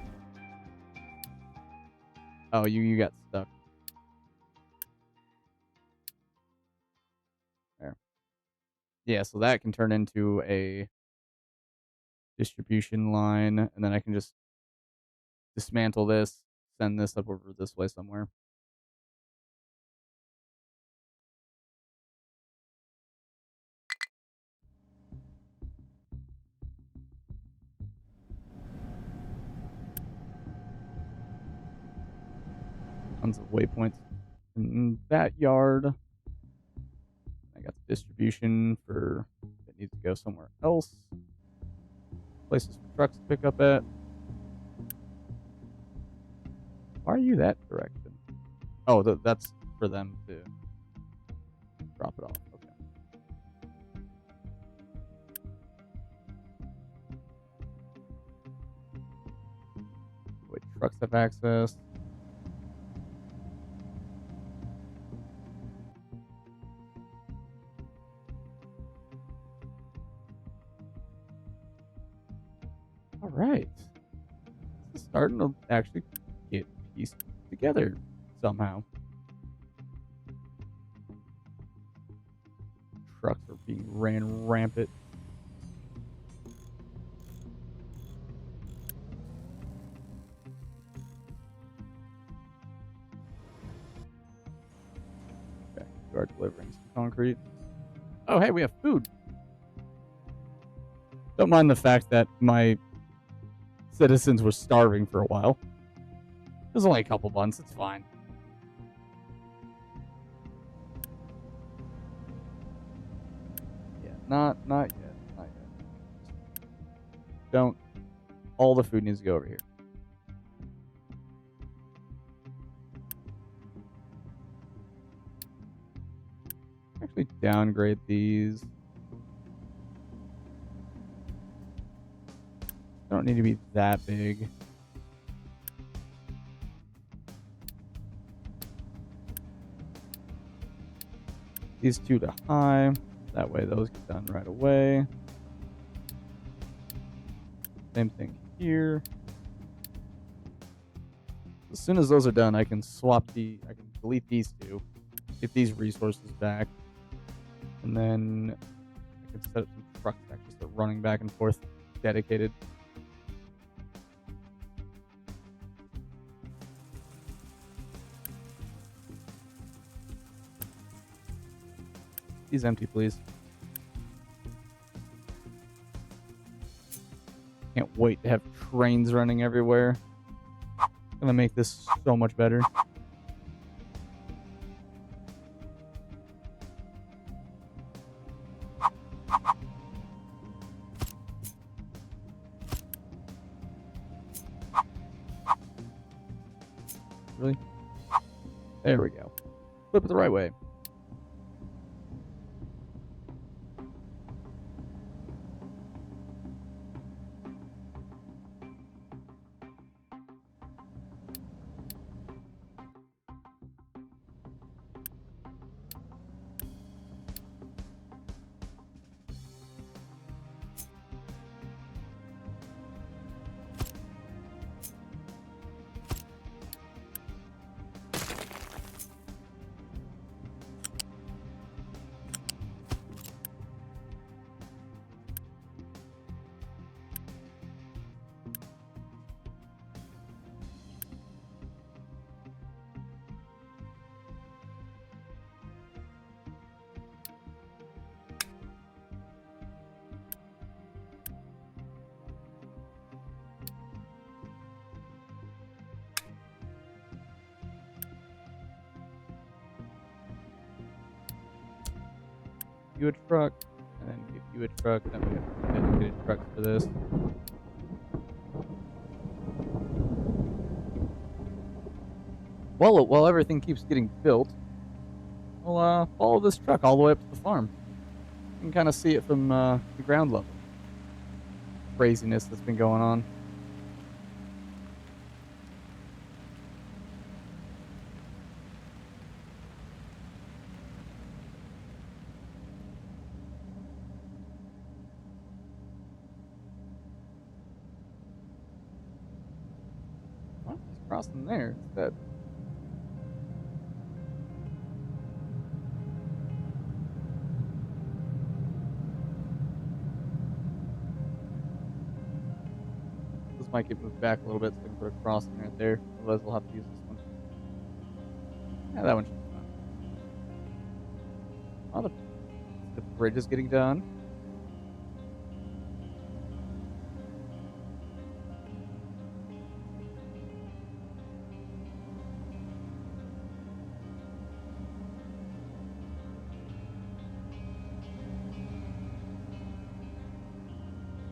Oh, you got stuck. There. Yeah, so that can turn into a distribution line, and then I can just dismantle this, send this up over this way somewhere. Tons of waypoints in that yard. I got the distribution for if it needs to go somewhere else. Places for trucks to pick up at. Why are you that direction? Oh, that's for them to drop it off. Okay. Wait, trucks have access. is starting to actually get pieced together somehow. Trucks are being ran rampant. Okay, we are delivering some concrete. Oh, hey, we have food. Don't mind the fact that my citizens were starving for a while. It was only a couple months. It's fine. Yeah, not yet. Not yet. Don't. All the food needs to go over here. Actually, downgrade these. They don't need to be that big. These two to high. That way those get done right away. Same thing here. As soon as those are done, I can I can delete these two, get these resources back, and then I can set up some trucks to actually start running back and forth, dedicated. These empty, please. Can't wait to have trains running everywhere. Gonna make this so much better. Really? There we go. Flip it the right way. You a truck, and then give you a truck, then we have dedicated trucks for this. Well, while everything keeps getting built, we'll follow this truck all the way up to the farm. You can kind of see it from the ground level. Craziness that's been going on. Well, he's crossing there instead. This might get moved back a little bit so I can put a crossing right there. Otherwise, we'll have to use this one. Yeah, that one should be fine. Oh, the bridge is getting done.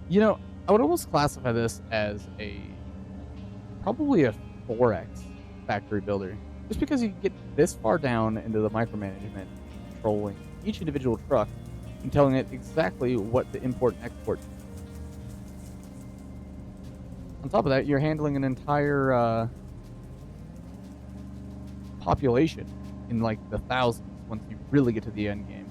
You know, I would almost classify this as probably a 4x factory builder. Just because you can get this far down into the micromanagement, controlling each individual truck and telling it exactly what to import and export. On top of that, you're handling an entire population in like the thousands once you really get to the end game.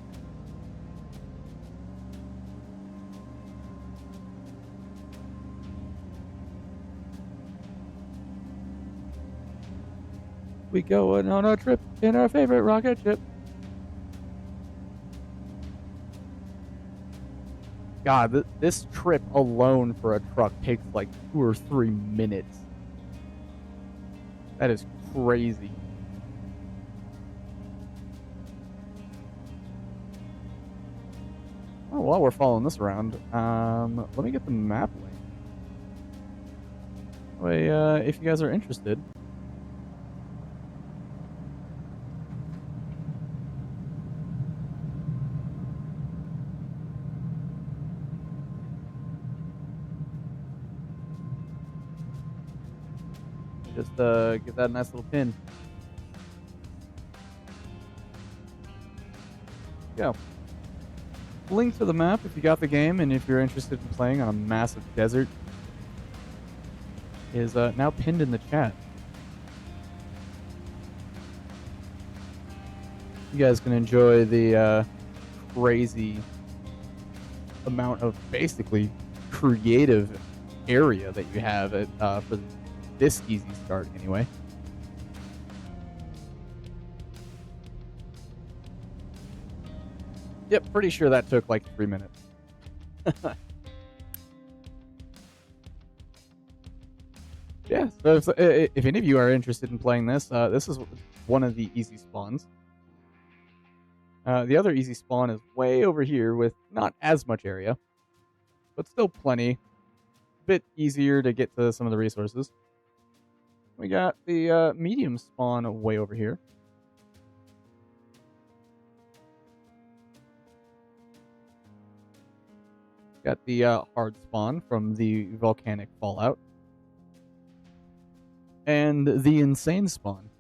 We going on a trip in our favorite rocket ship. God, this trip alone for a truck takes like 2 or 3 minutes. That is crazy. Oh, while we're following this around, let me get the map link. That way, if you guys are interested. Just give that a nice little pin. Yeah. Link to the map if you got the game and if you're interested in playing on a massive desert is now pinned in the chat. You guys can enjoy the crazy amount of basically creative area that you have for this easy start anyway. Yep, pretty sure that took like 3 minutes. Yeah, so if any of you are interested in playing this, this is one of the easy spawns. The other easy spawn is way over here with not as much area, but still plenty. A bit easier to get to some of the resources. We got the medium spawn way over here. Got the hard spawn from the volcanic fallout. And the insane spawn.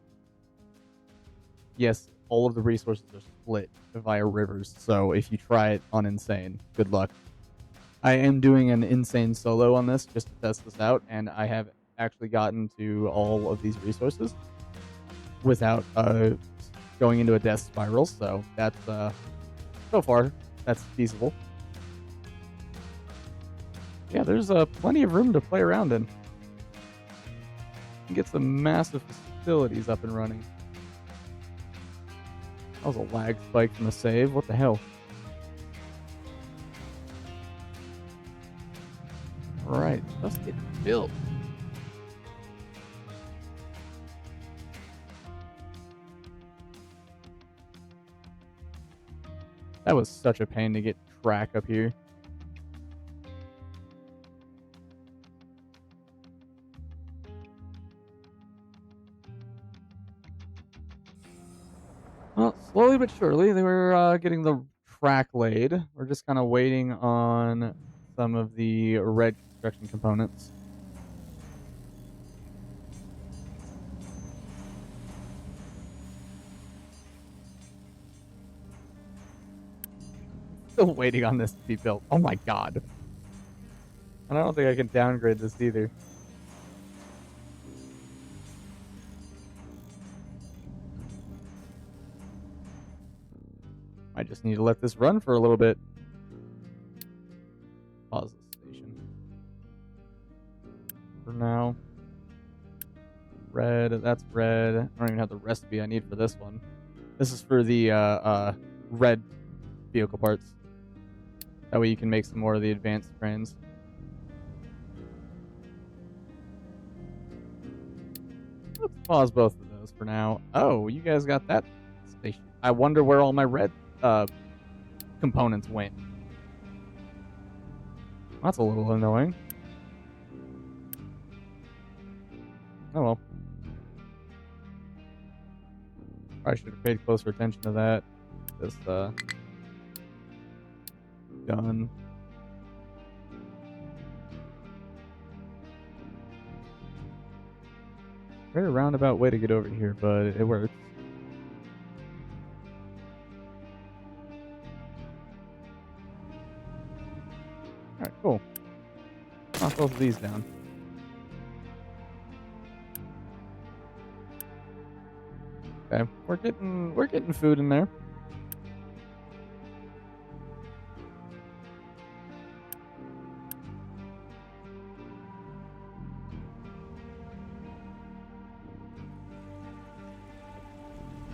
Yes, all of the resources are split via rivers, so if you try it on insane, good luck. I am doing an insane solo on this just to test this out, and I have actually gotten to all of these resources without going into a death spiral, so that's so far that's feasible. Yeah, there's plenty of room to play around in. You can get some massive facilities up and running. That was a lag spike from the save. What the hell? Alright, let's get built. That was such a pain to get track up here. Well, slowly but surely, they were getting the track laid. We're just kind of waiting on some of the red construction components. Still waiting on this to be built. Oh my god. And I don't think I can downgrade this either. I just need to let this run for a little bit. Pause the station. For now. Red, that's red. I don't even have the recipe I need for this one. This is for the red vehicle parts. That way you can make some more of the advanced trains. Let's pause both of those for now. Oh, you guys got that station. I wonder where all my red components went. That's a little annoying. Oh well. I should have paid closer attention to that. Just done. Very roundabout way to get over here, but it works. Alright, cool. Knock both of these down. Okay, we're getting food in there.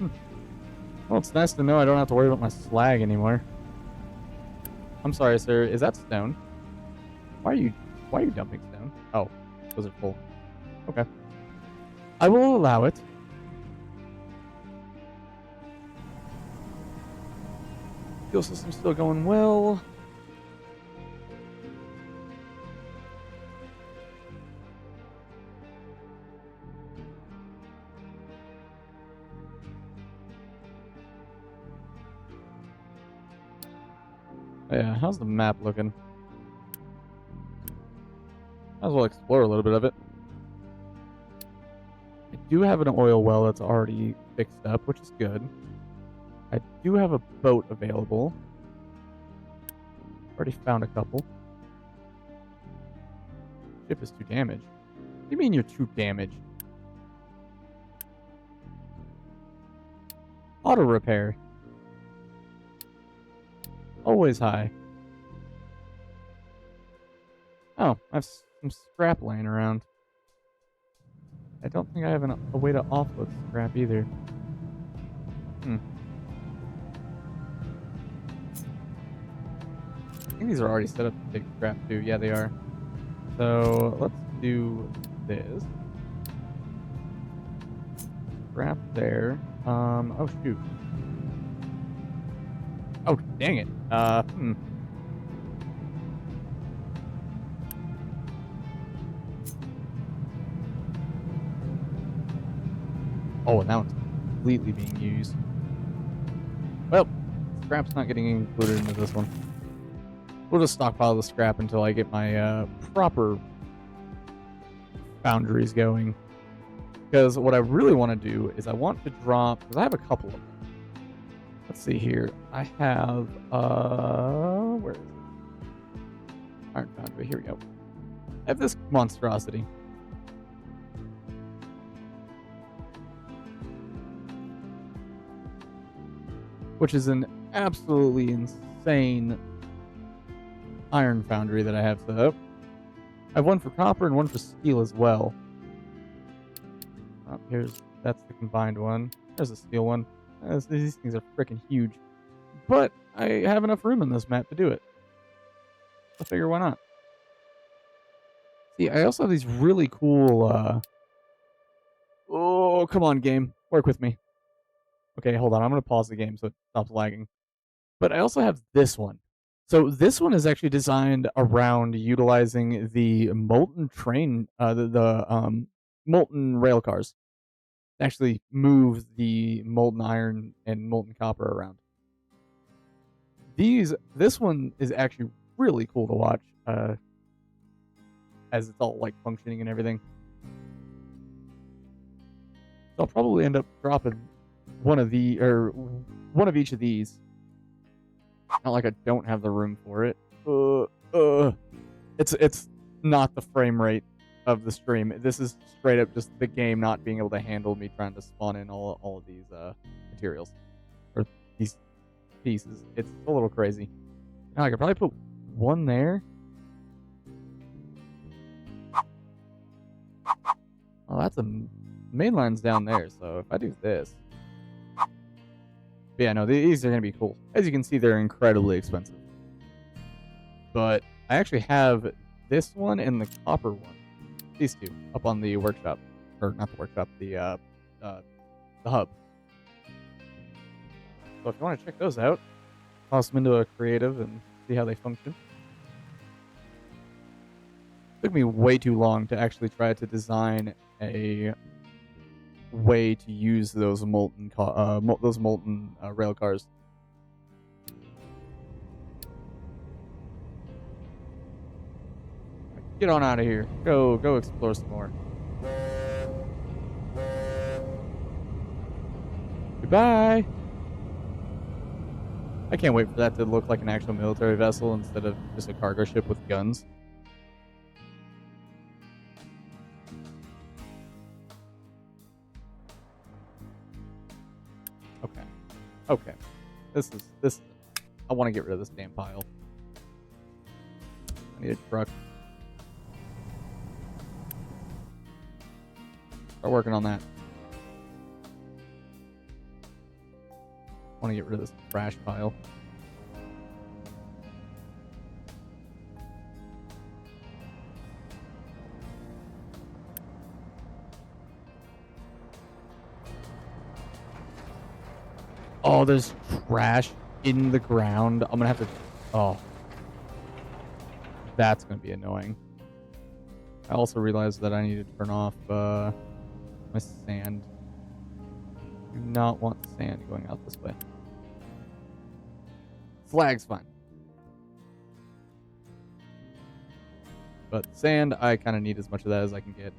Well, it's nice to know I don't have to worry about my slag anymore. I'm sorry, sir. Is that stone? Why are you dumping stone? Oh, those are full. Okay. I will allow it. Fuel system's still going well. Yeah, how's the map looking? Might as well explore a little bit of it. I do have an oil well that's already fixed up, which is good. I do have a boat available. Already found a couple. Ship is too damaged. What do you mean you're too damaged? Auto repair. Always high. Oh, I have some scrap laying around. I don't think I have a way to offload scrap either. I think these are already set up to take scrap too. Yeah, they are. So let's do this. Scrap there. Oh shoot. Oh, dang it. Oh, now it's completely being used. Well, scrap's not getting included into this one. We'll just stockpile the scrap until I get my proper foundries going. Because what I really want to do is I want to drop, because I have a couple of them. Let's see here. I have, where is it? Iron Foundry, here we go. I have this monstrosity. Which is an absolutely insane iron foundry that I have set up. I have one for copper and one for steel as well. Oh, that's the combined one. There's a steel one. These things are freaking huge. But I have enough room in this map to do it. I figure why not? See, I also have these really cool, oh, come on, game. Work with me. Okay, hold on. I'm going to pause the game so it stops lagging. But I also have this one. So this one is actually designed around utilizing the molten train, the molten rail cars. Actually move the molten iron and molten copper around. This one is actually really cool to watch, as it's all like functioning and everything. So I'll probably end up dropping one of each of these. Not like I don't have the room for it. It's not the frame rate of the stream. This is straight up just the game not being able to handle me trying to spawn in all of these materials or these pieces. It's a little crazy. Now I could probably put one there. Oh, that's a main line's down there. So if I do this, but yeah, no, these are gonna be cool. As you can see, they're incredibly expensive. But I actually have this one and the copper one. These two up on the workshop, or not the workshop, the hub. So if you want to check those out, toss them into a creative and see how they function. It took me way too long to actually try to design a way to use those molten rail cars. Get on out of here. Go explore some more. Goodbye. I can't wait for that to look like an actual military vessel instead of just a cargo ship with guns. Okay. This is I want to get rid of this damn pile. I need a truck. Start working on that. Want to get rid of this trash pile. Oh, there's trash in the ground. I'm gonna have to. Oh, that's gonna be annoying. I also realized that I need to turn off my sand. Do not want sand going out this way. Flag's fine. But sand, I kind of need as much of that as I can get.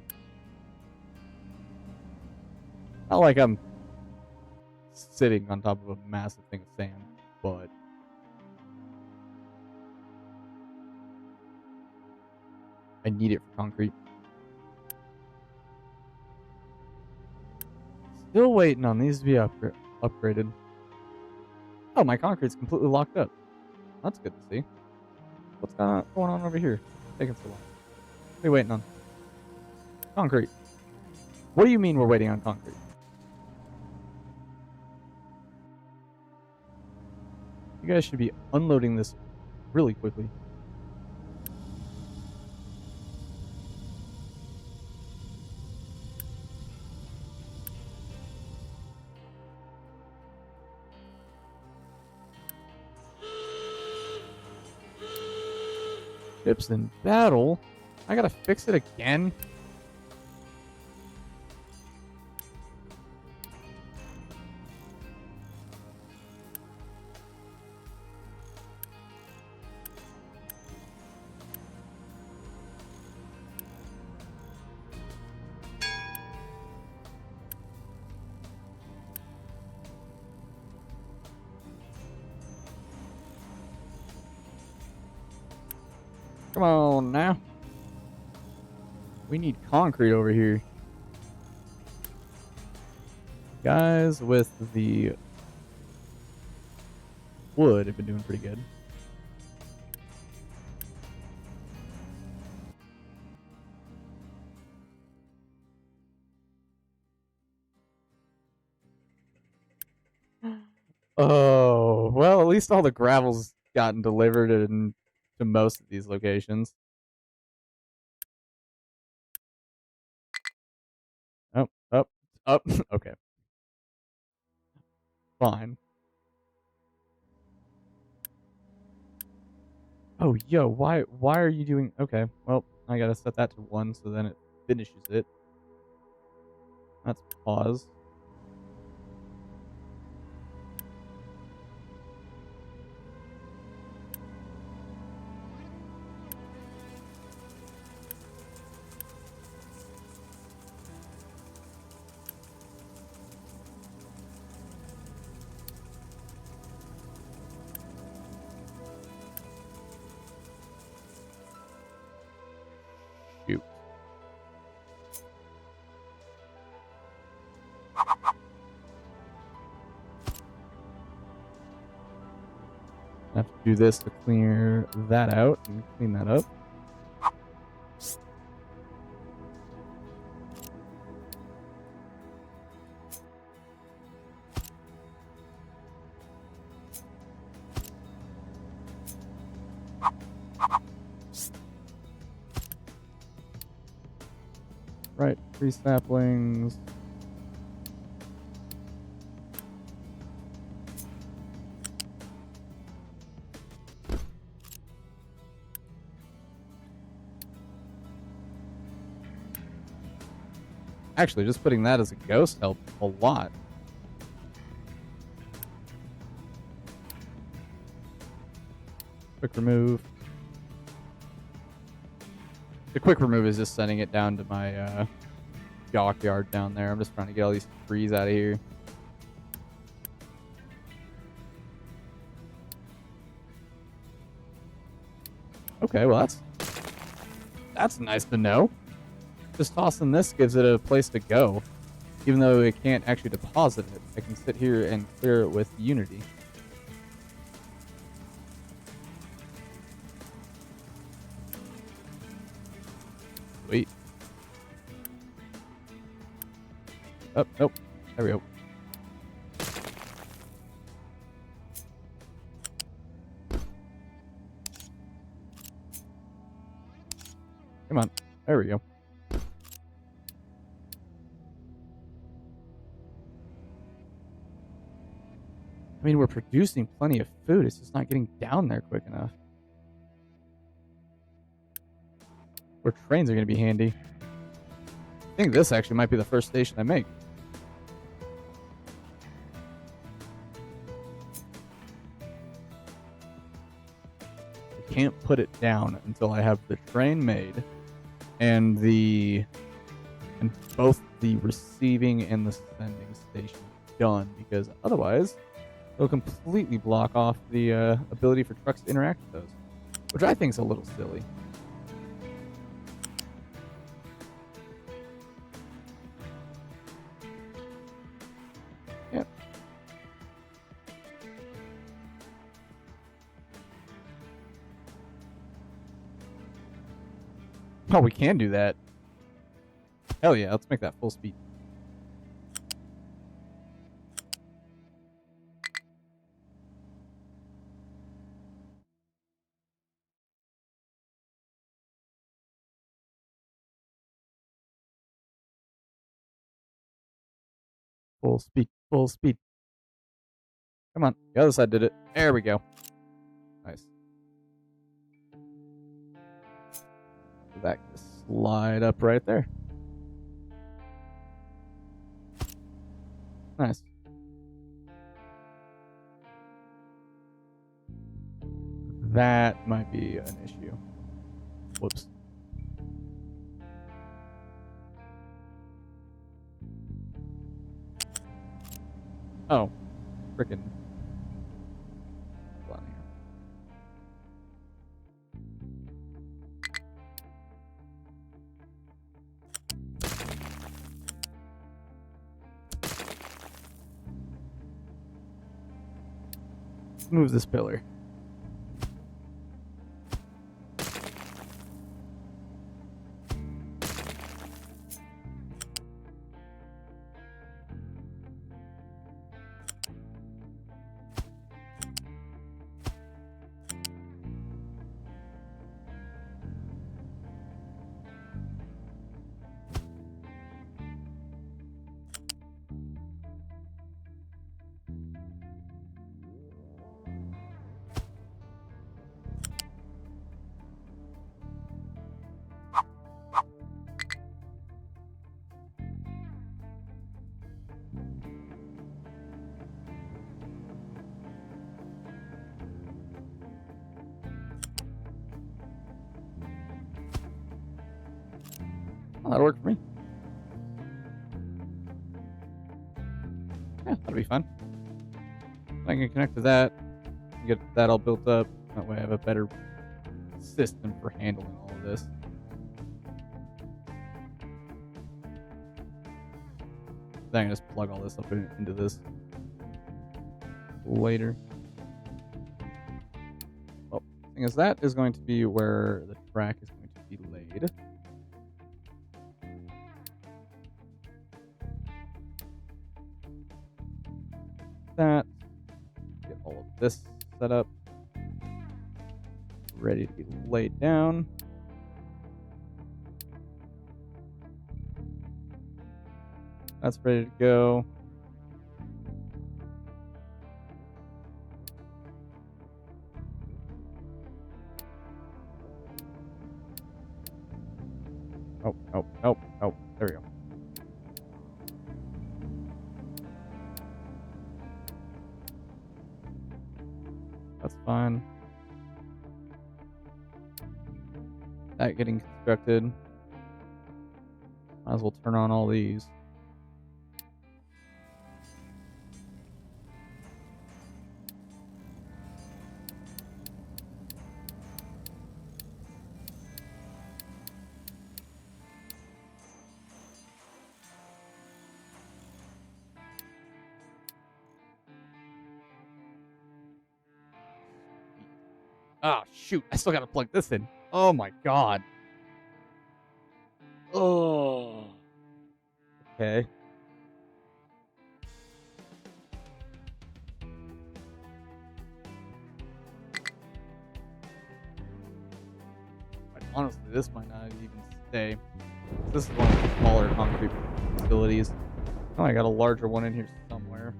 Not like I'm sitting on top of a massive thing of sand, but I need it for concrete. Still waiting on these to be upgraded. Oh, my concrete's completely locked up. That's good to see. What's going on over here? Taking so long. What are you waiting on? Concrete. What do you mean we're waiting on concrete? You guys should be unloading this really quickly. Ships in battle? I gotta fix it again? Come on now. We need concrete over here. Guys with the wood have been doing pretty good. Oh, well, at least all the gravel's gotten delivered to most of these locations. Oh, up, up. Okay. Fine. Oh, yo, why are you doing... Okay, well, I gotta set that to 1 so then it finishes it. That's pause. Shoot. I have to do this to clear that out and clean that up. Right, 3 saplings. Actually, just putting that as a ghost helped a lot. Quick remove. The quick remove is just sending it down to my dockyard down there. I'm just trying to get all these trees out of here. Okay, well that's nice to know. Just tossing this gives it a place to go. Even though it can't actually deposit it, I can sit here and clear it with Unity. Sweet. Oh, nope. There we go. Come on. There we go. I mean, we're producing plenty of food. It's just not getting down there quick enough. Where trains are going to be handy. I think this actually might be the first station I make. I can't put it down until I have the train made and both the receiving and the sending station done, because otherwise it'll completely block off the ability for trucks to interact with those, which I think is a little silly. Yep. Oh, we can do that. Hell yeah, let's make that full speed. Full speed, full speed. Come on, the other side did it. There we go. Nice. That can just slide up right there. Nice. That might be an issue. Whoops. Oh, frickin'. Hold on here. Move this pillar. Oh, that'll work for me. Yeah, that'll be fun. I can connect to that, get that all built up. That way I have a better system for handling all of this. Then I can just plug all this up into this later. Well, the thing is, that is going to be where the track is going to be laid. That. Get all of this set up. Ready to be laid down. That's ready to go. Oh, there we go. That's fine. That getting constructed. Might as well turn on all these. Oh, shoot. I still gotta plug this in. Oh my god. Oh. Okay. Honestly, this might not even say this is one of the smaller concrete facilities. Oh, I got a larger one in here somewhere.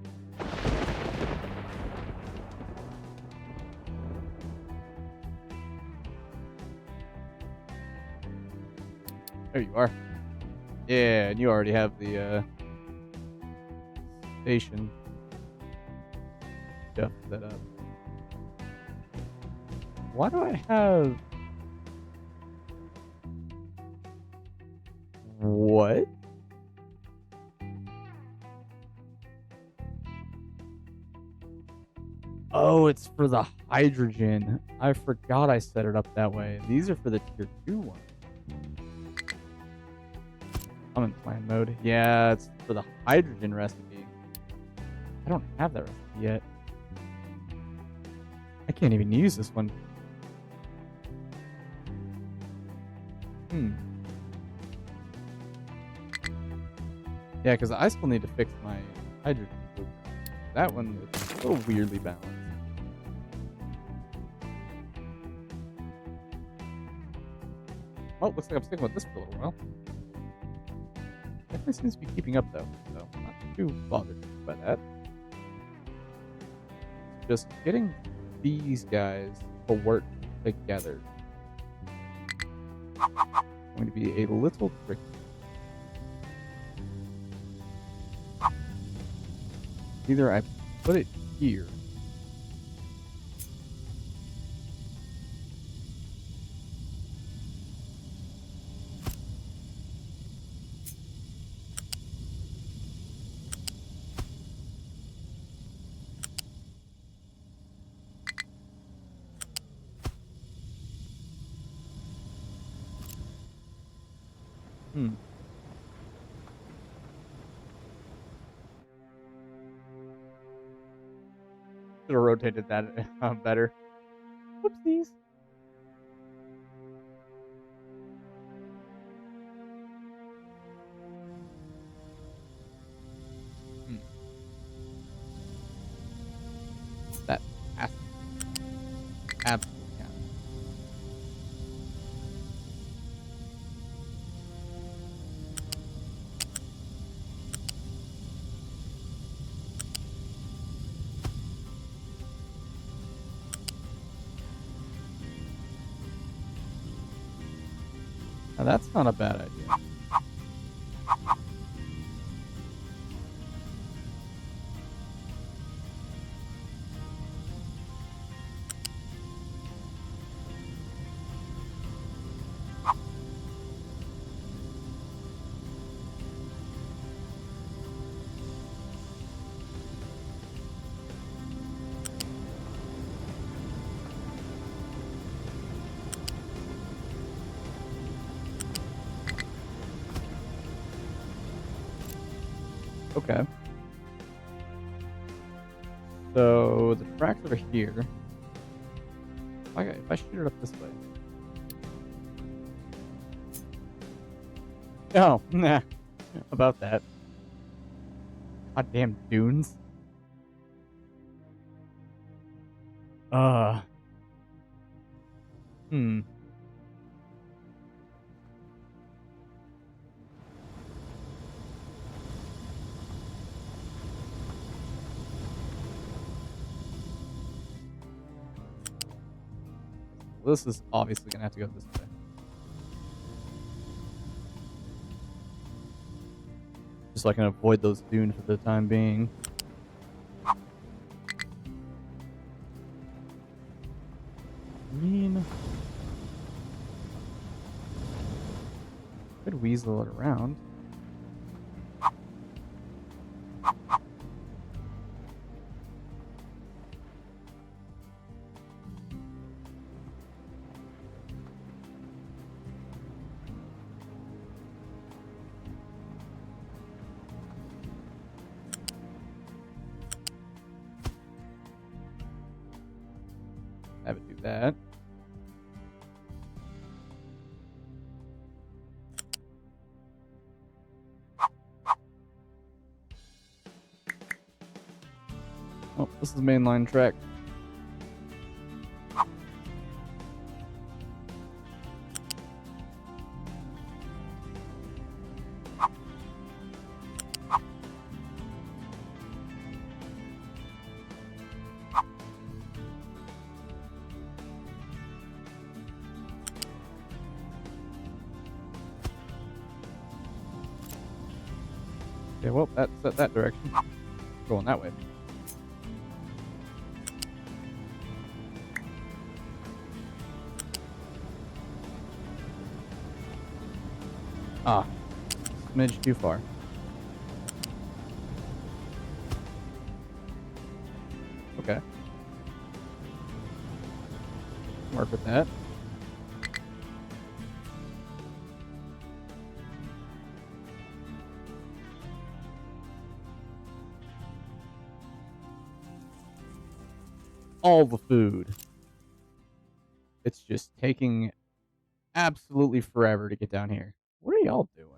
There you are. Yeah, and you already have the station stuff set up. Why do I have... What? Oh, it's for the hydrogen. I forgot I set it up that way. These are for the tier 2 ones. I'm in plan mode. Yeah, it's for the hydrogen recipe. I don't have that recipe yet. I can't even use this one. Yeah, because I still need to fix my hydrogen loop. That one is a little weirdly balanced. Oh, looks like I'm sticking with this for a little while. Definitely seems to be keeping up though, so I'm not too bothered by that. Just getting these guys to work together is going to be a little tricky. Either I put it here. Should have rotated that better. Whoopsies. That absolutely can. Now that's not a bad idea. Okay. So the tracks over here. If I shoot it up this way. Oh, nah. About that. Goddamn dunes. This is obviously gonna have to go this way. Just so I can avoid those dunes for the time being. I mean, could weasel it around. Have it do that. Oh, this is the mainline track. well, that's that direction. Going that way. Ah, smidge too far. Okay. Work with that. All the food. It's just taking absolutely forever to get down here. What are y'all doing?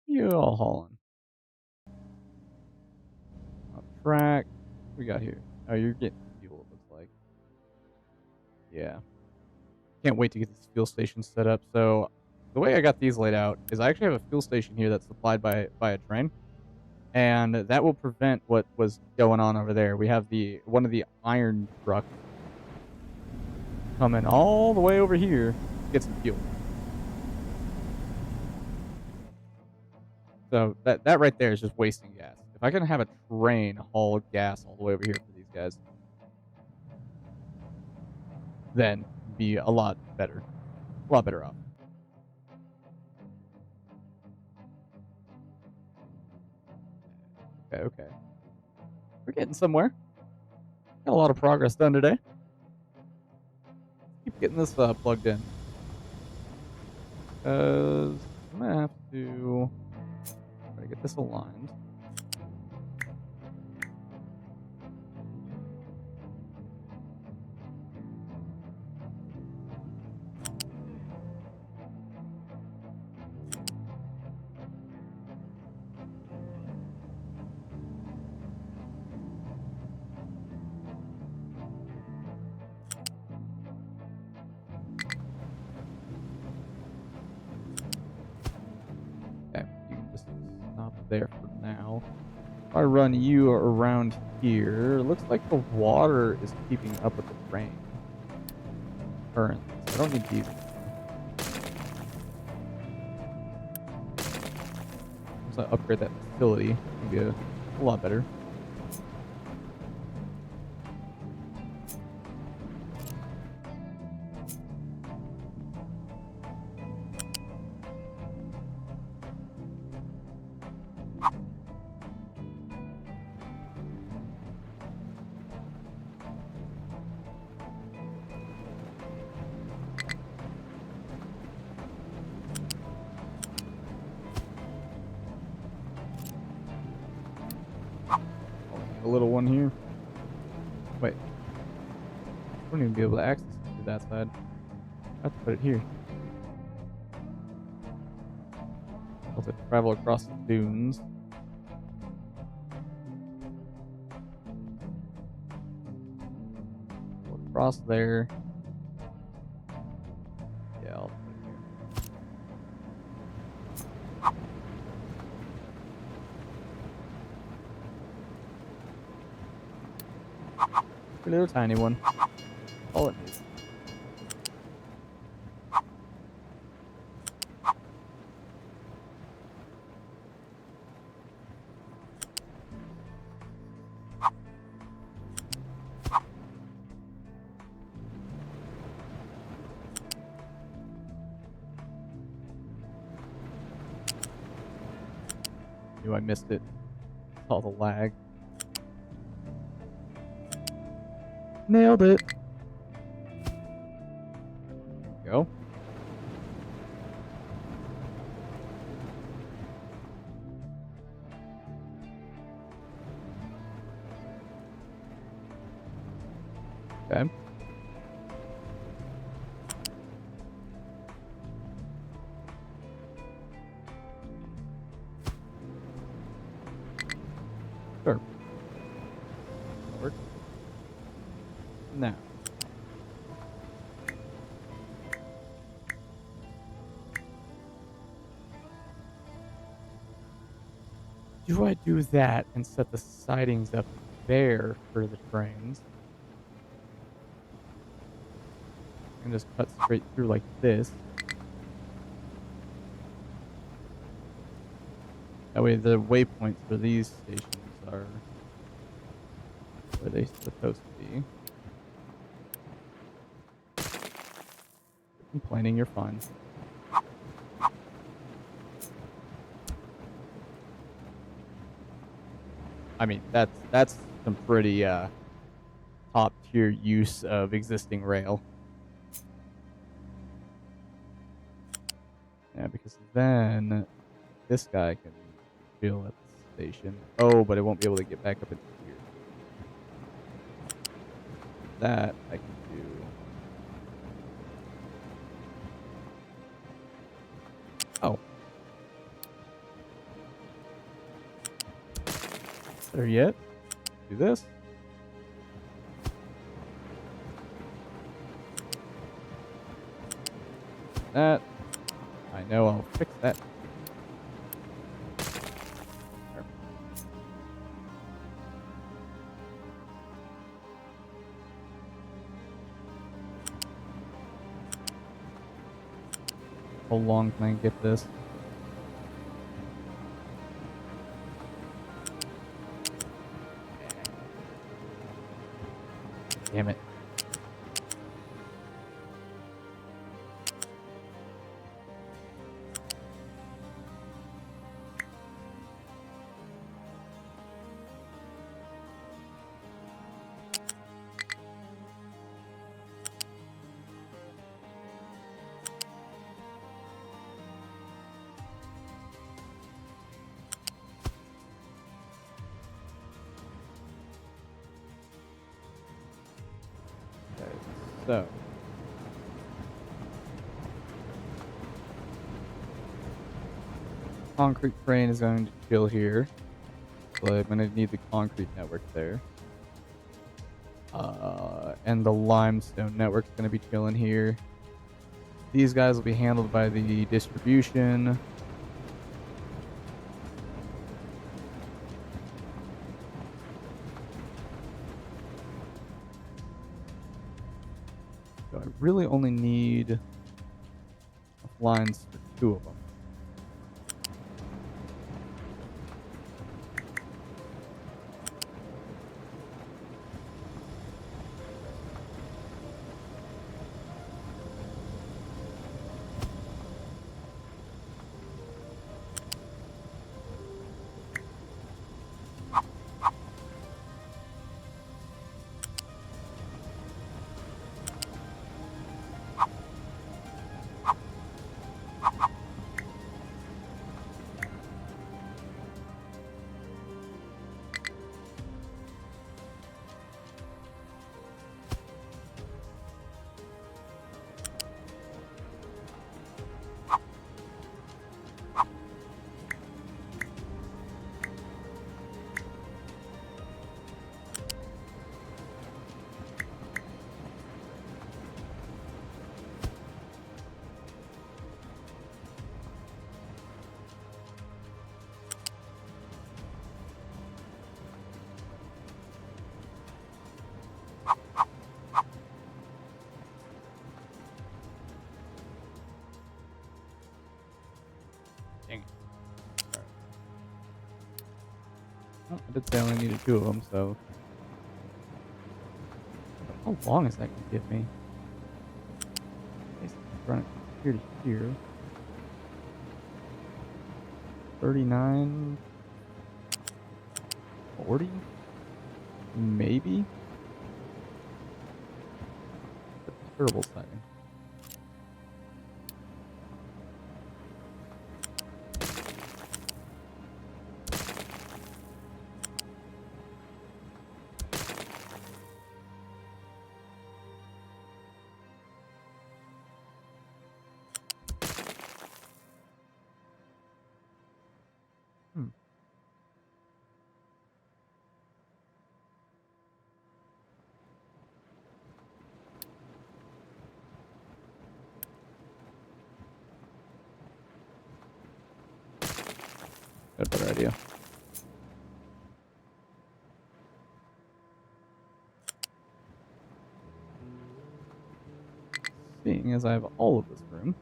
You all hauling? Off track. What we got here? Oh, you're getting fuel, it looks like. Yeah. Can't wait to get this fuel station set up. So the way I got these laid out is I actually have a fuel station here that's supplied by a train, and that will prevent what was going on over there. We have one of the iron trucks coming all the way over here to get some fuel. So that right there is just wasting gas. If I can have a train haul gas all the way over here for these guys, then be a lot better off. Okay. We're getting somewhere. Got a lot of progress done today. Keep getting this plugged in. Because I'm going to have to try to get this aligned. Okay, you can just stop there for now. If I run you around here, it looks like the water is keeping up with the rain currently. So I don't need these anymore. Once I upgrade that facility, it'll be a lot better. A little one here. Wait. I wouldn't even be able to access it through that side. I have to put it here. I'll have to travel across the dunes. Go across there. Yeah, I'll put it here. A little tiny one. All it needs. Knew I missed it. All the lag. Nailed it. Go. Okay. Sure. Work. Now. Do I do that and set the sidings up there for the trains? And just cut straight through like this. That way the waypoints for these stations are where they're supposed to be. Quit complaining, you're fine. I mean, that's some pretty top tier use of existing rail. Yeah, because then this guy can chill at the station. Oh, but it won't be able to get back up into here. That I can do. Oh. Better yet, do this. That. I know I'll fix that. There. How long can I get this? Damn it. Okay, so. Concrete crane is going to chill here. But I'm going to need the concrete network there. And the limestone network's going to be chilling here. These guys will be handled by the distribution. So I really only need lines for 2 of them. Dang it. Sorry. Oh, I did say I only needed 2 of them, so. How long is that going to give me? Basically, run it from here to here. 39. 40? Maybe? That's a terrible setting. Got a better idea. Seeing as I have all of this room,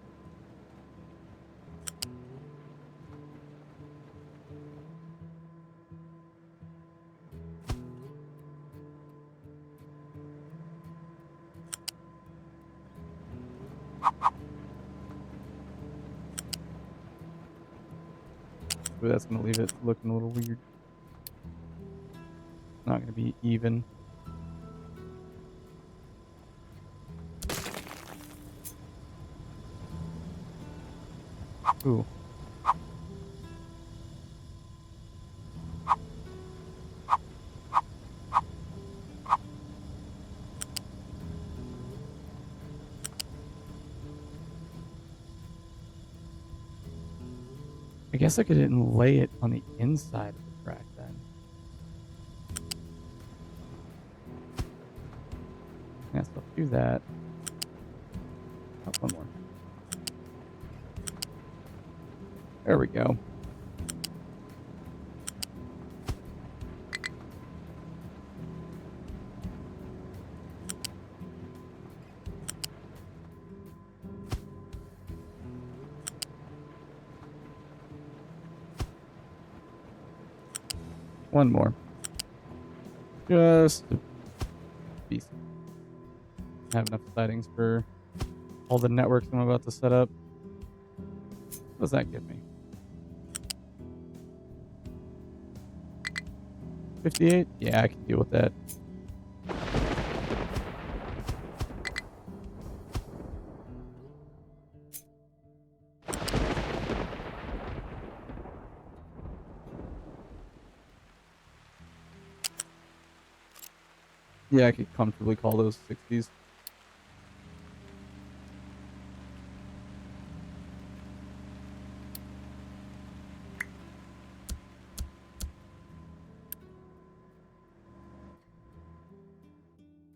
Hopefully that's going to leave it looking a little weird. Not going to be even. Ooh. I guess I didn't lay it on the inside of the track then. Yes, I'll do that. Oh, one more. There we go. One more. Just to be safe. Have enough sightings for all the networks I'm about to set up. What does that give me? 58? Yeah, I can deal with that. Yeah, I could comfortably call those 60s.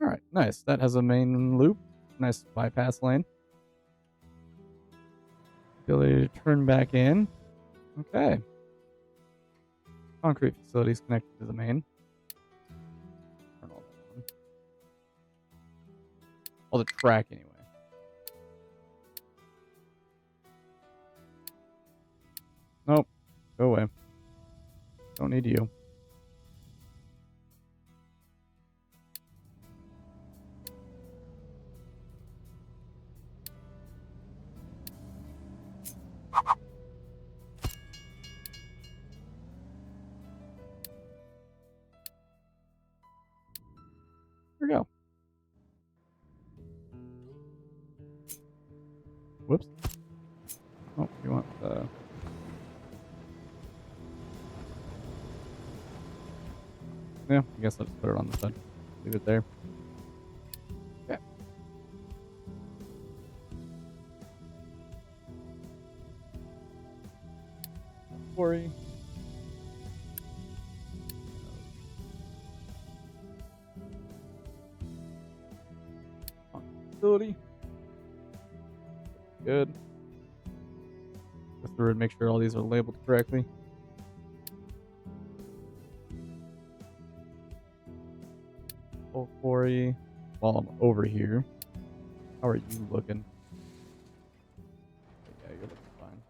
Alright, nice. That has a main loop. Nice bypass lane. Ability to turn back in. Okay. Concrete facilities connected to the main. Turn all that on. All the track anyway. Nope. Go away. Don't need you. Here we go. Whoops. Oh, you want the... Yeah, I guess I'll just put it on the side. Leave it there. Okay. Quarry. Facility. Good. Go through and make sure all these are labeled correctly. Full quarry. While I'm over here, how are you looking? Yeah, you're looking fine.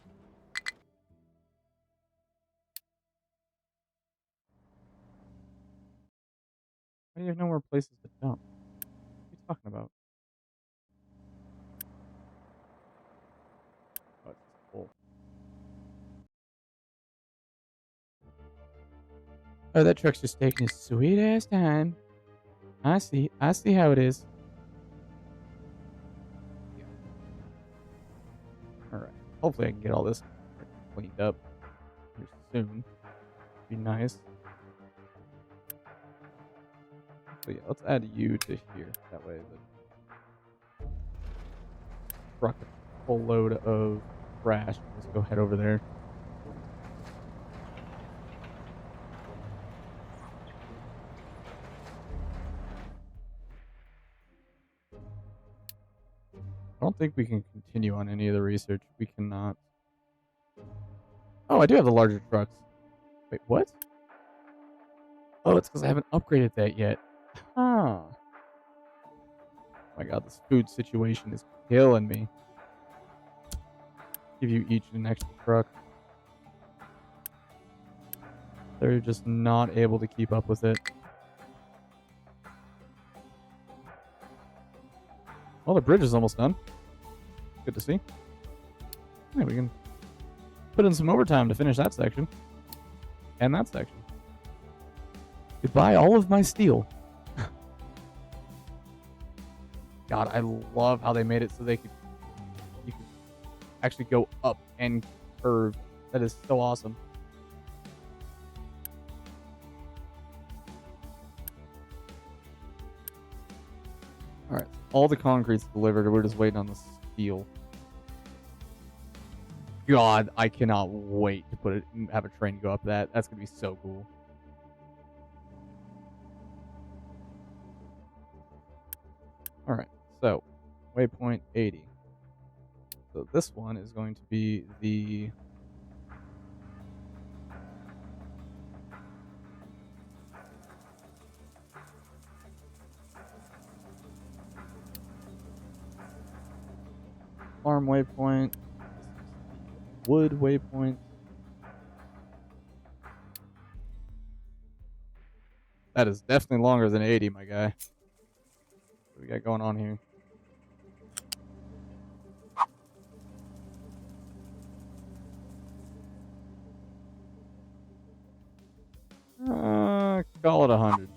Why do you have no more places to dump? What are you talking about? Oh, it's just full. Oh, that truck's just taking his sweet ass time. I see how it is. Alright. Hopefully I can get all this cleaned up here soon. Be nice. So yeah, let's add you to here. That way the truck with a full load of trash. Let's go head over there. I don't think we can continue on any of the research. We cannot. Oh, I do have the larger trucks. Wait, what? Oh, it's because I haven't upgraded that yet. Huh. Oh my god, this food situation is killing me. Give you each an extra truck. They're just not able to keep up with it. Well, the bridge is almost done. Good to see. Yeah, we can put in some overtime to finish that section. and that section. Goodbye, all of my steel. God, I love how they made it so you could actually go up and curve. That is so awesome. All right, all the concrete's delivered. We're just waiting on the steel. God, I cannot wait to have a train go up that. That's gonna be so cool. All right, so waypoint 80. So this one is going to be the farm waypoint. Wood waypoint. That is definitely longer than 80, my guy. What we got going on here? Call it 100.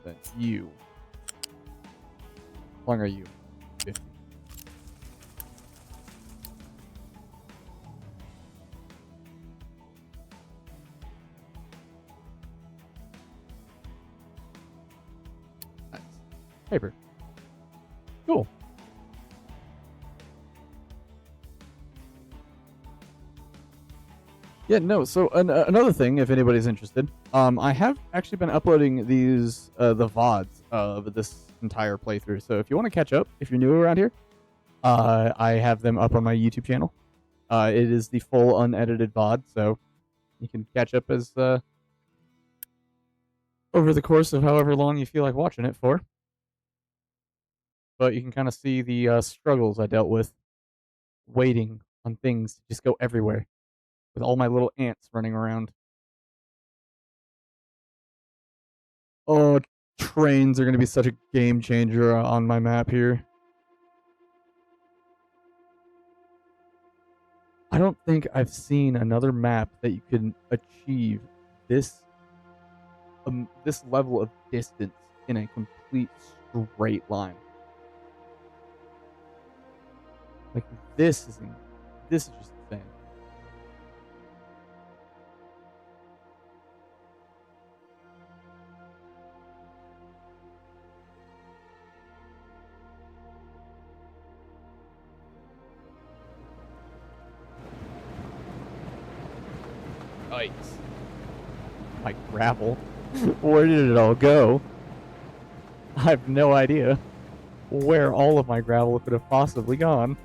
Then you. How long are you? 50. Nice. Paper. Cool. Yeah, no. So another thing, if anybody's interested, I have actually been uploading these the VODs of this entire playthrough. So if you want to catch up, if you're new around here, I have them up on my YouTube channel. It is the full unedited VOD, so you can catch up as over the course of however long you feel like watching it for. But you can kind of see the struggles I dealt with waiting on things to just go everywhere, with all my little ants running around. Oh, trains are going to be such a game changer on my map here. I don't think I've seen another map that you can achieve this this level of distance in a complete straight line. Like this is just insane. Yikes. My gravel. Where did it all go? I have no idea where all of my gravel could have possibly gone.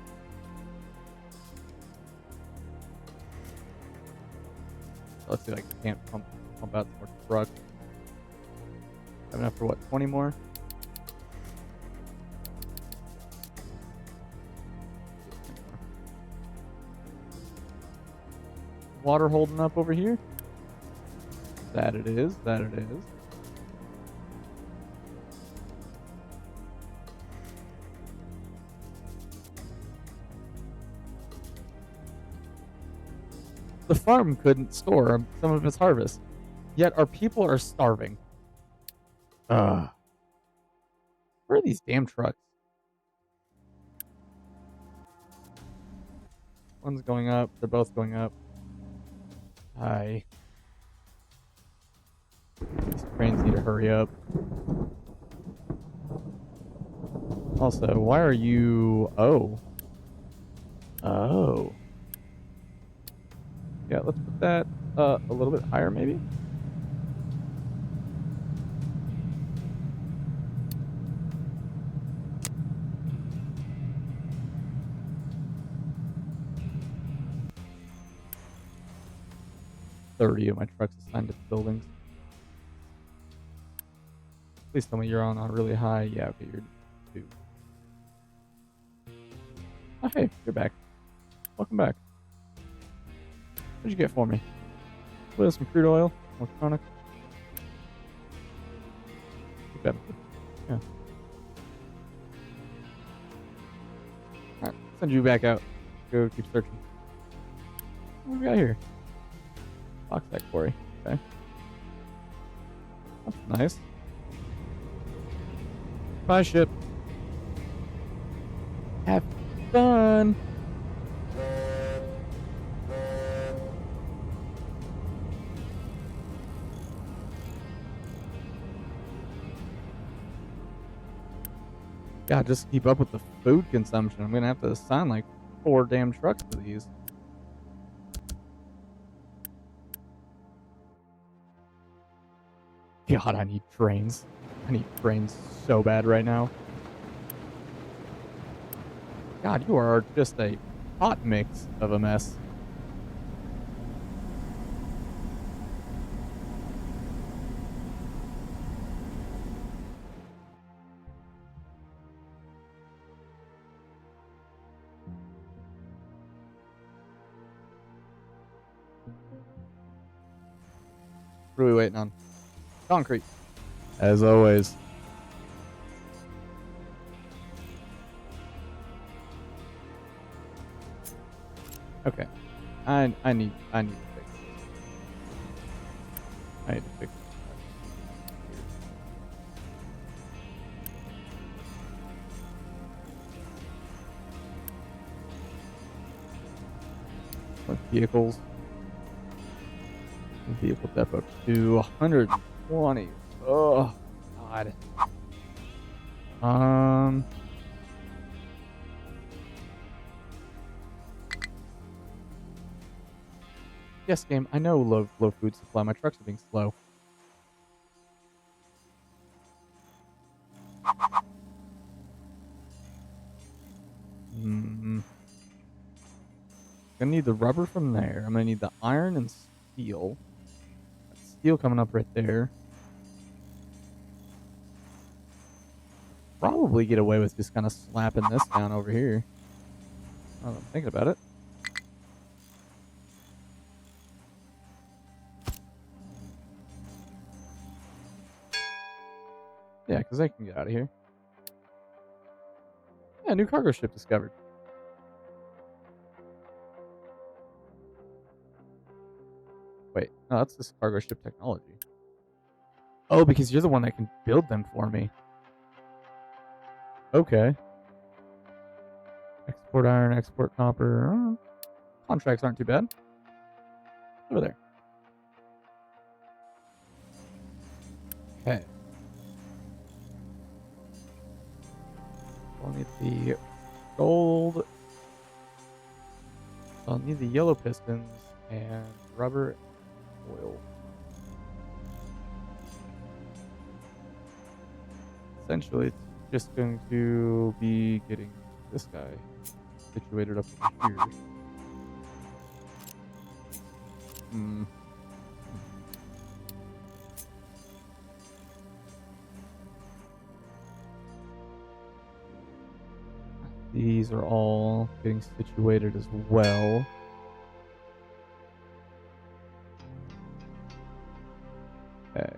Let's see, I can't pump out some more trucks. Have enough for what, 20 more? Water holding up over here? That it is, that it is. The farm couldn't store some of its harvest, yet our people are starving. Where are these damn trucks? One's going up, they're both going up. Hi. These trains need to hurry up. Also, why are you... Oh. Oh. Yeah, let's put that a little bit higher, maybe? Thirty of my trucks assigned to buildings. Please tell me you're on a really high. Yeah, okay, you're 2. Oh, hey, you're back. Welcome back. What'd you get for me? What is some crude oil? Electronic? Okay. Yeah. send you back out. Go keep searching. What do we got here? Box that quarry. Okay. That's nice. Bye, ship. Have fun. God, just keep up with the food consumption. I'm gonna have to assign like 4 damn trucks to these. God, I need trains. I need trains so bad right now. God, you are just a hot mix of a mess. What are we waiting on? Concrete. As always. Okay. I need to fix this. I need to fix this. What vehicles? Vehicle depth to 120. Oh God. Yes, game. I know low food supply. My trucks are being slow. Gonna need the rubber from there. I'm gonna need the iron and steel. That's steel coming up right there. Probably get away with just kind of slapping this down over here. Now that I'm thinking about it. Yeah, because I can get out of here. Yeah, new cargo ship discovered. Wait, no, that's this cargo ship technology. Oh, because you're the one that can build them for me. Okay. Export iron, export copper. Contracts aren't too bad. Over there. Okay. I'll need the gold. I'll need the yellow pistons and rubber oil. Essentially, it's just going to be getting this guy situated up here. These are all getting situated as well. Okay.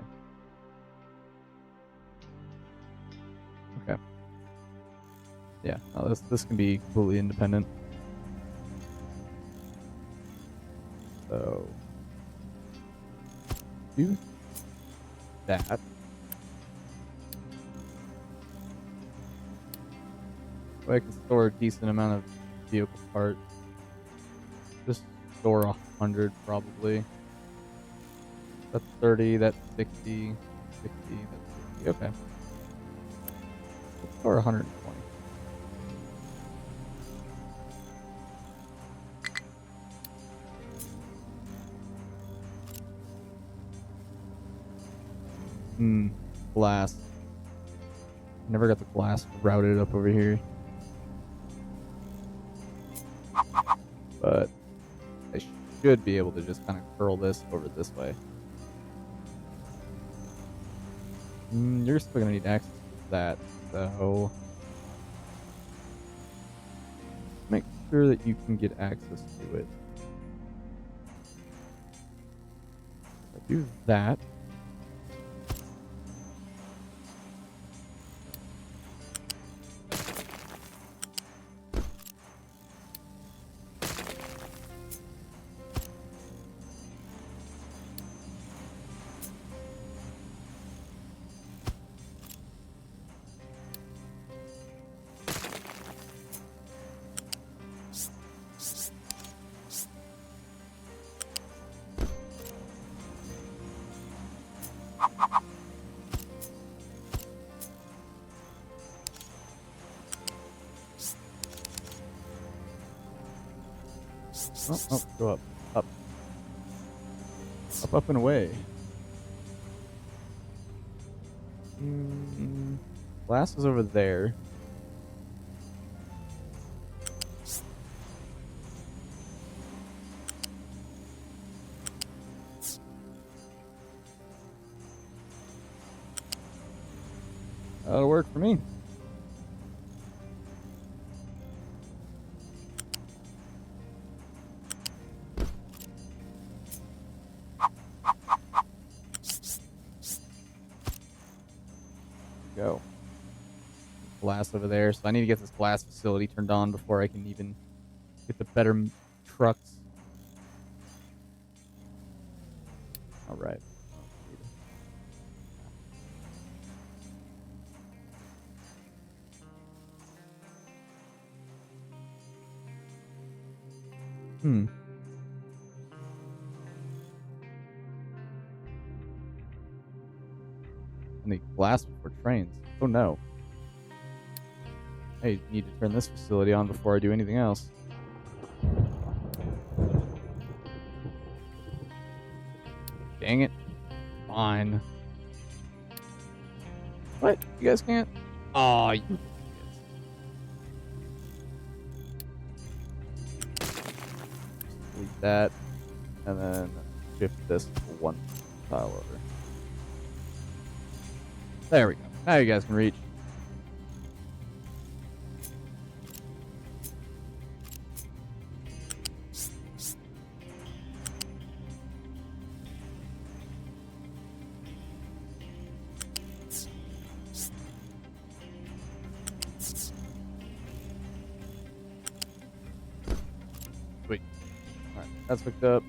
Okay. Yeah, no, this can be completely independent. So do that. So I can store a decent amount of vehicle parts. Just store 100 probably. That's 30, that's 60, 60, that's 60. Okay. Let's store 120. Glass. Never got the glass routed up over here. But I should be able to just kind of curl this over this way. You're still going to need access to that, so make sure that you can get access to it. So do that. Oh, oh, go up. Up. Up, up, and away. Glass is over there. That'll work for me. Go. Glass over there. So I need to get this glass facility turned on before I can even get the better trucks. All right. I need glass before trains. Oh no. I need to turn this facility on before I do anything else. Dang it. Fine. What? You guys can't? Aw, you idiots. Delete that. And then shift this one tile over. There we go. Now you guys can reach. Sweet. Alright, that's hooked up.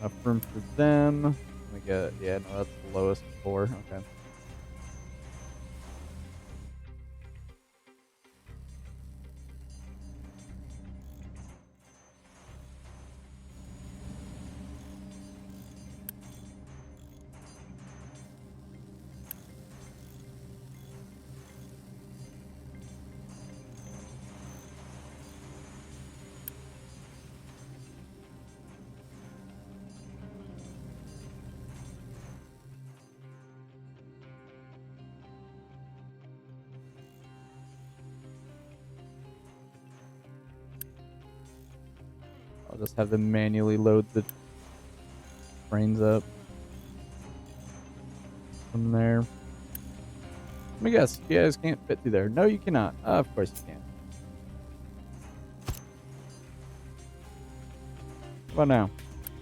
Enough room for them. Let me get, yeah, no, that's the lowest 4. Okay. I'll just have them manually load the trains up from there. Let me guess, you guys can't fit through there. No, you cannot. Of course you can. How about now?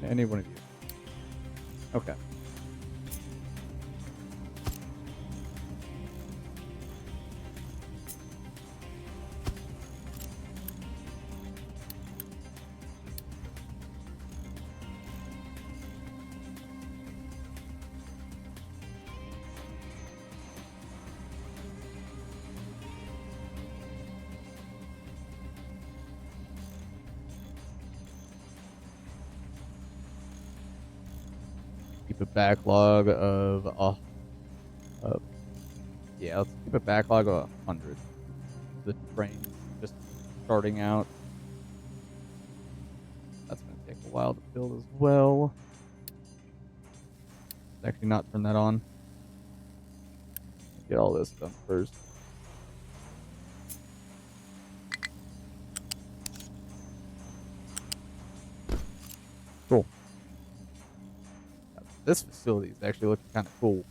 Any one of you. Okay. Keep a backlog of yeah, let's keep a backlog of 100. The train just starting out. That's gonna take a while to build as well. Let's actually not turn that on. Get all this done first. Cool. This facility is actually looking kind of cool.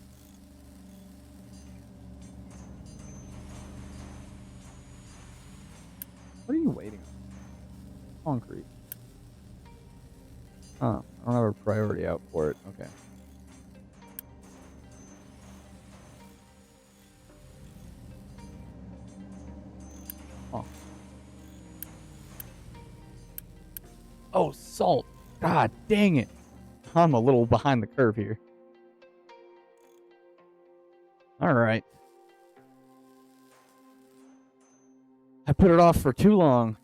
What are you waiting on? Concrete. Huh. I don't have a priority out for it. Okay. Oh. Oh, salt. God dang it. I'm a little behind the curve here. All right. I put it off for too long.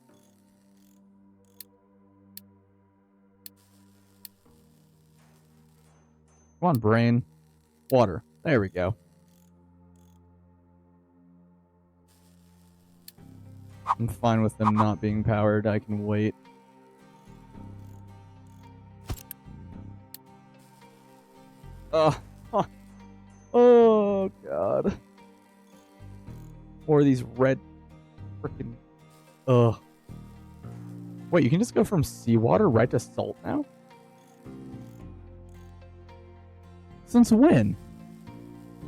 Come on, brain. Water. There we go. I'm fine with them not being powered. I can wait. Oh, oh God. Or these red freaking. Ugh. Wait, you can just go from seawater right to salt now? Since when?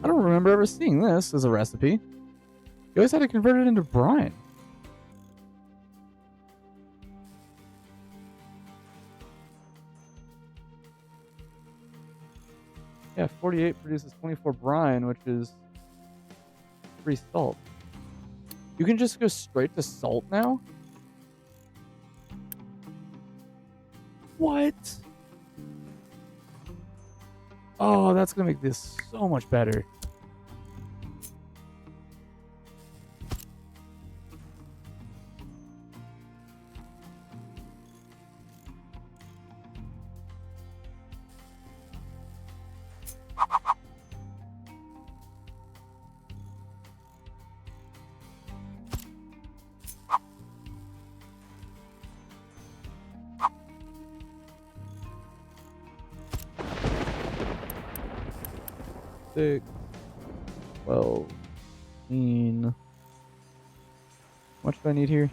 I don't remember ever seeing this as a recipe. You always had to convert it into brine. Yeah, 48 produces 24 brine, which is 3 salt. You can just go straight to salt now? What? Oh, that's gonna make this so much better. Six, 12, 15. How much do I need here?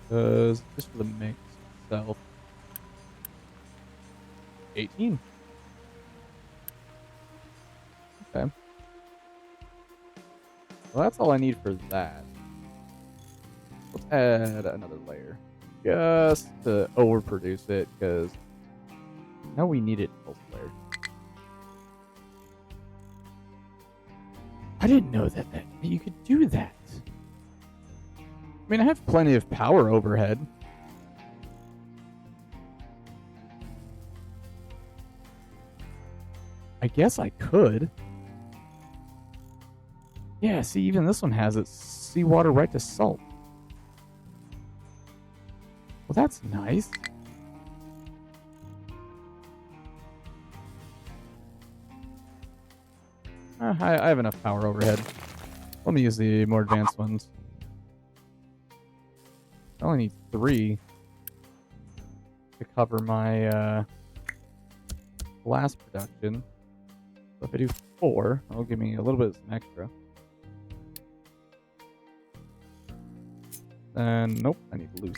Because just for the mix itself. 18. Okay. Well, that's all I need for that. Let's add another layer. Just to overproduce it, because now we need it elsewhere. I didn't know that you could do that. I mean, I have plenty of power overhead. I guess I could. Yeah, see, even this one has it. Seawater right to salt. Well, that's nice. I have enough power overhead. Let me use the more advanced ones. I only need 3 to cover my glass production. So if I do 4, that'll give me a little bit of some extra. Then, nope, I need loose.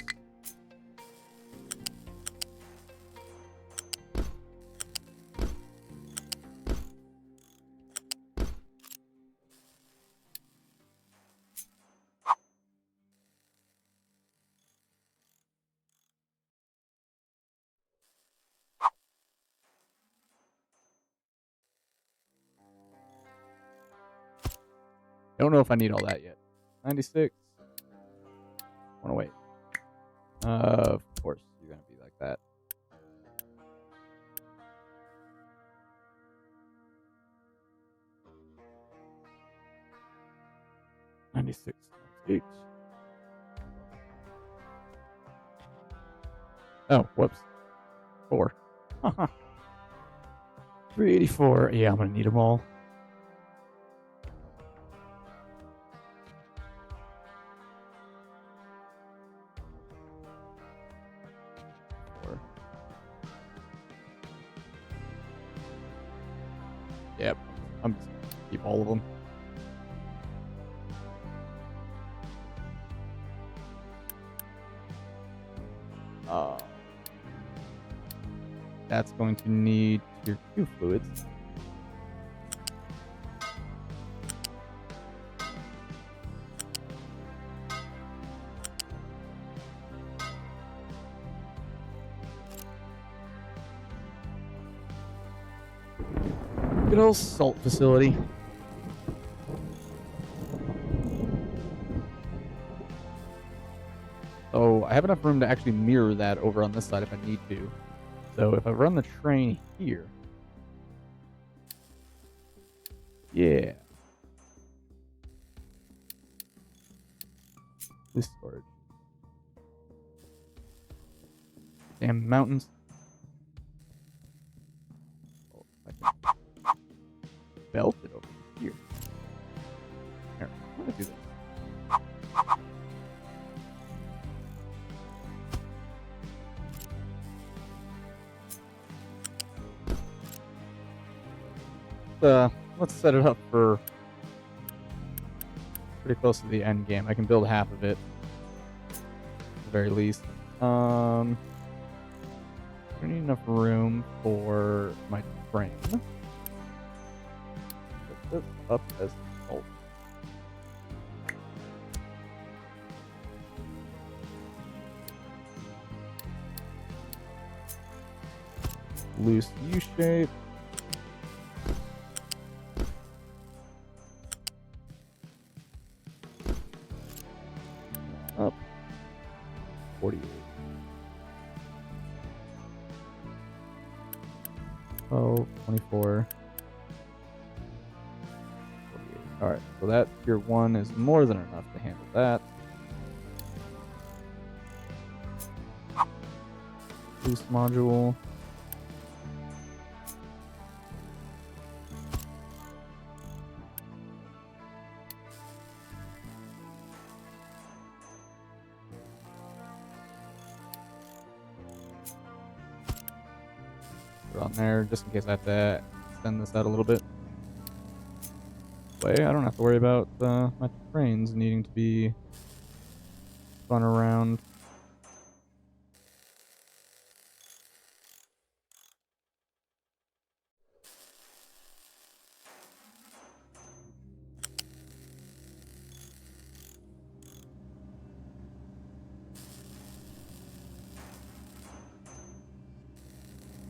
Don't know if I need all that yet. 96. Wanna wait. Of course, you're gonna be like that. $96. Oh, whoops. 4. 384. Yeah, I'm gonna need them all. Yep, I'm just gonna keep all of them. That's going to need tier 2 fluids. Good old salt facility. So I have enough room to actually mirror that over on this side if I need to. So if I run the train here, yeah. This storage. Damn mountains. Oh, I can belt it over here. Here, I'm gonna do this. let's set it up for pretty close to the end game. I can build half of it, at the very least. I need enough room for my train. Put this up as default. Loose U-shape. Up. 48. 12, 24. 48. Alright, so that tier 1 is more than enough to handle that. Loose module. On there just in case I have to extend this out a little bit. Way I don't have to worry about my trains needing to be spun around.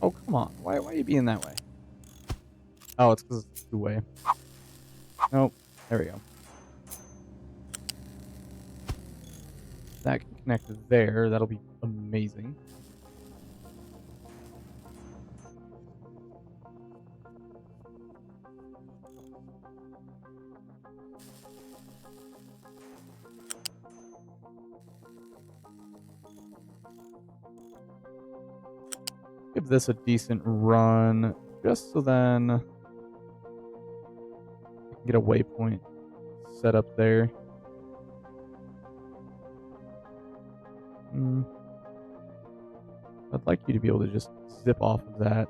Oh, come on. Why are you being that way? Oh, it's because it's two-way. Nope. There we go. That can connect there. That'll be amazing. Give this a decent run, just so then I can get a waypoint set up there. I'd like you to be able to just zip off of that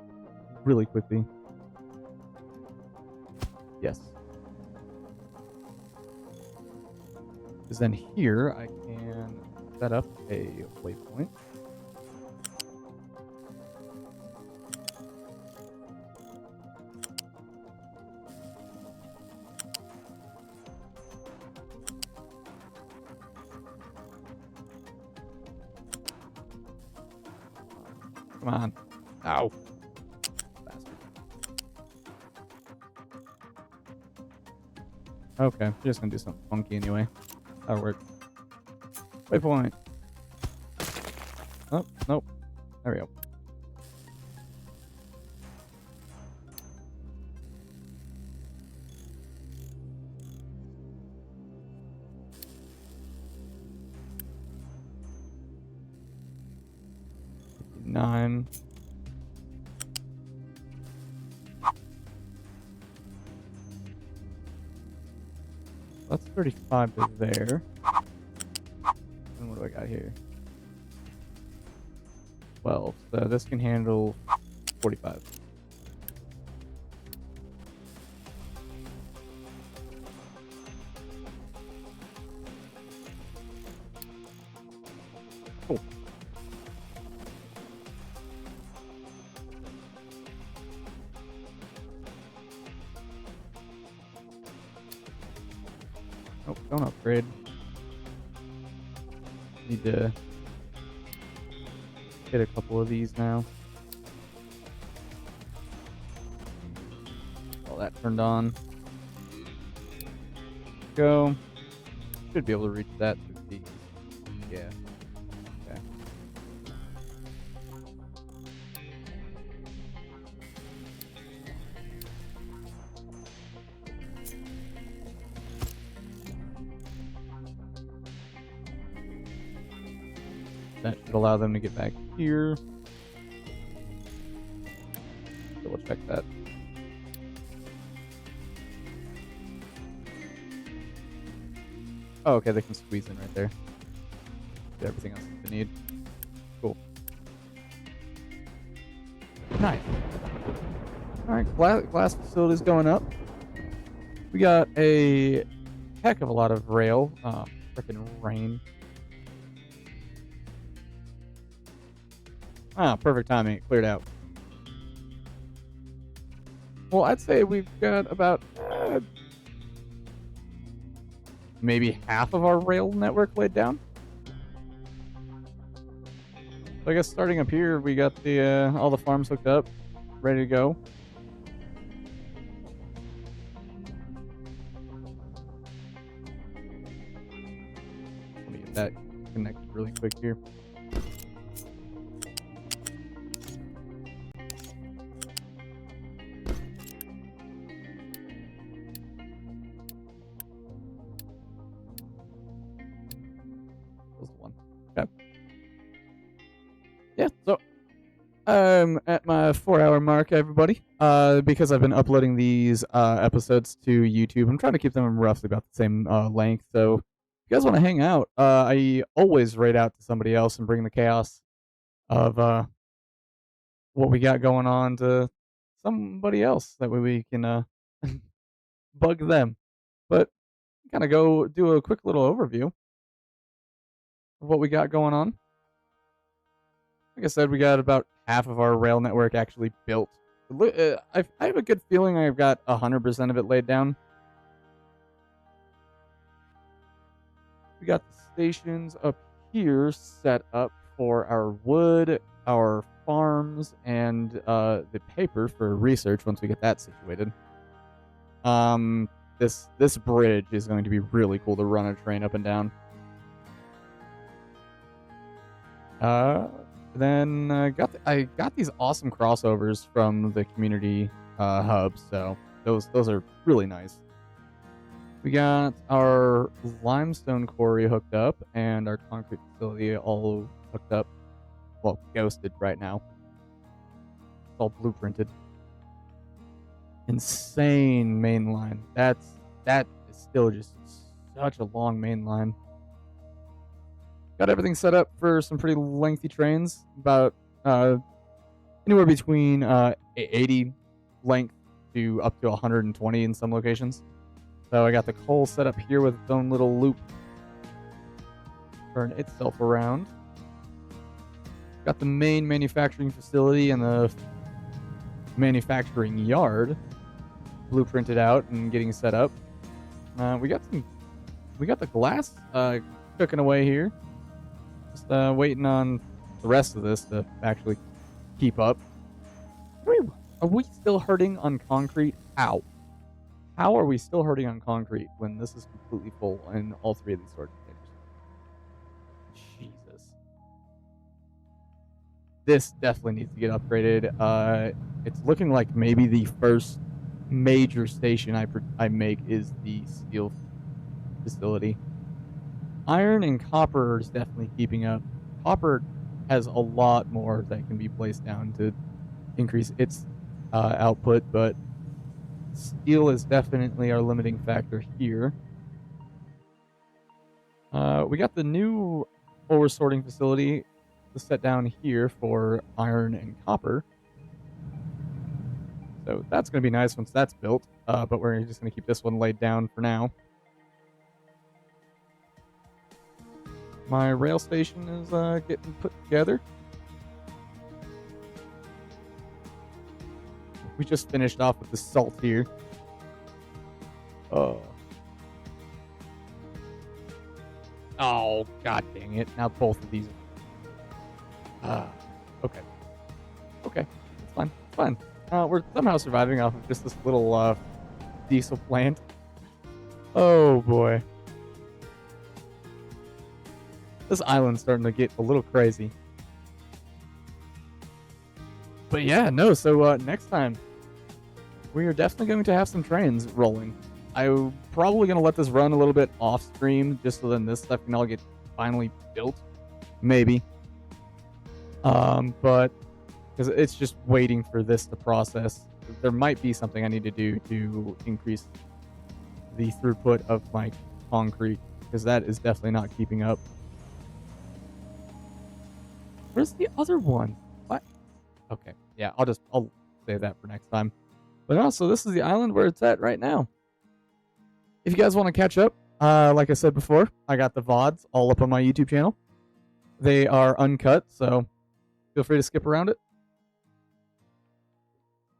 really quickly. Yes. Because then here I can set up a waypoint. Come on. Ow. Bastard. Okay, I'm just gonna do something funky anyway. That'll work. Waypoint. Oh, nope. There we go. Nine. That's 35 to there. And what do I got here? 12. So this can handle 45. Cool. Oh, don't upgrade. Need to get a couple of these now. All that turned on. Go. Should be able to reach that through these. Yeah. Okay. That should allow them to get back here. Double check that. Oh, okay, they can squeeze in right there. Get everything else that they need. Cool. Nice. All right, glass facilities going up. We got a heck of a lot of rail. Freaking rain. Ah, perfect timing. It cleared out. Well, I'd say we've got about maybe half of our rail network laid down. So I guess starting up here, we got the all the farms hooked up, ready to go. Let me get that connected really quick here. Was the one. Okay. Yeah, so I'm at my 4-hour mark, everybody. Because I've been uploading these episodes to YouTube, I'm trying to keep them roughly about the same length. So if you guys want to hang out, I always raid out to somebody else and bring the chaos of what we got going on to somebody else. That way we can bug them. But kind of go do a quick little overview of what we got going on. Like I said, we got about half of our rail network actually built. I have a good feeling I've got 100% of it laid down. We got the stations up here set up for our wood, our farms, and the paper for research once we get that situated. This bridge is going to be really cool to run a train up and down. Then I got these awesome crossovers from the community hub, so those are really nice. We got our limestone quarry hooked up and our concrete facility all hooked up. Well, ghosted right now. It's all blueprinted. Insane main line. That is still just such a long main line. Got everything set up for some pretty lengthy trains, about anywhere between 80 length to up to 120 in some locations. So I got the coal set up here with its own little loop. Turn itself around. Got the main manufacturing facility and the manufacturing yard blueprinted out and getting set up. We got the glass cooking away here. Just waiting on the rest of this to actually keep up. Are we still hurting on concrete? How? How are we still hurting on concrete when this is completely full in all three of these storage containers? Jesus. This definitely needs to get upgraded. It's looking like maybe the first major station I make is the steel facility. Iron and copper is definitely keeping up. Copper has a lot more that can be placed down to increase its output, but steel is definitely our limiting factor here. We got the new ore sorting facility to set down here for iron and copper. So that's going to be nice once that's built, but we're just going to keep this one laid down for now. My rail station is getting put together. We just finished off with the salt here. Oh, god dang it. Now both of these. Okay. Okay. It's fine. It's fine. We're somehow surviving off of just this little diesel plant. Oh boy. This island's starting to get a little crazy. But yeah, no, so next time, we are definitely going to have some trains rolling. I'm probably going to let this run a little bit off stream, just so then this stuff can all get finally built. Maybe. But, because it's just waiting for this to process. There might be something I need to do to increase the throughput of my concrete, because that is definitely not keeping up. Where's the other one? What? Okay, yeah, I'll save that for next time. But also, this is the island where it's at right now. If you guys want to catch up, like I said before, I got the VODs all up on my YouTube channel. They are uncut, so feel free to skip around it.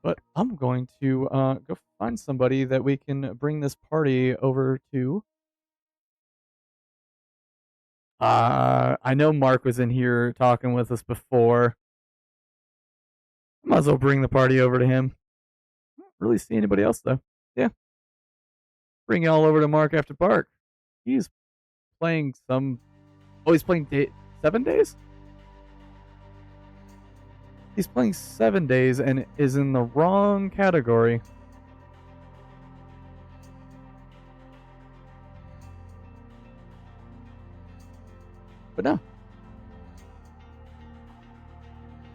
But I'm going to go find somebody that we can bring this party over to. I know Mark was in here talking with us before. Might as well bring the party over to him. I don't really see anybody else, though. Yeah. Bring y'all over to Mark after Park. He's playing some... Oh, he's playing 7 days? He's playing 7 days and is in the wrong category. But no.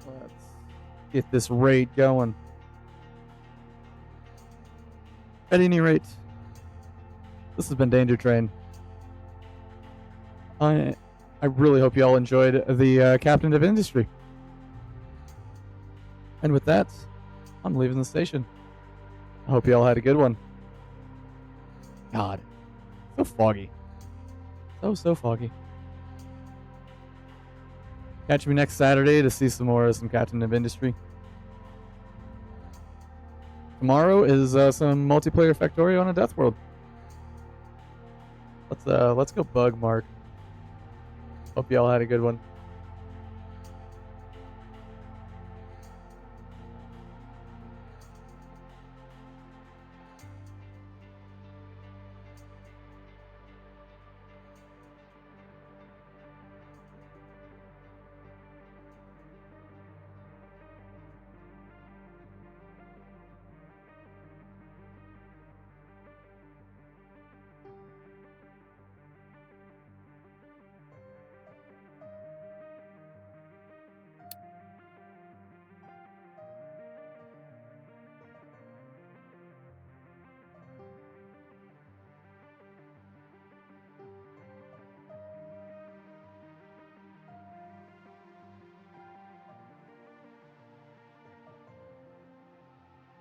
Let's get this raid going. At any rate, this has been Danger Train. I really hope you all enjoyed the Captain of Industry. And with that, I'm leaving the station. I hope you all had a good one. God, so foggy. So foggy. Catch me next Saturday to see some more of some Captain of Industry. Tomorrow is some multiplayer Factorio on a Death World. Let's go bug Mark. Hope y'all had a good one.